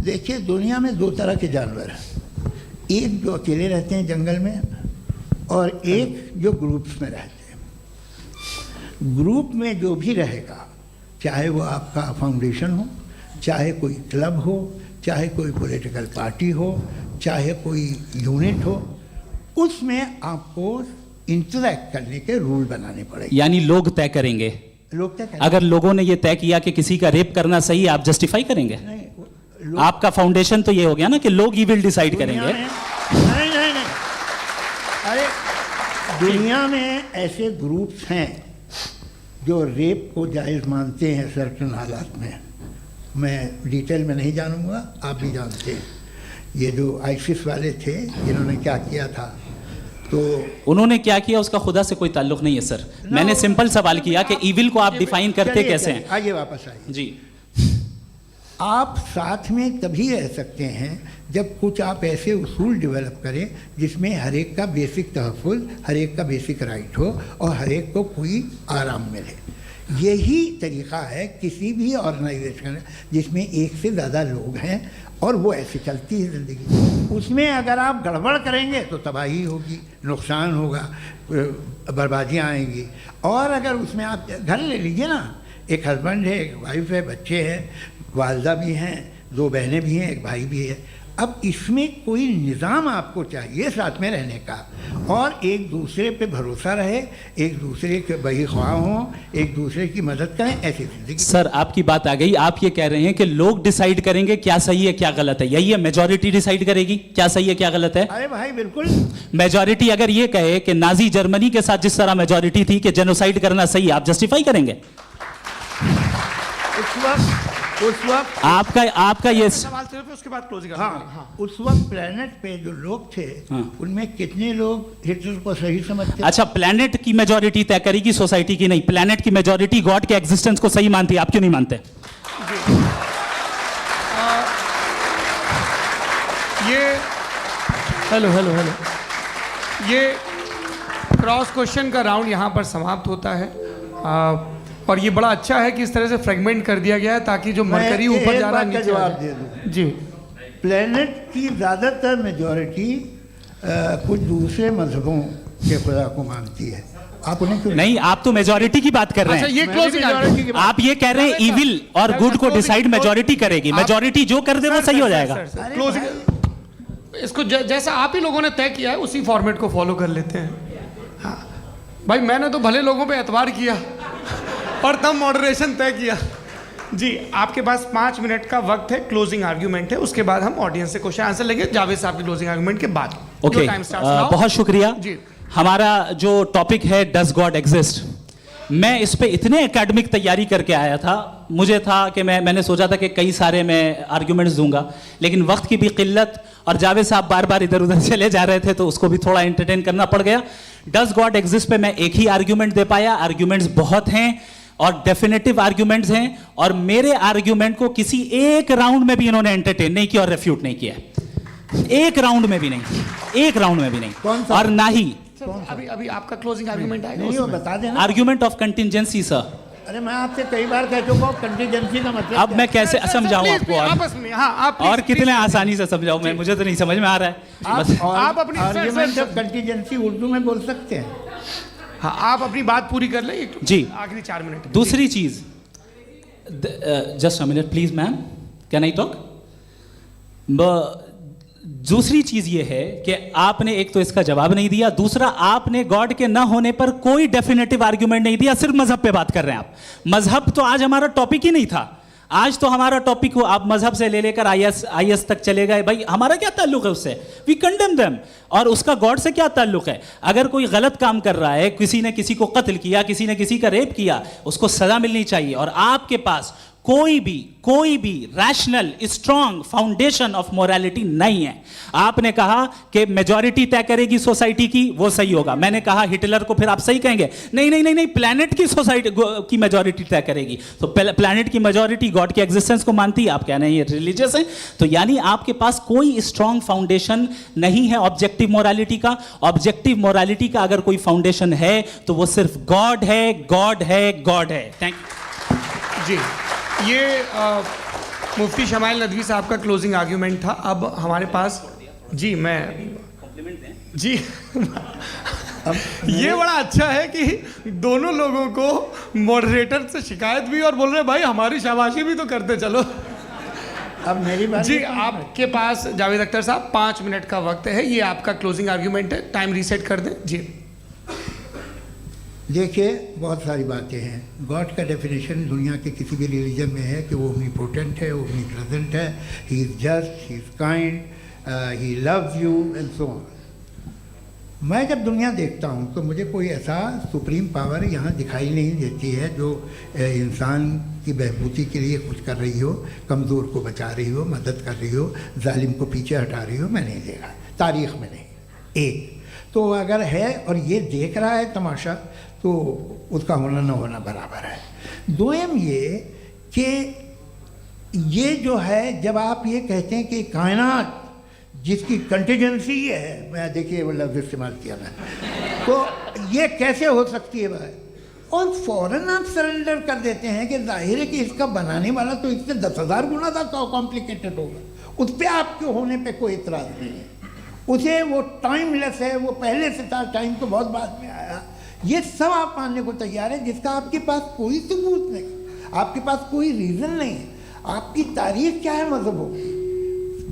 देखिए, दुनिया में 2 तरह के जानवर हैं। एक जो अकेले रहते हैं जंगल में और एक जो ग्रुप्स में रहते हैं। ग्रुप में जो भी रहेगा, चाहे वो आपका फाउंडेशन हो, चाहे कोई क्लब हो, चाहे कोई पॉलिटिकल पार्टी हो, चाहे कोई यूनिट हो, उसमें आपको इंटरैक्ट करने के रूल बनाने पड़ेंगे। यानी लोग तय करेंगे। लोग तय अगर लोगों ने ये तय किया कि किसी का रेप करना सही है, आप जस्टिफाई करेंगे? नहीं, आपका फाउंडेशन तो ये हो गया ना कि लोग इविल डिसाइड करेंगे। नहीं नहीं नहीं, अरे दुनिया में ऐसे ग्रुप्स हैं जो रेप को जायज़ मानते हैं सर्टेन हालात में। मैं डिटेल में नहीं जानूंगा, आप भी जानते हैं। ये जो आईसिस वाले थे, इन्होंने क्या किया था, तो उन्होंने क्या किया उसका खुदा से कोई ताल्लुक नहीं है सर। मैंने सिंपल सवाल किया कि इविल को आप डिफाइन करते कैसे हैं? आइए वापस आइए जी। आप साथ में तभी रह सकते हैं जब कुछ आप ऐसे उसूल डेवलप करें जिसमें हर एक का बेसिक तहफ़्फ़ुज़, हर एक का बेसिक राइट हो और हर एक को कोई आराम मिले। यही तरीक़ा है किसी भी ऑर्गेनाइजेशन जिसमें एक से ज़्यादा लोग हैं और वो ऐसे चलती है ज़िंदगी। उसमें अगर आप गड़बड़ करेंगे तो तबाही होगी, नुकसान होगा, बर्बादियाँ आएंगी। और अगर उसमें आप घर ले लीजिए ना, एक हस्बैंड है, एक वाइफ है, बच्चे हैं, वालदा भी हैं, 2 बहनें भी हैं, एक भाई भी है। अब इसमें कोई निज़ाम आपको चाहिए साथ में रहने का, और एक दूसरे पे भरोसा रहे, एक दूसरे के बहीख्वाह हों, एक दूसरे की मदद करें, ऐसी जिंदगी। सर आपकी बात आ गई। आप ये कह रहे हैं कि लोग डिसाइड करेंगे क्या सही है क्या गलत है, यही है? मेजॉरिटी डिसाइड करेगी क्या सही है क्या गलत है? अरे भाई बिल्कुल। मेजॉरिटी अगर ये कहे कि नाजी जर्मनी के साथ जिस तरह मेजॉरिटी थी कि जेनोसाइड करना सही है, आप जस्टिफाई करेंगे? उस वक्त आपका ये सवाल सिर्फ उसके बाद क्लोजिंग। हाँ, उस वक्त प्लेनेट पे जो लोग थे, उनमें कितने लोग हिटलर को सही समझते? अच्छा, प्लेनेट की मेजॉरिटी तय करेगी, सोसाइटी की नहीं। प्लेनेट की मेजॉरिटी गॉड के एग्जिस्टेंस को सही मानती है, आप क्यों नहीं मानते? ये हेलो ये क्रॉस क्वेश्चन का राउंड यहाँ पर समाप्त होता है। और ये बड़ा अच्छा है कि इस तरह से फ्रेगमेंट कर दिया गया है ताकि जो मरकरी ऊपर जा रहा है नीचे जवाब दे दूं जी। प्लेनेट की ज़्यादातर मेजॉरिटी कुछ दूसरे मजहबों के खुदा को मानती है। आप उन्हें क्यों नहीं? आप तो मेजॉरिटी की बात कर रहे हैं। अच्छा, ये क्लोजिंग आप ये कह रहे हैं इविल और गुड को डिसाइड मेजॉरिटी करेगी। मेजॉरिटी जो कर दे वो सही हो जाएगा। क्लोजिंग इसको जैसा आप ही लोगों ने तय किया है उसी फॉर्मेट को फॉलो कर लेते हैं। हाँ भाई, मैंने तो भले लोगों पे एतबार किया और तब मॉडरेशन तय किया। जी, आपके पास 5 मिनट का वक्त है, क्लोजिंग आर्ग्यूमेंट है, उसके बाद हम ऑडियंस से क्वेश्चन आंसर लेंगे जावेद साहब की क्लोजिंग आर्ग्यूमेंट के बाद। ओके, बहुत शुक्रिया। जी। हमारा जो टॉपिक है डज गॉड एग्जिस्ट, मैं इस पे इतने एकेडमिक तैयारी करके आया था, मुझे था कि मैंने सोचा था कि कई सारे मैं आर्ग्यूमेंट्स दूंगा, लेकिन वक्त की भी किल्लत और जावेद साहब बार बार इधर उधर चले जा रहे थे तो उसको भी थोड़ा एंटरटेन करना पड़ गया। डज गॉड एग्जिस्ट पे मैं एक ही आर्ग्यूमेंट दे पाया। आर्ग्यूमेंट्स बहुत हैं और डेफिनेटिव आर्ग्यूमेंट्स हैं, और मेरे आर्ग्यूमेंट को किसी एक राउंड में भी इन्होंने एंटरटेन नहीं किया और रेफ्यूट नहीं किया, एक राउंड में भी नहीं, एक राउंड में भी नहीं। और ना ही अभी अभी आपका क्लोजिंग आर्गुमेंट आएगा नहीं, वो उसमें। बता देना। Argument of contingency sir. अरे मैं आपसे कई बार कह चुका हूँ कंटीजेंसी का मतलब अब मैं कैसे सर, समझाऊं please, आपको? please, आपस में, हाँ, आप और please, कितने please, आसानी से समझाऊं मैं, मुझे तो नहीं समझ में आ रहा है। बस आप अपनी- sir, argument sir, of contingency Urdu में बोल सकते हैं। हाँ, आप अपनी बात पूरी कर लें जी। आखिरी 4 मिनट। दूसरी चीज, just a minute please ma'am, can I talk? दूसरी चीज ये है कि आपने एक तो इसका जवाब नहीं दिया, दूसरा आपने गॉड के ना होने पर कोई डेफिनेटिव आर्ग्यूमेंट नहीं दिया, सिर्फ मजहब पे बात कर रहे हैं आप। मजहब तो आज हमारा टॉपिक ही नहीं था। आज तो हमारा टॉपिक हो, आप मजहब से ले लेकर आईएस तक चले गए। भाई हमारा क्या ताल्लुक है उससे? We condemn them. और उसका गॉड से क्या ताल्लुक है? अगर कोई गलत काम कर रहा है, किसी ने किसी को कत्ल किया, किसी ने किसी का रेप किया, उसको सजा मिलनी चाहिए। और आपके पास कोई भी rational strong foundation of morality नहीं है। आपने कहा कि मेजॉरिटी तय करेगी सोसाइटी की, वो सही होगा। मैंने कहा हिटलर को फिर आप सही कहेंगे, नहीं नहीं नहीं नहीं, प्लैनेट की सोसाइटी की मेजॉरिटी तय करेगी। तो प्लैनेट की मेजॉरिटी गॉड के एग्जिस्टेंस को मानती है, आप कह रहे हैं ये रिलीजियस है। तो यानी आपके पास कोई स्ट्रॉन्ग फाउंडेशन नहीं है ऑब्जेक्टिव मोरालिटी का। ऑब्जेक्टिव मोरालिटी का अगर कोई फाउंडेशन है तो वो सिर्फ गॉड है, गॉड है, गॉड है। थैंक यू जी, ये मुफ्ती शमाइल नदवी साहब का क्लोजिंग आर्ग्यूमेंट था। अब हमारे पास जी जी ये बड़ा अच्छा है कि दोनों लोगों को मॉडरेटर से शिकायत भी और बोल रहे भाई हमारी शाबाशी भी तो करते चलो। अब मेरी बात जी, आपके पास जावेद अख्तर साहब 5 मिनट का वक्त है, ये आपका क्लोजिंग आर्ग्यूमेंट है, टाइम रीसेट कर दें जी। देखिए, बहुत सारी बातें हैं। गॉड का डेफिनेशन दुनिया के किसी भी रिलीजन में है कि वो ओमनीपोटेंट है, ओमनीप्रेजेंट है, he is just, he is kind, he loves you and so on. मैं जब दुनिया देखता हूँ तो मुझे कोई ऐसा सुप्रीम पावर यहाँ दिखाई नहीं देती है जो इंसान की बहबूदी के लिए कुछ कर रही हो, कमज़ोर को बचा रही हो, मदद कर रही हो, जालिम को पीछे हटा रही हो। मैं नहीं देखा, तारीख़ में नहीं। एक तो अगर है और ये देख रहा है तमाशा, तो उसका होना न होना बराबर है। दोयम ये कि ये जो है, जब आप ये कहते हैं कि कायनात जिसकी कंटीजेंसी है, मैं देखिए वो लफ्ज़ इस्तेमाल किया मैं, तो ये कैसे हो सकती है भाई? और फ़ौरन आप सरेंडर कर देते हैं कि जाहिर है कि इसका बनाने वाला तो इससे 10,000 गुना था कॉम्प्लिकेटेड होगा। उस पर आपके होने पे कोई इतराज़ नहीं है। उसे वो टाइमलेस है, वो पहले से था, टाइम तो बहुत बाद में आया। ये सब आप मानने को तैयार है जिसका आपके पास कोई सबूत नहीं, आपके पास कोई रीज़न नहीं है। आपकी तारीख क्या है मज़हब होगी?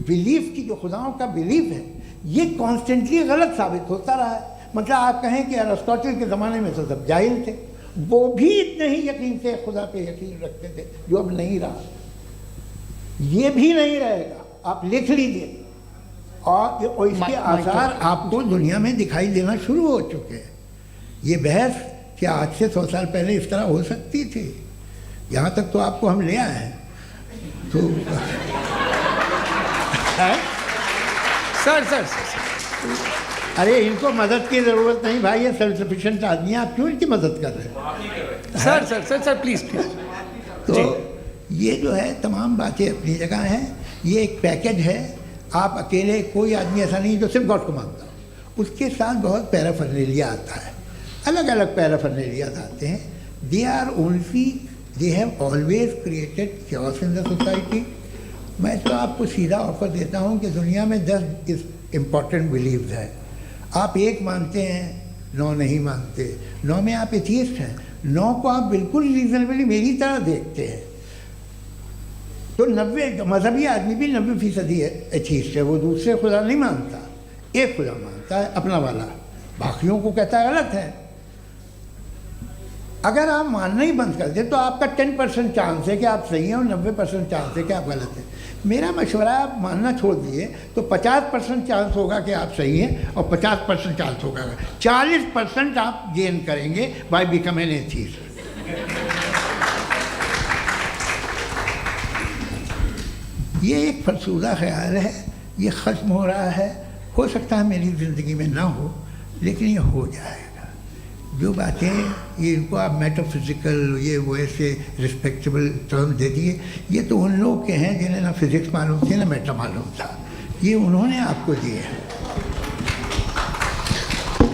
बिलीफ की, जो खुदाओं का बिलीफ है, ये कॉन्स्टेंटली गलत साबित होता रहा है। मतलब आप कहें कि अरिस्टोटल के ज़माने में तो सब जाहिल थे, वो भी इतने ही यकीन से खुदा पे यकीन रखते थे, जो अब नहीं रहा, ये भी नहीं रहेगा। आप लिख लीजिए, और इसके आसार आपको दुनिया में दिखाई देना शुरू हो चुके हैं। ये बहस क्या आज से 100 साल पहले इस तरह हो सकती थी? यहाँ तक तो आपको हम ले आए हैं। तो सर अरे इनको मदद की ज़रूरत नहीं भाई, ये सेल्फ सफिशिएंट आदमी है, आप क्यों इनकी मदद कर रहे हैं? सर प्लीज़ तो ये जो है तमाम बातें अपनी जगह हैं। ये एक पैकेज है। आप अकेले, कोई आदमी ऐसा नहीं जो सिर्फ गॉड को मानता हो, उसके साथ बहुत पैराफर्नेलिया आता है, अलग अलग पैराफर्नेलिया आते हैं। They are only, they have always created chaos in the society. मैं तो आपको सीधा ऑफर देता हूँ कि दुनिया में 10 इम्पॉर्टेंट बिलीव्स हैं। आप एक मानते हैं, 9 नहीं मानते, 9 में आप एथियस्ट हैं, 9 को आप बिल्कुल रीजनेबली मेरी तरह देखते हैं। तो 90 मजहबी आदमी भी 90% एथियस्ट है, वो दूसरे खुदा नहीं मानता, एक खुदा मानता है अपना वाला, बाकियों को कहता है गलत है। अगर आप मानना ही बंद कर दें तो आपका 10% चांस है कि आप सही हैं और 90% चांस है कि आप गलत हैं। मेरा मशवरा है, आप मानना छोड़ दिए तो 50% चांस होगा कि आप सही हैं और 50% चांस होगा, 40% आप गेन करेंगे बाय बिकमिंग एन एथीस्ट। ये एक फरसूदा ख्याल है, ये ख़त्म हो रहा है। हो सकता है मेरी ज़िंदगी में ना हो, लेकिन ये हो जाएगा। जो बातें ये इनको आप मेटाफिज़िकल ये वैसे रिस्पेक्टेबल टर्म दे दिए, ये तो उन लोग के हैं जिन्हें ना फिज़िक्स मालूम थी ना मेटा मालूम था, ये उन्होंने आपको दिए हैं।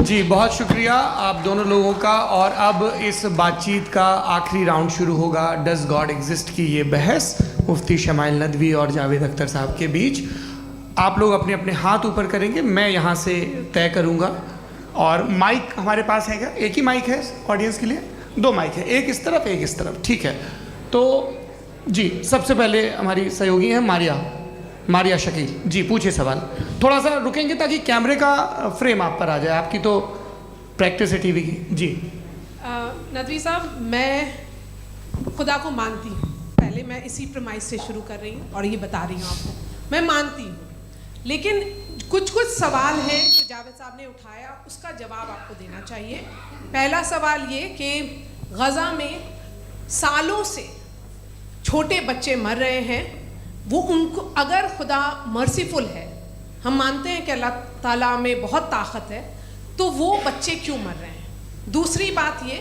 जी बहुत शुक्रिया आप दोनों लोगों का। और अब इस बातचीत का आखिरी राउंड शुरू होगा, डज गॉड एग्जिस्ट की ये बहस मुफ्ती शमाइल नदवी और जावेद अख्तर साहब के बीच। आप लोग अपने अपने हाथ ऊपर करेंगे, मैं यहाँ से तय करूँगा। और माइक हमारे पास है क्या? एक ही माइक है ऑडियंस के लिए? 2 माइक है, एक इस तरफ एक इस तरफ, ठीक है। तो जी सबसे पहले हमारी सहयोगी हैं मारिया शकील जी, पूछिए सवाल। थोड़ा सा रुकेंगे ताकि कैमरे का फ्रेम आप पर आ जाए, आपकी तो प्रैक्टिस है टीवी की। जी नदवी साहब, मैं खुदा को मानती हूँ, पहले मैं इसी प्रमाइस से शुरू कर रही हूँ और ये बता रही हूँ आपको, मैं मानती हूँ। लेकिन कुछ सवाल हैं जो जावेद साहब ने उठाया, उसका जवाब आपको देना चाहिए। पहला सवाल ये कि गज़ा में सालों से छोटे बच्चे मर रहे हैं, वो उनको अगर खुदा मर्सीफुल है, हम मानते हैं कि अल्लाह ताला में बहुत ताकत है, तो वो बच्चे क्यों मर रहे हैं? दूसरी बात ये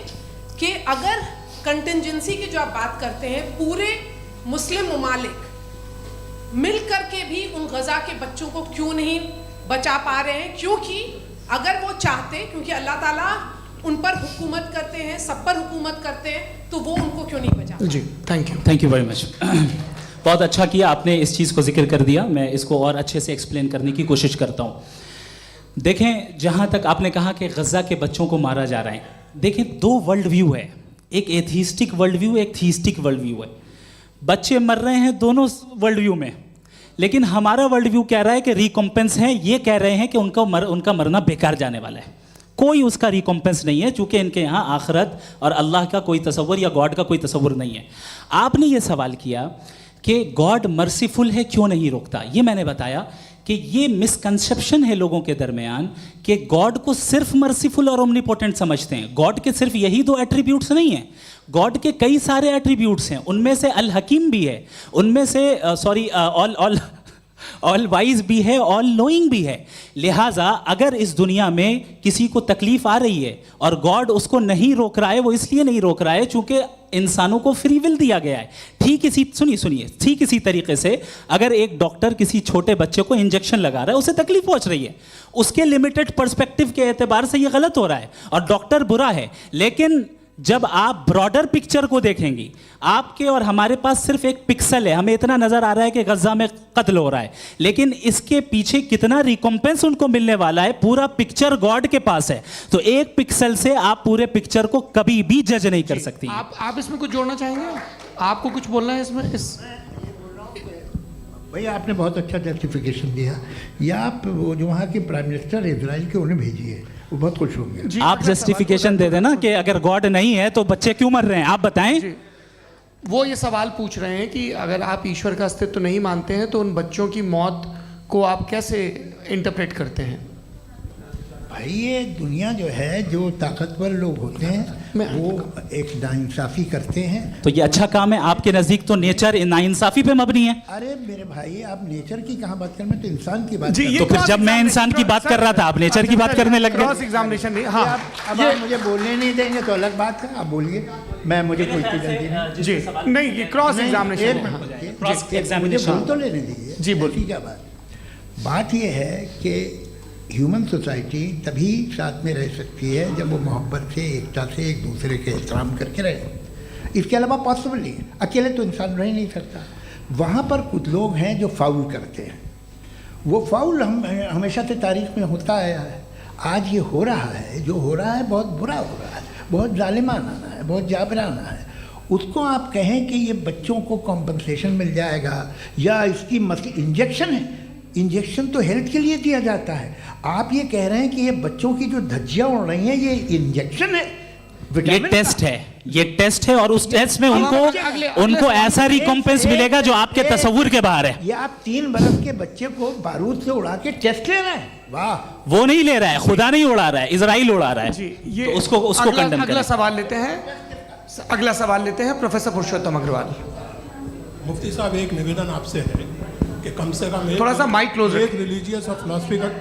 कि अगर कंटिजेंसी की जो आप बात करते हैं, पूरे मुस्लिम ममालिक मिल करके भी उन गज़ा के बच्चों को क्यों नहीं बचा पा रहे हैं? क्योंकि अगर वो चाहते, क्योंकि अल्लाह ताला उन पर हुकूमत करते हैं, सब पर हुकूमत करते हैं, तो वो उनको क्यों नहीं बचा? जी थैंक यू वेरी मच। बहुत अच्छा किया आपने इस चीज़ को जिक्र कर दिया, मैं इसको और अच्छे से एक्सप्लेन करने की कोशिश करता हूँ। देखें, जहाँ तक आपने कहा कि गज़ा के बच्चों को मारा जा रहा है, देखें 2 वर्ल्ड व्यू है, एक एथीस्टिक वर्ल्ड व्यू, एक थीस्टिक वर्ल्ड व्यू है। बच्चे मर रहे हैं दोनों वर्ल्ड व्यू में, लेकिन हमारा वर्ल्ड व्यू कह रहा है कि रिकॉम्पेंस है, ये कह रहे हैं कि उनका मरना बेकार जाने वाला है, कोई उसका रिकॉम्पेंस नहीं है, चूँकि इनके यहाँ आखिरत और अल्लाह का कोई तसव्वुर या गॉड का कोई तसव्वुर नहीं है। आपने ये सवाल किया कि गॉड मर्सीफुल है, क्यों नहीं रोकता? ये मैंने बताया कि ये मिसकंसेप्शन है लोगों के दरमियान कि गॉड को सिर्फ मर्सीफुल और ओमनीपोटेंट समझते हैं। गॉड के सिर्फ यही 2 एट्रीब्यूट्स नहीं हैं, गॉड के कई सारे एट्रीब्यूट्स हैं, उनमें से अल हकीम भी है, उनमें से ऑल वाइज भी है, ऑल नोइंग भी है। लिहाजा अगर इस दुनिया में किसी को तकलीफ आ रही है और गॉड उसको नहीं रोक रहा है, वो इसलिए नहीं रोक रहा है चूंकि इंसानों को फ्री विल दिया गया है। ठीक इसी तरीके से अगर एक डॉक्टर किसी छोटे बच्चे को इंजेक्शन लगा रहा है, उसे तकलीफ पहुंच रही है, उसके लिमिटेड पर्सपेक्टिव के एतबार से ये गलत हो रहा है और डॉक्टर बुरा है। लेकिन जब आप ब्रॉडर पिक्चर को देखेंगी, आपके और हमारे पास सिर्फ एक पिक्सल है, हमें इतना नजर आ रहा है कि गज़ा में कत्ल हो रहा है, लेकिन इसके पीछे कितना रिकॉम्पेंस उनको मिलने वाला है, पूरा पिक्चर गॉड के पास है। तो एक पिक्सल से आप पूरे पिक्चर को कभी भी जज नहीं कर सकती। आप इसमें कुछ जोड़ना चाहेंगे? आपको कुछ बोलना है इसमें? भैया आपने बहुत अच्छा जस्टिफिकेशन दिया, या आप वो जो वहाँ के प्राइम मिनिस्टर इजराइल के उन्हें भेजिए, वो बहुत खुश होंगे। आप जस्टिफिकेशन दे देना कि अगर गॉड नहीं है तो बच्चे क्यों मर रहे हैं, आप बताएं। वो ये सवाल पूछ रहे हैं कि अगर आप ईश्वर का अस्तित्व नहीं मानते हैं तो उन बच्चों की मौत को आप कैसे इंटरप्रेट करते हैं? भाई ये दुनिया जो है, जो ताकतवर लोग होते हैं वो एक नाइंसाफ़ी करते हैं। तो ये अच्छा काम है आपके नज़दीक, तो नेचर नाइंसाफ़ी पे मबनी है। अरे मेरे भाई, आप नेचर की कहाँ बात कर रहे हैं, तो इंसान की बात। तो फिर जब मैं इंसान की बात कर रहा था, आप नेचर की बात करने लग गए। क्रॉस एग्जामिनेशन नहीं, हाँ अब आप मुझे बोलने नहीं देंगे तो अलग बात है, आप बोलिए, मैं मुझे कोई चीज़ नहीं। जी नहीं, ये क्रॉस एग्जामिनेशन मुझे बोल तो लेने दीजिए। जी बोलिए। क्या बात ये है कि ह्यूमन सोसाइटी तभी साथ में रह सकती है जब वो मोहब्बत से, एकता से, एक दूसरे के एहतराम करके रहे। इसके अलावा पॉसिबल नहीं है, अकेले तो इंसान रह नहीं सकता। वहाँ पर कुछ लोग हैं जो फाउल करते हैं, वो फाउल हमेशा से तारीख में होता आया है। आज ये हो रहा है, जो हो रहा है बहुत बुरा हो रहा है, बहुत जालिमाना है, बहुत जाबराना है। उसको आप कहें कि ये बच्चों को कॉम्पनसेशन मिल जाएगा या इसकी इंजेक्शन है, इंजेक्शन तो हेल्थ के लिए दिया जाता है। आप ये कह रहे हैं कि ये बच्चों की जो धज्जियाँ उड़ रही हैं ये इंजेक्शन है, ये विटामिन टेस्ट है, ये टेस्ट है, और उस टेस्ट में उनको ऐसा रिकॉम्पेंस मिलेगा जो आपके तसव्वुर के बाहर है। ये आप 3 बरस के बच्चे को बारूद से उड़ा के टेस्ट ले रहे हैं, वाह। वो नहीं ले रहा है, खुदा नहीं उड़ा रहा है, इजराइल उड़ा रहा है। जी, ये तो उसको कंडेम अगला करें। सवाल लेते हैं। अगला सवाल लेते हैं प्रोफेसर पुरुषोत्तम अग्रवाल। मुफ्ती साहब, एक निवेदन आपसे है कि कम से कम थोड़ा सा माइक क्लोज एक रिलीजियस और फिलोसफिकल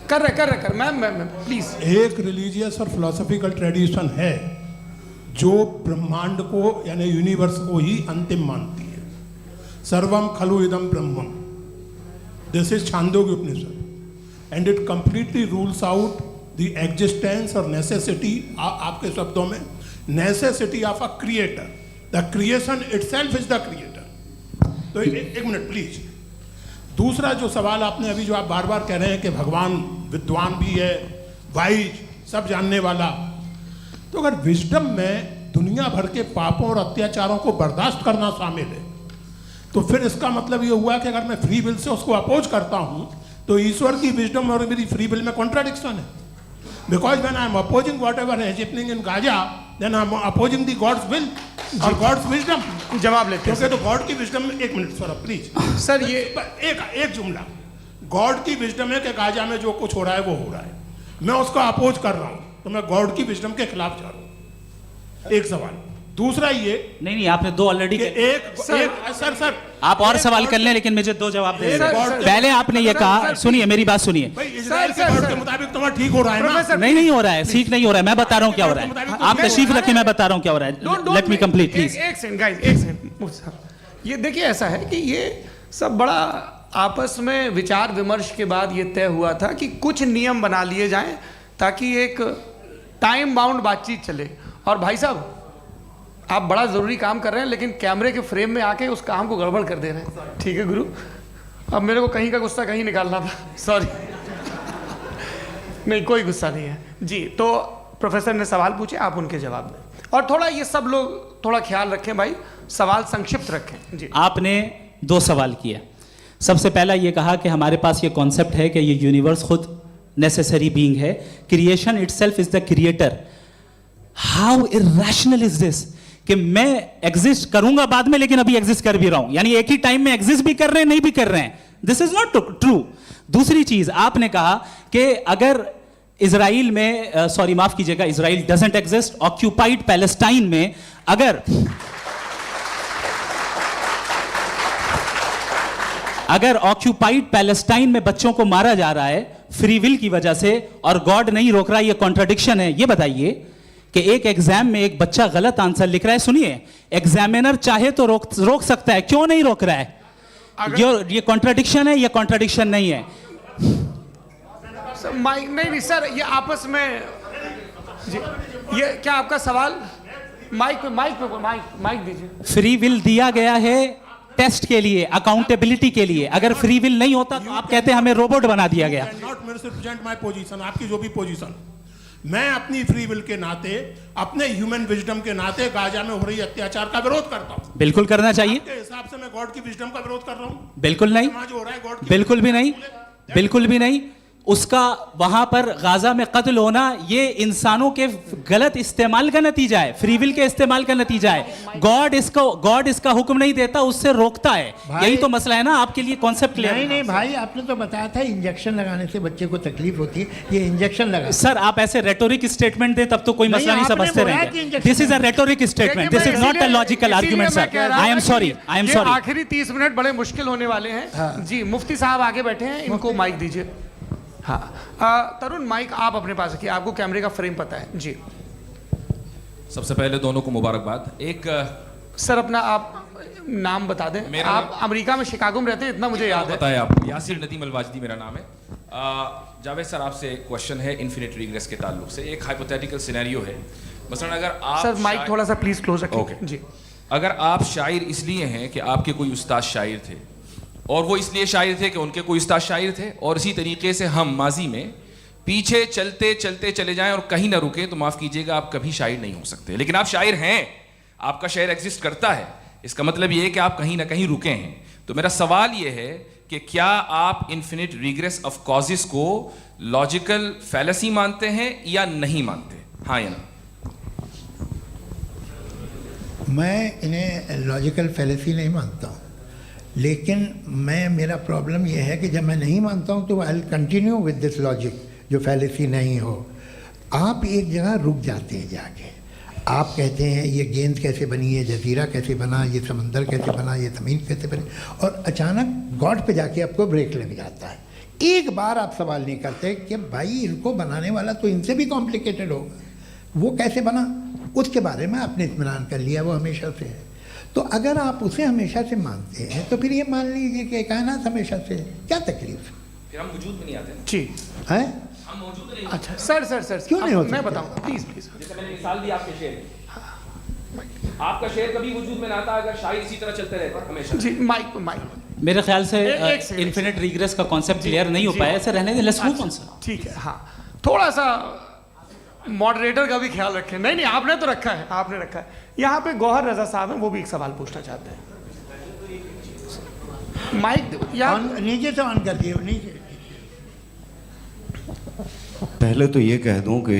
कर रहे मैम प्लीज। एक रिलीजियस और फिलोसफिकल ट्रेडिशन है जो ब्रह्मांड को यानी यूनिवर्स को ही अंतिम मानती है। सर्वम खलु इदम ब्रह्मम, this is Chandogya Upanishad, and it completely rules out the existence और नेसेसिटी, आपके शब्दों में necessity of a creator. The creation itself is the creator. तो एक मिनट प्लीज। दूसरा जो सवाल आपने अभी, जो आप बार बार कह रहे हैं कि भगवान विद्वान भी है, वाइज, सब जानने वाला, तो अगर विजडम में दुनिया भर के पापों और अत्याचारों को बर्दाश्त करना शामिल है, तो फिर इसका मतलब ये हुआ कि अगर मैं फ्री विल से उसको अपोज करता हूं तो ईश्वर की विजडम और मेरी फ्री विल में कॉन्ट्राडिक्शन है। Because when I am opposing whatever is happening in Gaza, then I am opposing the God's will और गॉड्स विजडम। जवाब लेते हैं क्योंकि तो गॉड की विजडम में, एक मिनट सर प्लीज सर, ये एक जुमला, गॉड की विजडम है कि गाजा में जो कुछ हो रहा है वो हो रहा है, मैं उसका अपोज कर रहा हूं, तो मैं गॉड की विजडम के खिलाफ जा रहा हूं। एक सवाल। दूसरा ये नहीं, आपने 2 ऑलरेडी। सर आप और सवाल कर लें, लेकिन मुझे 2 जवाब दे सर, दें। पहले आपने ये कहा, सुनिए मेरी बात सुनिए। भाई इजराइल के गॉड के मुताबिक तुम्हारा ठीक हो रहा है ना? नहीं हो रहा है, ठीक नहीं हो रहा है। मैं बता रहा हूँ क्या हो रहा है, आप तशरीफ रखें, मैं बता रहा हूँ क्या हो रहा है। Late me complete please. एक सेकंड गाइस, एक सेकंड। ये देखिए, ऐसा है कि ये सब बड़ा आपस में विचार विमर्श के बाद ये तय हुआ था कि कुछ नियम बना लिए जाएं ताकि एक टाइम बाउंड बातचीत चले। और भाई साहब, आप बड़ा ज़रूरी काम कर रहे हैं, लेकिन कैमरे के फ्रेम में आके उस काम को गड़बड़ कर दे रहे हैं। ठीक है गुरु, अब मेरे को कहीं का गुस्सा कहीं निकालना था, सॉरी। नहीं, कोई गुस्सा नहीं है जी। तो प्रोफेसर ने सवाल पूछे, आप उनके जवाब दें, और थोड़ा ये सब लोग थोड़ा ख्याल रखें भाई, सवाल संक्षिप्त रखें जी। आपने 2 सवाल किए। सबसे पहला ये कहा कि हमारे पास ये कॉन्सेप्ट है कि ये यूनिवर्स खुद नेसेसरी बीइंग है, creation itself is the creator. How irrational is this कि मैं एग्जिस्ट करूंगा बाद में, लेकिन अभी एग्जिस्ट कर भी रहा हूं, यानी एक ही टाइम में एग्जिस्ट भी कर रहे हैं, नहीं भी कर रहे हैं। This is not true. दूसरी चीज आपने कहा कि अगर इजराइल में, सॉरी माफ कीजिएगा, Israel doesn't exist, occupied Palestine में अगर ऑक्यूपाइड पैलेस्टाइन में बच्चों को मारा जा रहा है फ्री विल की वजह से और गॉड नहीं रोक रहा, ये कॉन्ट्रडिक्शन है। ये बताइए कि एक एग्जाम में एक बच्चा गलत आंसर लिख रहा है, सुनिए, एग्जामिनर चाहे तो रोक सकता है, क्यों नहीं रोक रहा है? ये कॉन्ट्रडिक्शन है, ये कॉन्ट्रडिक्शन नहीं है। माइक नहीं सर, ये आपस में जी, ये क्या आपका सवाल? माइक दीजिए। फ्री विल दिया गया है टेस्ट के लिए, अकाउंटेबिलिटी के लिए। अगर फ्री विल नहीं होता तो आप कहते हैं हमें रोबोट बना दिया गया। नॉट मिसरिप्रेजेंट माय पोजीशन, आपकी जो भी पोजीशन, मैं अपनी फ्री विल के नाते, अपने ह्यूमन विजडम के नाते गाजा में हो रही अत्याचार का विरोध करता हूं। बिल्कुल करना चाहिए। आपके हिसाब से मैं गॉड की विजडम का विरोध कर रहा हूं? बिल्कुल नहीं, वहां जो हो रहा है गॉड की, बिल्कुल भी नहीं, बिल्कुल भी नहीं। उसका वहां पर गाजा में कत्ल होना ये इंसानों के गलत इस्तेमाल का नतीजा है, फ्री विल के इस्तेमाल का नतीजा है। गॉड इसका हुक्म नहीं देता, उससे रोकता है। यही तो मसला है ना, आपके लिए कॉन्सेप्ट क्लियर? नहीं भाई, आपने तो बताया था इंजेक्शन लगाने से बच्चे को तकलीफ होती है, ये इंजेक्शन लगा। सर आप ऐसे रेटोरिक स्टेटमेंट दें तब तो कोई मसला नहीं समझते रहेंगे। This is a rhetoric statement, this is not a logical argument sir. I am sorry, I am sorry. आखिरी 30 मिनट बड़े मुश्किल होने वाले हैं जी। मुफ्ती साहब आगे बैठे हैं, इनको माइक दीजिए। हाँ तरुण, माइक आप अपने पास रखिए, आपको कैमरे का फ्रेम पता है जी। सबसे पहले दोनों को मुबारकबाद। एक सर अपना आप नाम बता दें। आप अमेरिका में शिकागो में रहते हैं, इतना मुझे याद है। बताया आपको, यासिर नदीम अलवाजदी मेरा नाम है। जावेद सर, आपसे एक क्वेश्चन है इन्फिनिट रिग्रेस के ताल्लुक से। एक हाइपोथेटिकल सिनेरियो है, मसलन अगर आप सर माइक थोड़ा सा प्लीज क्लोज रखिए। ओके जी। अगर आप शायर इसलिए हैं कि आपके कोई उस्ताद शायर थे, और वो इसलिए शायर थे कि उनके कोई उस्ताद शायर थे, और इसी तरीके से हम माजी में पीछे चलते चलते चले जाएं और कहीं ना रुके, तो माफ़ कीजिएगा आप कभी शायर नहीं हो सकते। लेकिन आप शायर हैं, आपका शायर एग्जिस्ट करता है, इसका मतलब ये है कि आप कहीं ना कहीं रुके हैं। तो मेरा सवाल ये है कि क्या आप इन्फिनिट रिग्रेस ऑफ कॉजेस को लॉजिकल फैलेसी मानते हैं या नहीं मानते? हाँ या ना? मैं इन्हें लॉजिकल फैलेसी नहीं मानता हूँ, लेकिन मेरा प्रॉब्लम यह है कि जब मैं नहीं मानता हूँ तो I will continue with this logic जो फैलेसी नहीं हो। आप एक जगह रुक जाते हैं जाके, आप कहते हैं ये गेंद कैसे बनी, ये जजीरा कैसे बना, ये समंदर कैसे बना, ये ज़मीन कैसे बनी, और अचानक गॉड पे जाके आपको ब्रेक लग जाता है। एक बार आप सवाल नहीं करते कि भाई इनको बनाने वाला तो इनसे भी कॉम्प्लिकेटेड होगा, वो कैसे बना, उसके बारे में आपने इत्मीनान कर लिया, वो हमेशा से है। तो अगर आप उसे हमेशा से मानते हैं तो फिर ये मान लीजिए कि कायनात हमेशा से है, क्या तकलीफ फिर हम वजूद में नहीं आते ना। जी है? हम मौजूद नहीं। अच्छा सर क्यों नहीं हो मैं सकते? बताऊँ प्लीज़ प्लीज़। जैसे मैंने मिसाल दी आपके शेर की। आपका शेर कभी वजूद में ना आता अगर शायर इसी तरह चलते रहते हमेशा। जी माइक मेरे ख्याल से एक सेकंड, इन्फिनिट रिग्रेस का कॉन्सेप्ट क्लियर नहीं हो जी। पाया, ऐसे रहने दें, लेट्स मूव ऑन सर। ठीक है। हाँ, थोड़ा सा मॉडरेटर का भी ख्याल रखें। नहीं आपने तो रखा है, आपने रखा है। यहाँ पे गौहर रजा साहब हैं, वो भी एक सवाल पूछना चाहते हैं। माइक यहाँ नीचे से ऑन कर दिए, नीचे। पहले तो ये कह दूं कि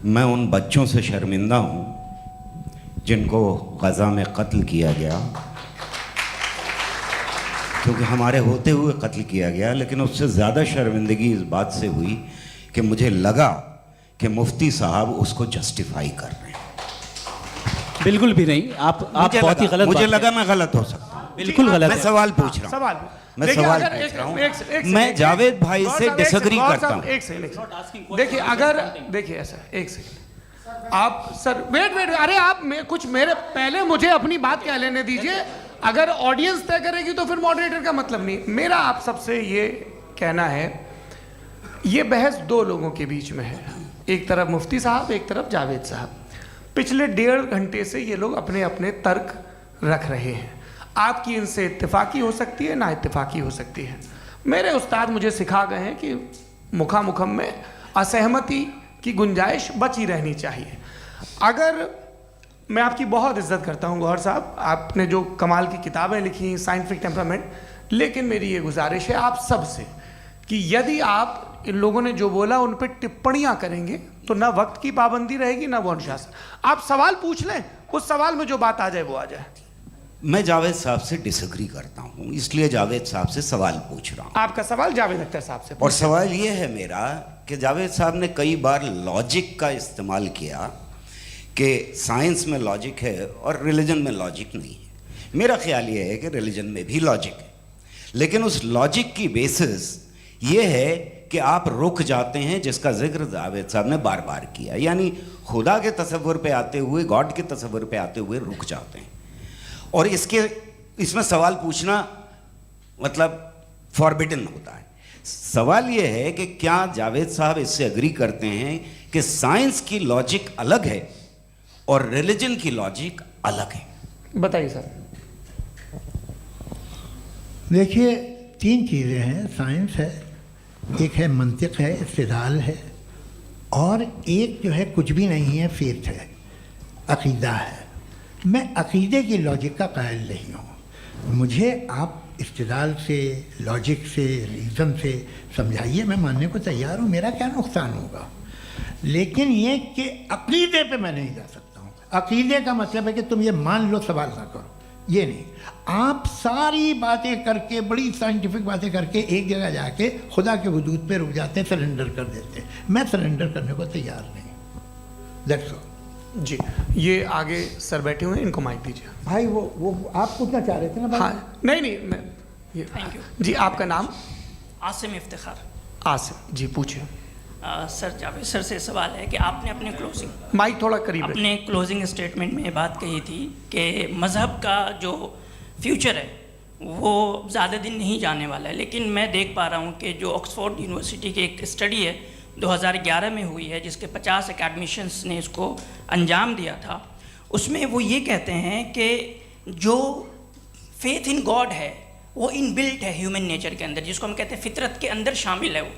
मैं उन बच्चों से शर्मिंदा हूं जिनको गज़ा में कत्ल किया गया, क्योंकि हमारे होते हुए कत्ल किया गया। लेकिन उससे ज़्यादा शर्मिंदगी इस बात से हुई कि मुझे लगा कि मुफ्ती साहब उसको जस्टिफाई कर रहे हैं। बिल्कुल भी नहीं, आप बहुत ही गलत मुझे बात लगा कह मैं गलत हो सकता हूं। बिल्कुल गलत मैं है। सवाल पूछ रहा हूं। सवाल मैं देखिए, सवाल अगर पूछ रहा हूं। एक सेकंड, मैं जावेद भाई गौर से साहब, एक डिसएग्री सेकंड, गौर करता साहब, हूं। एक सेकंड। देखिए अगर देखिए ऐसा, एक सेकंड आप सर वेट अरे आप कुछ मेरे पहले मुझे अपनी बात कह लेने दीजिए। अगर ऑडियंस तय करेगी तो फिर मॉडरेटर का मतलब नहीं। मेरा आप सबसे ये कहना है, ये बहस दो लोगों के बीच में है, एक तरफ मुफ्ती साहब, एक तरफ जावेद साहब। पिछले 1.5 घंटे से ये लोग अपने अपने तर्क रख रहे हैं। आपकी इनसे इत्तेफाकी हो सकती है, ना इत्तेफाकी हो सकती है। मेरे उस्ताद मुझे सिखा गए हैं कि मुखामुखम में असहमति की गुंजाइश बची रहनी चाहिए। अगर मैं आपकी बहुत इज्जत करता हूं गौहर साहब, आपने जो कमाल की किताबें लिखी, साइंटिफिक टेम्परामेंट, लेकिन मेरी ये गुजारिश है आप सब से कि यदि आप इन लोगों ने जो बोला उन पर टिप्पणियां करेंगे तो ना वक्त की पाबंदी रहेगी, ना वो अनुशासन। आप सवाल पूछ लें, उस सवाल में जो बात आ जाए वो आ जाए। मैं जावेद साहब से डिसएग्री करता हूं, इसलिए जावेद साहब से सवाल पूछ रहा हूं। आपका सवाल जावेद अख्तर साहब से। और सवाल ये है मेरा कि जावेद साहब ने कई बार लॉजिक का इस्तेमाल किया कि साइंस में लॉजिक है और रिलीजन में लॉजिक नहीं है। मेरा ख्याल ये है कि रिलीजन में भी लॉजिक है, लेकिन उस लॉजिक की बेसिस ये है कि आप रुक जाते हैं, जिसका जिक्र जावेद साहब ने बार बार किया, यानी खुदा के तसव्वुर पे आते हुए, गॉड के तसव्वुर पे आते हुए रुक जाते हैं। और इसमें सवाल पूछना मतलब फॉरबिडन होता है। सवाल ये है कि क्या जावेद साहब इससे एग्री करते हैं कि साइंस की लॉजिक अलग है और रिलीजन की लॉजिक अलग है? बताइए सर। देखिए 3 चीज़ें हैं, साइंस है, एक है मंतिक है, इस्तिदलाल है, और एक जो है कुछ भी नहीं है, फेथ है, अकीदा है। मैं अकीदे की लॉजिक का कायल नहीं हूँ। मुझे आप इस्तिदलाल से, लॉजिक से, रीज़न से समझाइए, मैं मानने को तैयार हूँ, मेरा क्या नुकसान होगा। लेकिन ये कि अकीदे पे मैं नहीं जा सकता हूँ। अकीदे का मतलब है कि तुम ये मान लो, सवाल ना करो, ये नहीं। आप सारी बातें करके, बड़ी साइंटिफिक बातें करके एक जगह जाके खुदा के वजूद पे रुक जाते हैं, सरेंडर कर देते हैं। मैं सरेंडर करने को तैयार नहीं। That's all. जी, ये आगे सर बैठे हुए हैं, इनको माइक दीजिए। भाई वो आप पूछना चाह रहे थे ना भाई? हाँ, नहीं मैं ये थैंक यू। जी, आपका नाम? आसिम इफ्तिखार। आसिम जी, पूछिए। सर, जावेद सर से सवाल है कि आपने अपने माइक थोड़ा करीब रखिए। अपने क्लोजिंग स्टेटमेंट में बात कही थी कि मज़हब का जो फ्यूचर है वो ज़्यादा दिन नहीं जाने वाला है, लेकिन मैं देख पा रहा हूँ कि जो ऑक्सफोर्ड यूनिवर्सिटी की एक स्टडी है 2011 में हुई है, जिसके 50 एकेडमिशियंस ने इसको अंजाम दिया था, उसमें वो ये कहते हैं कि जो फेथ इन गॉड है वो इनबिल्ट है ह्यूमन नेचर के अंदर, जिसको हम कहते हैं फितरत के अंदर शामिल है वो।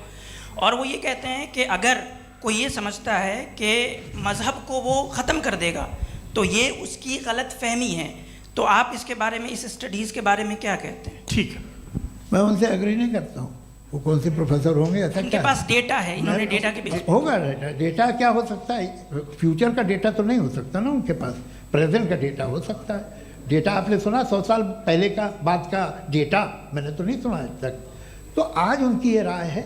और वो ये कहते हैं कि अगर कोई ये समझता है कि मज़हब को वो ख़त्म कर देगा तो ये उसकी गलत फहमी है। तो आप इसके बारे में, इस स्टडीज़ के बारे में क्या कहते हैं? ठीक है, मैं उनसे एग्री नहीं करता हूँ। वो कौन से प्रोफेसर होंगे, ऐसा उनके क्या पास डेटा है, इन्होंने डेटा के बेस होगा। डेटा क्या हो सकता है? फ्यूचर का डेटा तो नहीं हो सकता ना उनके पास। प्रेजेंट का डेटा हो सकता है। डेटा आपने सुना 100 साल पहले का बाद का डेटा, मैंने तो नहीं सुना आज तक। तो आज उनकी ये राय है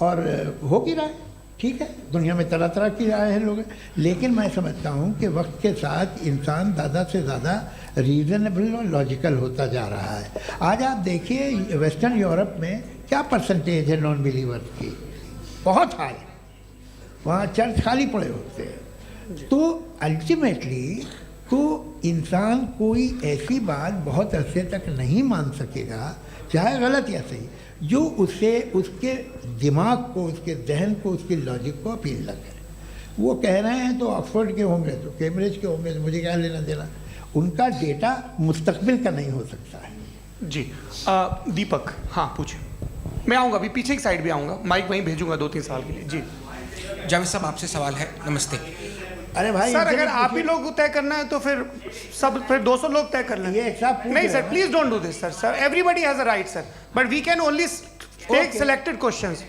और होगी राय, ठीक है। दुनिया में तरह तरह की राय है लोग, लेकिन मैं समझता हूँ कि वक्त के साथ इंसान ज़्यादा से ज़्यादा रीज़नेबल और लॉजिकल होता जा रहा है। आज आप देखिए वेस्टर्न यूरोप में क्या परसेंटेज है नॉन बिलीवर्स की, बहुत हाई। वहाँ चर्च खाली पड़े होते हैं। तो अल्टीमेटली तो इंसान कोई ऐसी बात बहुत अरसे तक नहीं मान सकेगा, चाहे गलत या सही, जो उसे उसके दिमाग को, उसके जहन को, उसके लॉजिक को अपील न करे। वो कह रहे हैं तो ऑक्सफोर्ड के होंगे तो कैम्ब्रिज के होंगे, तो मुझे क्या लेना देना। उनका डेटा मुस्तकबिल का नहीं हो सकता है। जी दीपक, हाँ पूछे। मैं आऊँगा अभी, पीछे की साइड भी आऊँगा, माइक वहीं भेजूंगा 2-3 साल के लिए। जी जावेद साहब, आपसे सवाल है। नमस्ते। अरे भाई सर, अगर आप ही लोग तय करना है तो फिर 200 लोग तय कर लें। ये एक साहब पूछ नहीं रहे सर, हैं। Please don't do this sir. Sir everybody has a right sir, but we can only take Okay. Selected questions.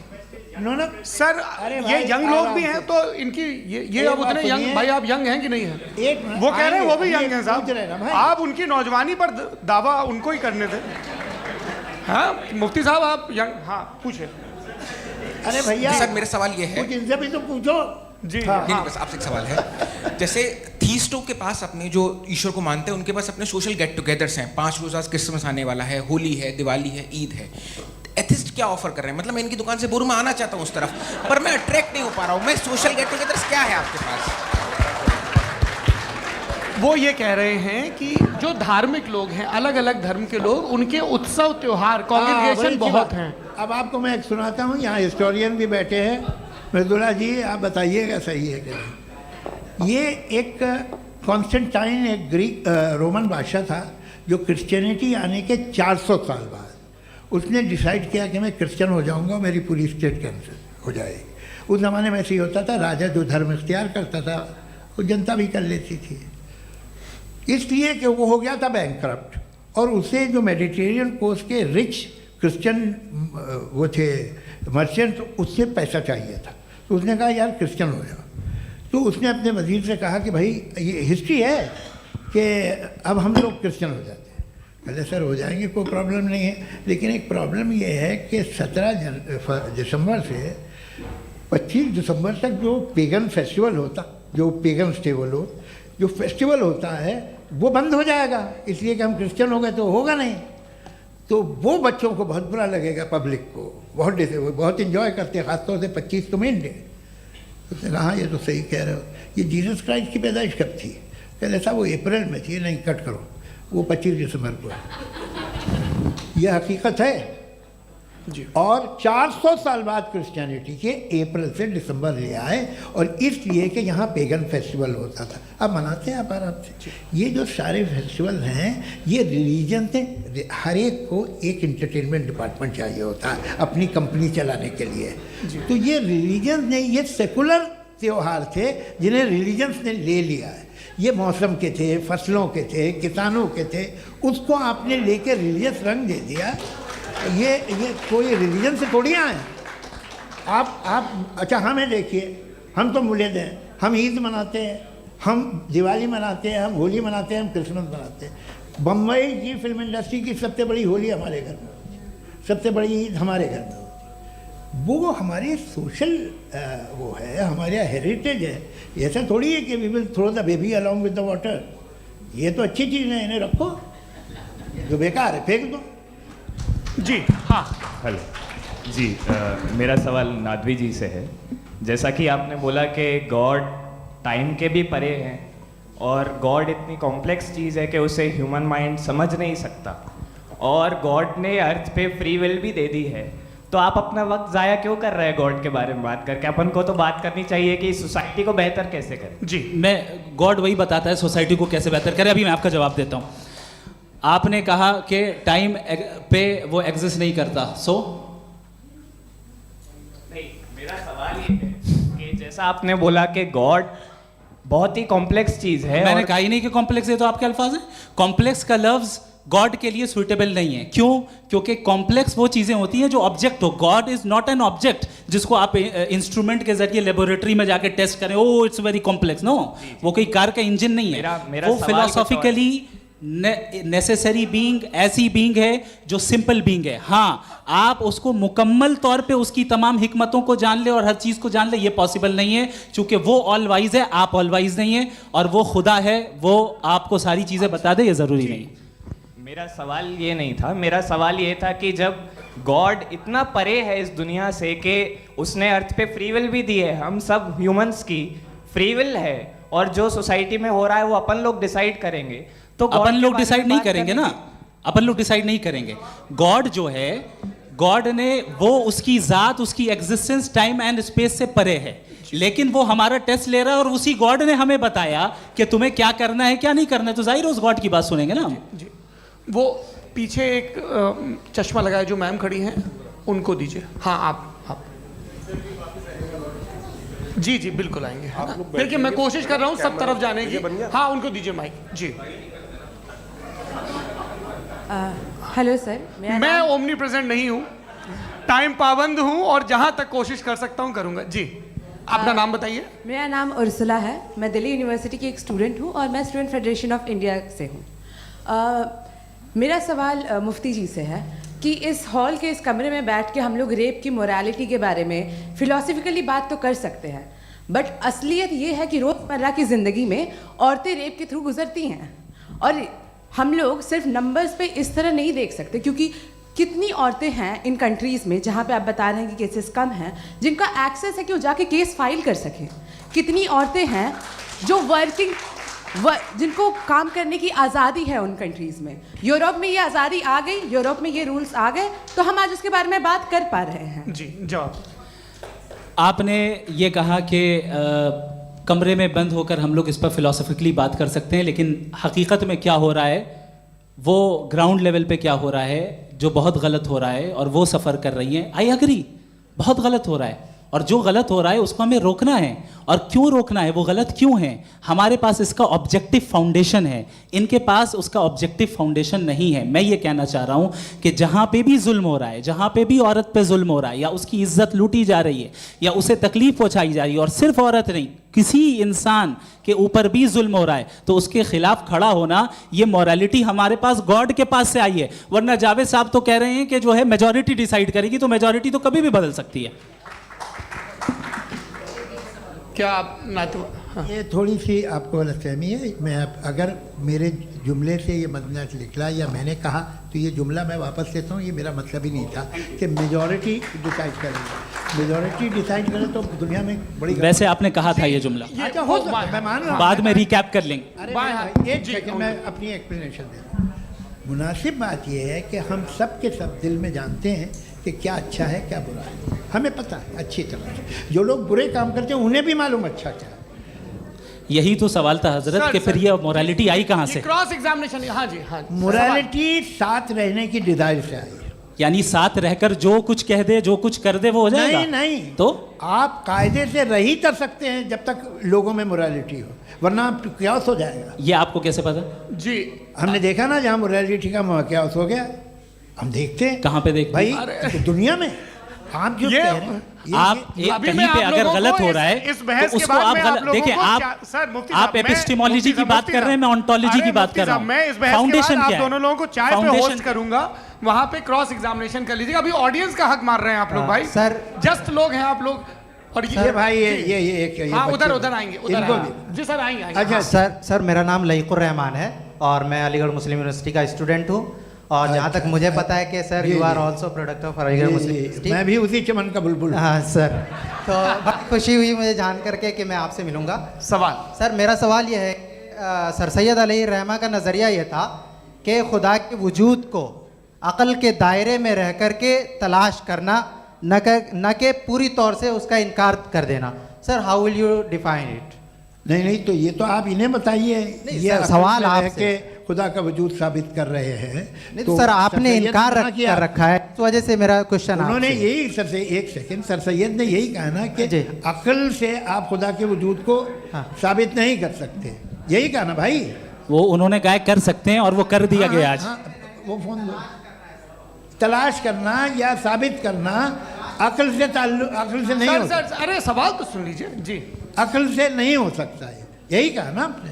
No ना सर अरे ये भाई, यंग लोग आराम भी से। हैं तो इनकी ये एक अब बात उतने यंग, सुनिए। भाई आप यंग हैं कि नहीं हैं? एक मिनट, वो कह रहे हैं वो भी आइए, यंग हैं पूछ रहे हैं ना साहब, भाई। आप उनकी नौजवानी पर दावा उनको ही करने थे। हाँ मुफ्ती साहब आप यंग, हाँ पूछे। अरे भैया सर मेरा सवाल ये है। कुछ इनसे भी तो पूछो। जी हाँ, नहीं, बस आपसे एक सवाल है। जैसे थीस्टों के पास अपने जो ईश्वर को मानते हैं उनके पास अपने सोशल गेट टुगेदर्स हैं। 5 रोज़ आज क्रिसमस आने वाला है, होली है, दिवाली है, ईद है। एथिस्ट क्या ऑफर कर रहे हैं? मतलब मैं इनकी दुकान से बोलूँ मैं आना चाहता हूँ उस तरफ, पर मैं अट्रैक्ट नहीं हो पा रहा हूँ। मैं सोशल गेट टुगेदर्स क्या है आपके पास? वो ये कह रहे हैं कि जो धार्मिक लोग हैं, अलग अलग धर्म के लोग, उनके उत्सव त्योहार, हाँ, कॉन्ग्रीगेशन बड़ी अच्छी बहुत बात। हैं। अब आपको मैं एक सुनाता हूँ, यहाँ हिस्टोरियन भी बैठे हैं। मृदुला जी आप बताइएगा सही है कि नहीं। ये एक कॉन्स्टेंटाइन, एक ग्रीक रोमन बादशाह था जो क्रिश्चियनिटी आने के 400 साल बाद उसने डिसाइड किया कि मैं क्रिश्चियन हो जाऊंगा, मेरी पूरी स्टेट कैंसिल हो जाएगी। उस ज़माने में ऐसे ही होता था, राजा जो धर्म इख्तियार करता था वो जनता भी कर लेती थी। इसलिए कि वो हो गया था बैंकक्रप्ट, और उसे जो मेडिटेरियन कोस्ट के रिच क्रिश्चियन वो थे मर्चेंट, उससे पैसा चाहिए था। तो उसने कहा यार क्रिश्चियन हो जाओ। तो उसने अपने वजीर से कहा कि भाई ये हिस्ट्री है कि अब हम लोग क्रिश्चियन हो जाते हैं। पहले सर हो जाएंगे, कोई प्रॉब्लम नहीं है, लेकिन एक प्रॉब्लम ये है कि 17 दिसंबर से 25 दिसंबर तक जो पेगन फेस्टिवल होता, जो पेगन जो फेस्टिवल होता है वो बंद हो जाएगा, इसलिए कि हम क्रिश्चियन हो गए तो होगा नहीं। तो वो बच्चों को बहुत बुरा लगेगा, पब्लिक को बहुत इन्जॉय करते हैं, ख़ासतौर से 25 तो मेन डे। उसने कहा हाँ ये तो सही कह रहे हो, ये जीसस क्राइस्ट की पैदाइश कब थी? कहते साहब वो अप्रैल में थी। नहीं कट करो, वो 25 दिसंबर को है। यह हकीकत है जी। और 400 साल बाद क्रिश्चियनिटी के अप्रैल से दिसंबर ले आए, और इसलिए कि यहाँ पेगन फेस्टिवल होता था। अब मनाते हैं आप आराम से। ये जो सारे फेस्टिवल हैं ये रिलीजन से, हर एक को एक इंटरटेनमेंट डिपार्टमेंट चाहिए होता है अपनी कंपनी चलाने के लिए। तो ये रिलीजन ने, ये सेकुलर त्यौहार थे जिन्हें रिलीजन्स ने ले लिया है। ये मौसम के थे, फसलों के थे, किसानों के थे, उसको आपने लेकर रिलीजियस रंग दे दिया। ये कोई रिलीजन से थोड़ी आए आप। अच्छा हमें देखिए, हम तो मुल्द हैं, हम ईद मनाते हैं, हम दिवाली मनाते हैं, हम होली मनाते हैं, हम क्रिसमस मनाते हैं। बम्बई की फिल्म इंडस्ट्री की सबसे बड़ी होली हमारे घर में होती है, सबसे बड़ी ईद हमारे घर में होती है। वो हमारी सोशल वो है, हमारा हेरिटेज है। ऐसा थोड़ी है कि we will throw the baby along with the water. ये तो अच्छी चीज़ है, इन्हें रखो, जो बेकार है फेंक दो। जी हाँ हेलो जी, मेरा सवाल नादवी जी से है। जैसा कि आपने बोला कि गॉड टाइम के भी परे हैं, और गॉड इतनी कॉम्प्लेक्स चीज़ है कि उसे ह्यूमन माइंड समझ नहीं सकता, और गॉड ने अर्थ पे फ्री विल भी दे दी है। तो आप अपना वक्त ज़ाया क्यों कर रहे हैं गॉड के बारे में बात करके? अपन को तो बात करनी चाहिए कि सोसाइटी को बेहतर कैसे करें। जी, मैं गॉड वही बताता है सोसाइटी को कैसे बेहतर करें। अभी मैं आपका जवाब देता हूँ। आपने कहा कि टाइम पे वो एग्जिस्ट नहीं करता, सो नहीं, मेरा सवाल ये है कि जैसा आपने बोला कि गॉड बहुत ही कॉम्प्लेक्स चीज़ है। मैंने और कहा ही नहीं कि कॉम्प्लेक्स है, तो आपके अल्फाज हैं। कॉम्प्लेक्स का लफ्ज गॉड के लिए सुइटेबल नहीं है। क्यों? क्योंकि कॉम्प्लेक्स वो चीज़ें होती हैं जो ऑब्जेक्ट हो। God is not an object जिसको आप इंस्ट्रूमेंट के जरिए लेबोरेटरी में जाके टेस्ट करें, oh it's very complex. No, वो कोई कार का इंजन नहीं है। मेरा वो सवाल कुछ और- फिलोसॉफिकली नेसेसरी बीइंग ऐसी बीइंग है जो सिंपल बीइंग है। हाँ, आप उसको मुकम्मल तौर पे उसकी तमाम हिकमतों को जान ले और हर चीज़ को जान ले, ये पॉसिबल नहीं है, क्योंकि वो ऑल वाइज है, आप ऑल वाइज नहीं है, और वो खुदा है, वो आपको सारी चीज़ें बता दे, ये ज़रूरी नहीं। मेरा सवाल ये नहीं था, मेरा सवाल ये था कि जब गॉड इतना परे है इस दुनिया से कि उसने अर्थ पे फ्री विल भी दी है, हम सब ह्यूमंस की फ्री विल है, और जो सोसाइटी में हो रहा है वो अपन लोग डिसाइड करेंगे, तो God अपन के लोग बारे डिसाइड में नहीं बात करेंगे करने ना, अपन लोग डिसाइड नहीं करेंगे। गॉड जो है, गॉड ने वो उसकी जात, उसकी एग्जिस्टेंस टाइम एंड स्पेस से परे है, लेकिन वो हमारा टेस्ट ले रहा है और उसी गॉड ने हमें बताया कि तुम्हें क्या करना है क्या नहीं करना है, तो जाहिर है उस गॉड की बात सुनेंगे ना हम। जी, वो पीछे एक चश्मा लगाए जो मैम खड़ी हैं, उनको दीजिए। हाँ, आप जी जी बिल्कुल आएंगे, है ना? देखिए मैं कोशिश कर रहा हूँ सब तरफ जाने की। हाँ, उनको दीजिए माइक जी। हेलो सर, मैं ओमनी प्रेजेंट नहीं हूँ, टाइम पाबंद हूँ, और जहाँ तक कोशिश कर सकता हूँ करूँगा। जी, अपना नाम बताइए। मेरा नाम उर्सुला है, मैं दिल्ली यूनिवर्सिटी की एक स्टूडेंट हूँ और मैं स्टूडेंट फेडरेशन ऑफ इंडिया से हूँ। मेरा सवाल मुफ्ती जी से है कि इस हॉल के इस कमरे में बैठ के हम लोग रेप की मोरालिटी के बारे में फिलोसफिकली बात तो कर सकते हैं, बट असलियत ये है कि रोज़मर्रा की ज़िंदगी में औरतें रेप के थ्रू गुजरती हैं, और हम लोग सिर्फ नंबर्स पे इस तरह नहीं देख सकते, क्योंकि कितनी औरतें हैं इन कंट्रीज़ में जहाँ पे आप बता रहे हैं कि केसेस कम हैं, जिनका एक्सेस है कि वो जाके केस फाइल कर सकें। कितनी औरतें हैं जो जिनको काम करने की आज़ादी है उन कंट्रीज़ में। यूरोप में ये आज़ादी आ गई, यूरोप में ये रूल्स आ गए, तो हम आज उसके बारे में बात कर पा रहे हैं। जी, जवाब। आपने ये कहा कि कमरे में बंद होकर हम लोग इस पर फिलोसफिकली बात कर सकते हैं, लेकिन हकीकत में क्या हो रहा है, वो ग्राउंड लेवल पे क्या हो रहा है जो बहुत गलत हो रहा है, और वो सफ़र कर रही हैं। आई एग्री, बहुत गलत हो रहा है, और जो गलत हो रहा है उसको हमें रोकना है। और क्यों रोकना है, वो गलत क्यों है? हमारे पास इसका ऑब्जेक्टिव फाउंडेशन है, इनके पास उसका ऑब्जेक्टिव फाउंडेशन नहीं है। मैं ये कहना चाह रहा हूँ कि जहाँ पे भी जुल्म हो रहा है, जहाँ पे भी औरत पे जुल्म हो रहा है, या उसकी इज्जत लूटी जा रही है, या उसे तकलीफ पहुँचाई जा रही है, और सिर्फ औरत नहीं, किसी इंसान के ऊपर भी जुल्म हो रहा है, तो उसके खिलाफ खड़ा होना, ये मॉरलिटी हमारे पास गॉड के पास से आई है। वरना जावेद साहब तो कह रहे हैं कि जो है मेजॉरिटी डिसाइड करेगी, तो मेजॉरिटी तो कभी भी बदल सकती है। क्या आप हाँ। ये थोड़ी सी आपको गलतफहमी है। मैं अगर मेरे जुमले से ये मसला निकला या मैंने कहा, तो ये जुमला मैं वापस लेता हूँ। ये मेरा मतलब ही नहीं था कि मेजॉरिटी डिसाइड करेगी। मेजॉरिटी डिसाइड करे तो दुनिया में बड़ी वैसे आपने कहा था ये जुमला। अच्छा, हो सकता है, मैं मान रहा हूँ, बाद में रिकैप कर लेंगे। अरे एक सेकंड, मैं अपनी एक्सप्लेनेशन देता हूँ। मुनासिब बात यह है कि हम सब के सब दिल में जानते हैं कि क्या अच्छा है क्या बुरा है, हमें पता है अच्छी तरह से। जो लोग बुरे काम करते हैं उन्हें भी मालूम अच्छा क्या है। यही तो सवाल था हजरत, कि फिर ये मोरालिटी आई कहाँ से? Cross examination. हाँ जी, हाँ। मोरालिटी साथ रहने की डिजायर से आई है। यानी साथ रहकर जो कुछ कह दे, जो कुछ कर दे, वो हो जाएगा? नहीं नहीं, तो आप कायदे से रह ही कर सकते हैं जब तक लोगों में मोरालिटी हो, वरना क्यास हो जाएगा। ये आपको कैसे पता? जी, हमने देखा ना, जहाँ मोरालिटी का क्यास हो गया, हम देखते हैं। कहाँ पे देखते भाई? हैं? तो दुनिया में आप जो कह रहे हैं, आप कहीं पे अगर गलत हो रहा है इस बहस तो के उसको बाद आप मैं गलत देखिए। आप एपिस्टेमोलॉजी की बात कर रहे हैं, मैं ऑन्टोलॉजी की बात कर रहा हूँ। मैं इस बहस के बाद आप दोनों लोगों को चाय पे होस्ट करूंगा, वहां पे क्रॉस एग्जामिनेशन कर लीजिएगा। अभी ऑडियंस का हक मार रहे हैं आप लोग भाई, सर जस्ट लोग हैं आप लोग। और ये भाई ये हाँ, उधर आएंगे, इनको जी सर आएंगे। अच्छा सर मेरा नाम लईकुर रहमान है और मैं अलीगढ़ मुस्लिम यूनिवर्सिटी का स्टूडेंट हूँ, और जहाँ तक मुझे पता है कि sir you are also product of Aligarh Muslim University. मैं भी उसी चमन का बुलबुल। हाँ सर, तो बहुत खुशी हुई मुझे जान करके कि मैं आपसे मिलूंगा। सवाल सर, मेरा सवाल यह है, सर सैयद अलैहिर्रहमा का नज़रिया ये था कि खुदा के वजूद को अक़ल के दायरे में रह कर के तलाश करना, न कि पूरी तौर से उसका इनकार कर देना। Sir how will you define it? नहीं, तो ये तो आप इन्हें बताइए। ये सवाल आपसे खुदा का वजूद साबित कर रहे हैं। नहीं तो सर आपने इनकार कर रखा है, इस वजह से मेरा क्वेश्चन उन्होंने यही सर सैयद ने यही कहा ना कि अक्ल से आप खुदा के वजूद को साबित नहीं कर सकते, यही कहा ना भाई। वो उन्होंने कहा कर सकते हैं और वो कर दिया गया आज। वो फ़ोन दो। तलाश करना या साबित करना अक्ल से नहीं हो सकता। सर अरे सवाल तो सुन लीजिए जी। अक्ल से नहीं हो सकता है, यही कहा ना आपने।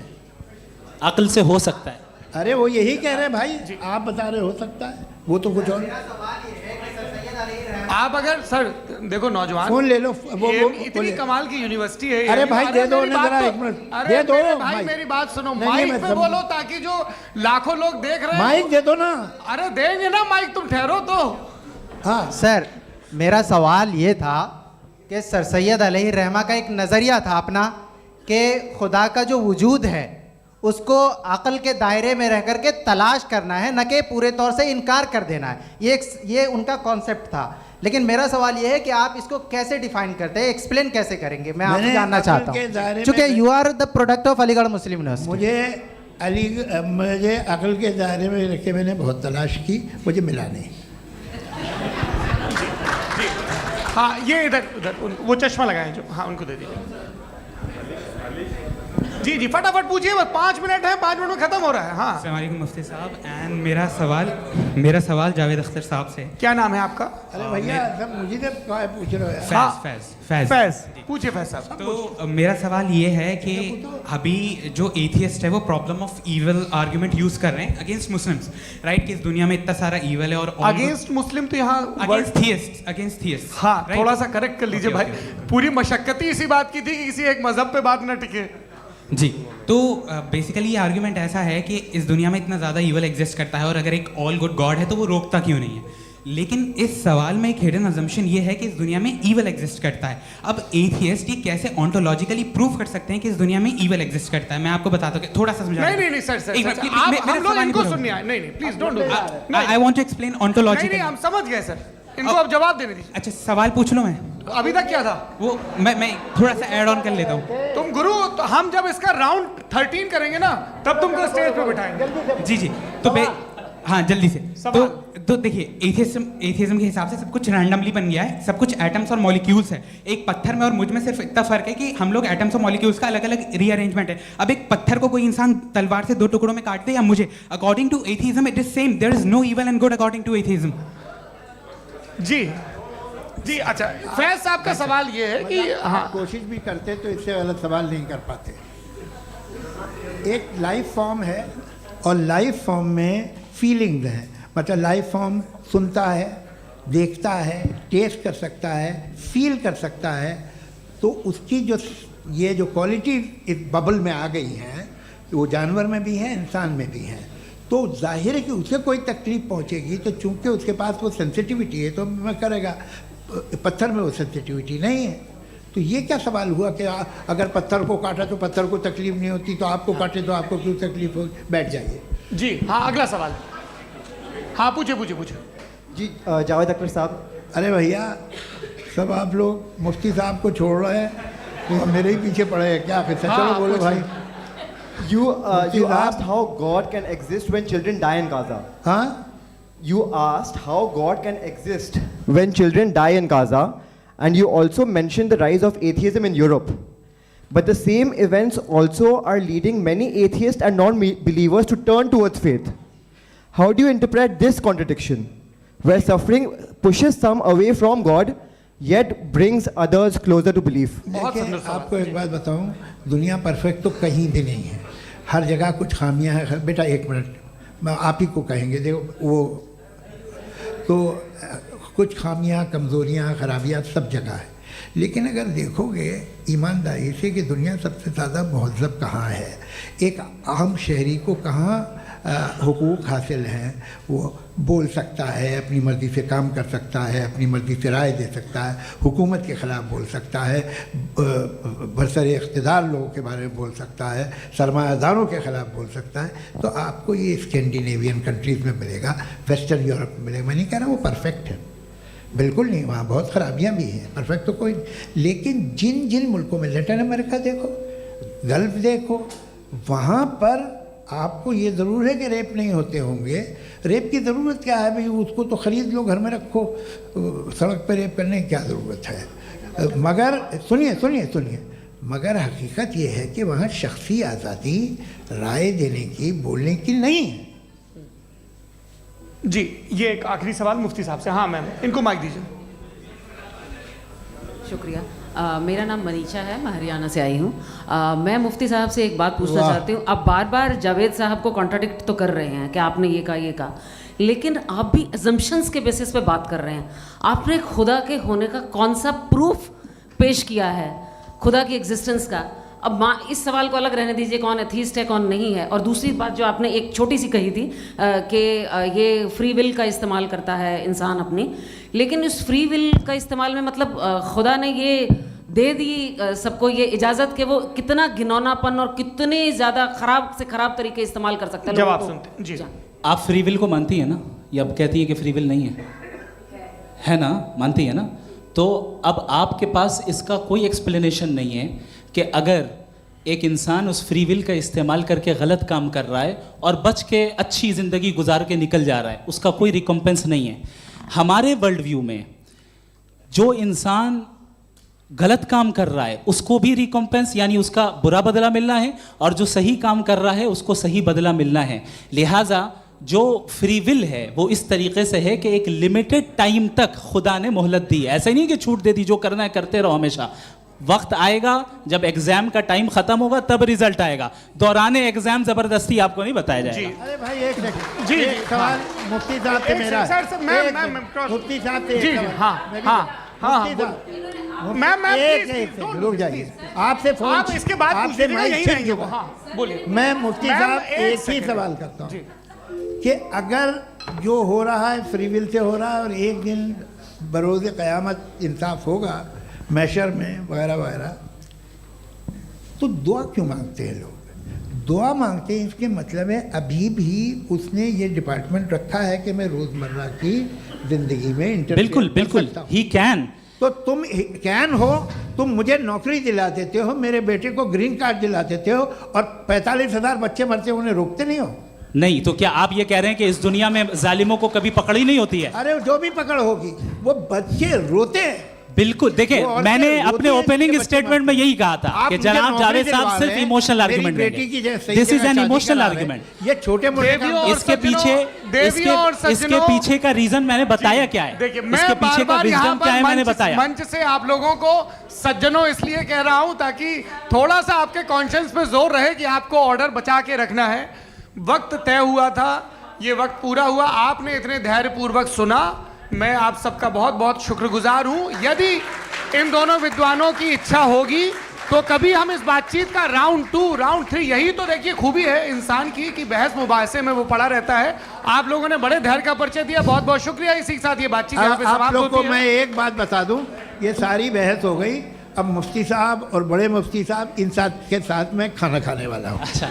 अक्ल से हो सकता है। अरे वो यही कह रहे हैं भाई, आप बता रहे हो सकता है, वो तो कुछ और। आप अगर सर देखो नौजवान फोन ले लो, वो इतनी कमाल की यूनिवर्सिटी है। अरे भाई दे दो ना जरा, एक मिनट दे दो भाई, मेरी बात सुनो, नहीं, माइक मैं पे बोलो ताकि जो लाखों लोग देख रहे हैं। माइक दे दो ना। अरे देंगे ना माइक, तुम ठहरो तो। हाँ सर, मेरा सवाल ये था कि सर सैयद अलैहि रहमा का एक नज़रिया था अपना कि खुदा का जो वजूद है उसको अक़ल के दायरे में रह कर के तलाश करना है, न कि पूरे तौर से इनकार कर देना है। ये उनका कॉन्सेप्ट था। लेकिन मेरा सवाल ये है कि आप इसको कैसे डिफाइन करते हैं, एक्सप्लेन कैसे करेंगे, मैं आपसे जानना चाहता हूँ, क्योंकि you are the product of Aligarh Muslim University. मुझे अक़ल के दायरे में रख के मैंने बहुत तलाश की, मुझे मिला नहीं। हाँ ये इधर वो चश्मा लगाए जो, हाँ उनको दे दीजिए। जी जी फटाफट पूछिए, बस 5 मिनट है, 5 मिनट में खत्म हो रहा है। हाँ अस्सलाम वालेकुम मुफ्ती साहब। एंड मेरा सवाल जावेद अख्तर साहब से। क्या नाम है आपका? अरे भैया सब मुझे तो पूछ रहे हो। फैज पूछिए फैज साहब। तो मेरा सवाल ये है कि अभी जो एथियस्ट है वो problem of evil argument use कर रहे हैं अगेंस्ट मुस्लिम्स, राइट? कि इस दुनिया में इतना सारा ईवल है और अगेंस्ट मुस्लिम तो यहाँ अगेंस्ट थियस्ट। हाँ थोड़ा सा करेक्ट कर लीजिए भाई, पूरी मशक्कत ही इसी बात की थी कि किसी एक मजहब पे बात ना टिके। जी, तो बेसिकली ये आर्ग्यूमेंट ऐसा है कि इस दुनिया में इतना ज़्यादा ईवल एग्जिस्ट करता है और अगर एक ऑल गुड गॉड है तो वो रोकता क्यों नहीं है? लेकिन इस सवाल में एक हिडन अजम्पशन ये है कि इस दुनिया में ईवल एग्जिस्ट करता है। अब एथियस्ट ये कैसे ऑन्टोलॉजिकली प्रूव कर सकते हैं कि इस दुनिया में ईवल एग्जिस्ट करता है? मैं आपको बताता हूँ, थोड़ा सा समझा। नहीं सर हम लोग इनको सुनिए। नहीं please don't do that. I want to explain ontologically. नहीं हम समझ गए सर, इनको अब जवाब देने दीजिए। अच्छा सवाल पूछ लो। मैं अभी तक क्या था वो मैं थोड़ा सा ऐड ऑन कर लेता हूँ। तुम गुरु, तो हम जब इसका राउंड 13 करेंगे ना तब तुमको स्टेज पे बिठाएंगे। जी तो हाँ जल्दी से। तो देखिए एथियज्म के हिसाब से सब कुछ रैंडमली बन गया है, सब कुछ एटम्स और मॉलिक्यूल्स है। एक पत्थर में और मुझ में सिर्फ इतना फर्क है कि हम लोग एटम्स और मॉलिक्यूल्स का अलग अलग रीअरेंजमेंट है। अब एक पत्थर को कोई इंसान तलवार से 2 टुकड़ों में काट दे या मुझे, according to atheism it is same. There is no evil and good according to atheism. जी अच्छा फैज साहब का सवाल ये है कि हाँ कोशिश भी करते तो इससे गलत सवाल नहीं कर पाते। एक लाइफ फॉर्म है और लाइफ फॉर्म में फीलिंग्स हैं, मतलब लाइफ फॉर्म सुनता है, देखता है, टेस्ट कर सकता है, फील कर सकता है। तो उसकी जो क्वालिटी इस बबल में आ गई हैं वो जानवर में भी है, इंसान में भी है। तो जाहिर है कि उसे कोई तकलीफ पहुंचेगी, तो चूंकि उसके पास वो सेंसिटिविटी है तो मैं करेगा। पत्थर में वो सेंसिटिविटी नहीं है। तो ये क्या सवाल हुआ कि अगर पत्थर को काटा तो पत्थर को तकलीफ नहीं होती, तो आपको काटे तो आपको क्यों तकलीफ हो? बैठ जाइए। जी हाँ अगला सवाल। हाँ पूछे जी जावेद अख्तर साहब। अरे भैया सब आप लोग मुफ्ती साहब को छोड़ रहे हैं तो मेरे ही पीछे पड़े हैं क्या? फिर चलो बोलो भाई। You asked how God can exist when children die in Gaza. हाँ? You asked how God can exist when children die in Gaza, and you also mentioned the rise of atheism in Europe. But the same events also are leading many atheists and non-believers to turn towards faith. How do you interpret this contradiction, where suffering pushes some away from God, yet brings others closer to belief? देखिए आपको एक बात बताऊं, दुनिया perfect तो कहीं भी नहीं है, हर जगह कुछ खामियां हैं। बेटा एक मिनट, मैं आप ही को कहेंगे, देखो वो तो कुछ खामियां, कमज़ोरियां, खराबियां सब जगह है। लेकिन अगर देखोगे ईमानदारी से कि दुनिया सबसे ज़्यादा महज़ब कहाँ है, एक आम शहरी को कहाँ हुकूक हासिल हैं, वो बोल सकता है, अपनी मर्ज़ी से काम कर सकता है, अपनी मर्ज़ी से राय दे सकता है, हुकूमत के ख़िलाफ़ बोल सकता है, बरसरे इक़्तिदार लोगों के बारे में बोल सकता है, सरमायादारों के ख़िलाफ़ बोल सकता है। तो आपको ये स्कैंडिनेवियन कंट्रीज़ में मिलेगा, वेस्टर्न यूरोप में मिलेगा। मैं नहीं कह रहा वो परफेक्ट है, बिल्कुल नहीं, वहाँ बहुत ख़राबियाँ भी हैं, परफेक्ट तो कोई। लेकिन जिन जिन मुल्कों में, लैटिन अमेरिका देखो, गल्फ़ देखो, वहाँ पर आपको ये ज़रूर है कि रेप नहीं होते होंगे। रेप की ज़रूरत क्या है भाई? उसको तो ख़रीद लो, घर में रखो, सड़क पर रेप करने की क्या ज़रूरत है? मगर सुनिए, मगर हकीकत ये है कि वहाँ शख्सी आज़ादी राय देने की, बोलने की नहीं है। जी, ये एक आखिरी सवाल मुफ्ती साहब से। हाँ मैम, इनको माइक दीजिए। शुक्रिया। मेरा नाम मनीषा है, मैं हरियाणा से आई हूँ। मैं मुफ्ती साहब से एक बात पूछना चाहती हूँ। आप बार बार जावेद साहब को कॉन्ट्राडिक्ट तो कर रहे हैं कि आपने ये कहा, लेकिन आप भी अजम्पशंस के बेसिस पे बात कर रहे हैं। आपने खुदा के होने का कौन सा प्रूफ पेश किया है, खुदा की एग्जिस्टेंस का? अब इस सवाल को अलग रहने दीजिए, कौन एथीस्ट है कौन नहीं है। और दूसरी बात जो आपने एक छोटी सी कही थी कि ये फ्री विल का इस्तेमाल करता है इंसान अपनी, लेकिन उस फ्री विल का इस्तेमाल में मतलब खुदा ने ये दे दी सबको ये इजाज़त कि वो कितना घिनौनापन और कितने ज़्यादा ख़राब से ख़राब तरीके इस्तेमाल कर सकता है। जवाब सुनते जी। आप फ्री विल को मानती है ना, या अब कहती है कि फ्री विल नहीं है ना? मानती है ना? तो अब आपके पास इसका कोई एक्सप्लेनेशन नहीं है कि अगर एक इंसान उस फ्री विल का इस्तेमाल करके गलत काम कर रहा है और बच के अच्छी ज़िंदगी गुजार के निकल जा रहा है, उसका कोई रिकम्पेंस नहीं है। हमारे वर्ल्ड व्यू में जो इंसान गलत काम कर रहा है उसको भी रिकम्पेंस यानी उसका बुरा बदला मिलना है, और जो सही काम कर रहा है उसको सही बदला मिलना है। लिहाजा जो फ्री विल है वो इस तरीके से है कि एक लिमिटेड टाइम तक खुदा ने मोहलत दी है। ऐसा नहीं कि छूट दे दी, जो करना है करते रहो हमेशा। वक्त आएगा जब एग्जाम का टाइम खत्म होगा तब रिजल्ट आएगा, दौराने एग्जाम जबरदस्ती आपको नहीं बताया जाएगा। अरे भाई एक सेकंड, जी एक सवाल मुफ्ती साहब से मेरा है। मुफ्ती साहब से जी एक जी, सवाल। हाँ, मुफ्ती साहब, मैम एक सेकंड रुक जाइए। आपसे फोन, आप इसके बाद पूछ आपसे लीजिएगा, माइक यही छीन रहेंगे वो। चुका। हाँ बोलिए। मैं मुफ्ती मैम, साहब एक एक ही सेकंड। सवाल करता हूँ कि अगर जो हो रहा है फ्री विल से हो रहा है और एक दिन बरोज़ क़यामत इंसाफ होगा मैशर में वगैरह वगैरह, तो दुआ क्यों मांगते हैं लोग? दुआ मांगते हैं इसके मतलब है अभी भी उसने ये डिपार्टमेंट रखा है कि मैं रोज़मर्रा की ज़िंदगी में बिल्कुल बिल्कुल ही कैन। तो तुम कैन हो, तुम मुझे नौकरी दिला देते हो, मेरे बेटे को ग्रीन कार्ड दिला देते हो, और 45,000 बच्चे मरते उन्हें रोकते नहीं हो। नहीं तो क्या आप ये कह रहे हैं कि इस दुनिया में जालिमों को कभी पकड़ ही नहीं होती है? अरे जो भी पकड़ होगी वो बच्चे रोते हैं। बिल्कुल, देखिए मैंने अपने ओपनिंग स्टेटमेंट में यही कहा था कि जनाब जावेद साहब सिर्फ इमोशनल आर्गुमेंट देंगे। This is an emotional argument. ये छोटे मोटे इसके पीछे का रीजन मैंने बताया क्या है, इसके पीछे का विजडम क्या है मैंने बताया। मंच से आप लोगों को सज्जनों इसलिए कह रहा हूं ताकि थोड़ा सा आपके कॉन्शियंस पे जोर रहे कि आपको ऑर्डर बचा के रखना है। वक्त तय हुआ था, ये वक्त पूरा हुआ, आपने इतने धैर्यपूर्वक सुना, मैं आप सबका बहुत बहुत शुक्रगुजार हूं। यदि इन दोनों विद्वानों की इच्छा होगी तो कभी हम इस बातचीत का राउंड 2, राउंड 3, यही तो देखिए खूबी है इंसान की कि बहस मुबाहसे में वो पड़ा रहता है। आप लोगों ने बड़े धैर्य का परिचय दिया, बहुत बहुत शुक्रिया। इसी के साथ ये बातचीत यहाँ पे समाप्त होती है। आप लोग को मैं एक बात बता दूं, ये सारी बहस हो गई, अब मुफ्ती साहब और बड़े मुफ्ती साहब इन साथ के साथ मैं खाना खाने वाला हूँ। अच्छा।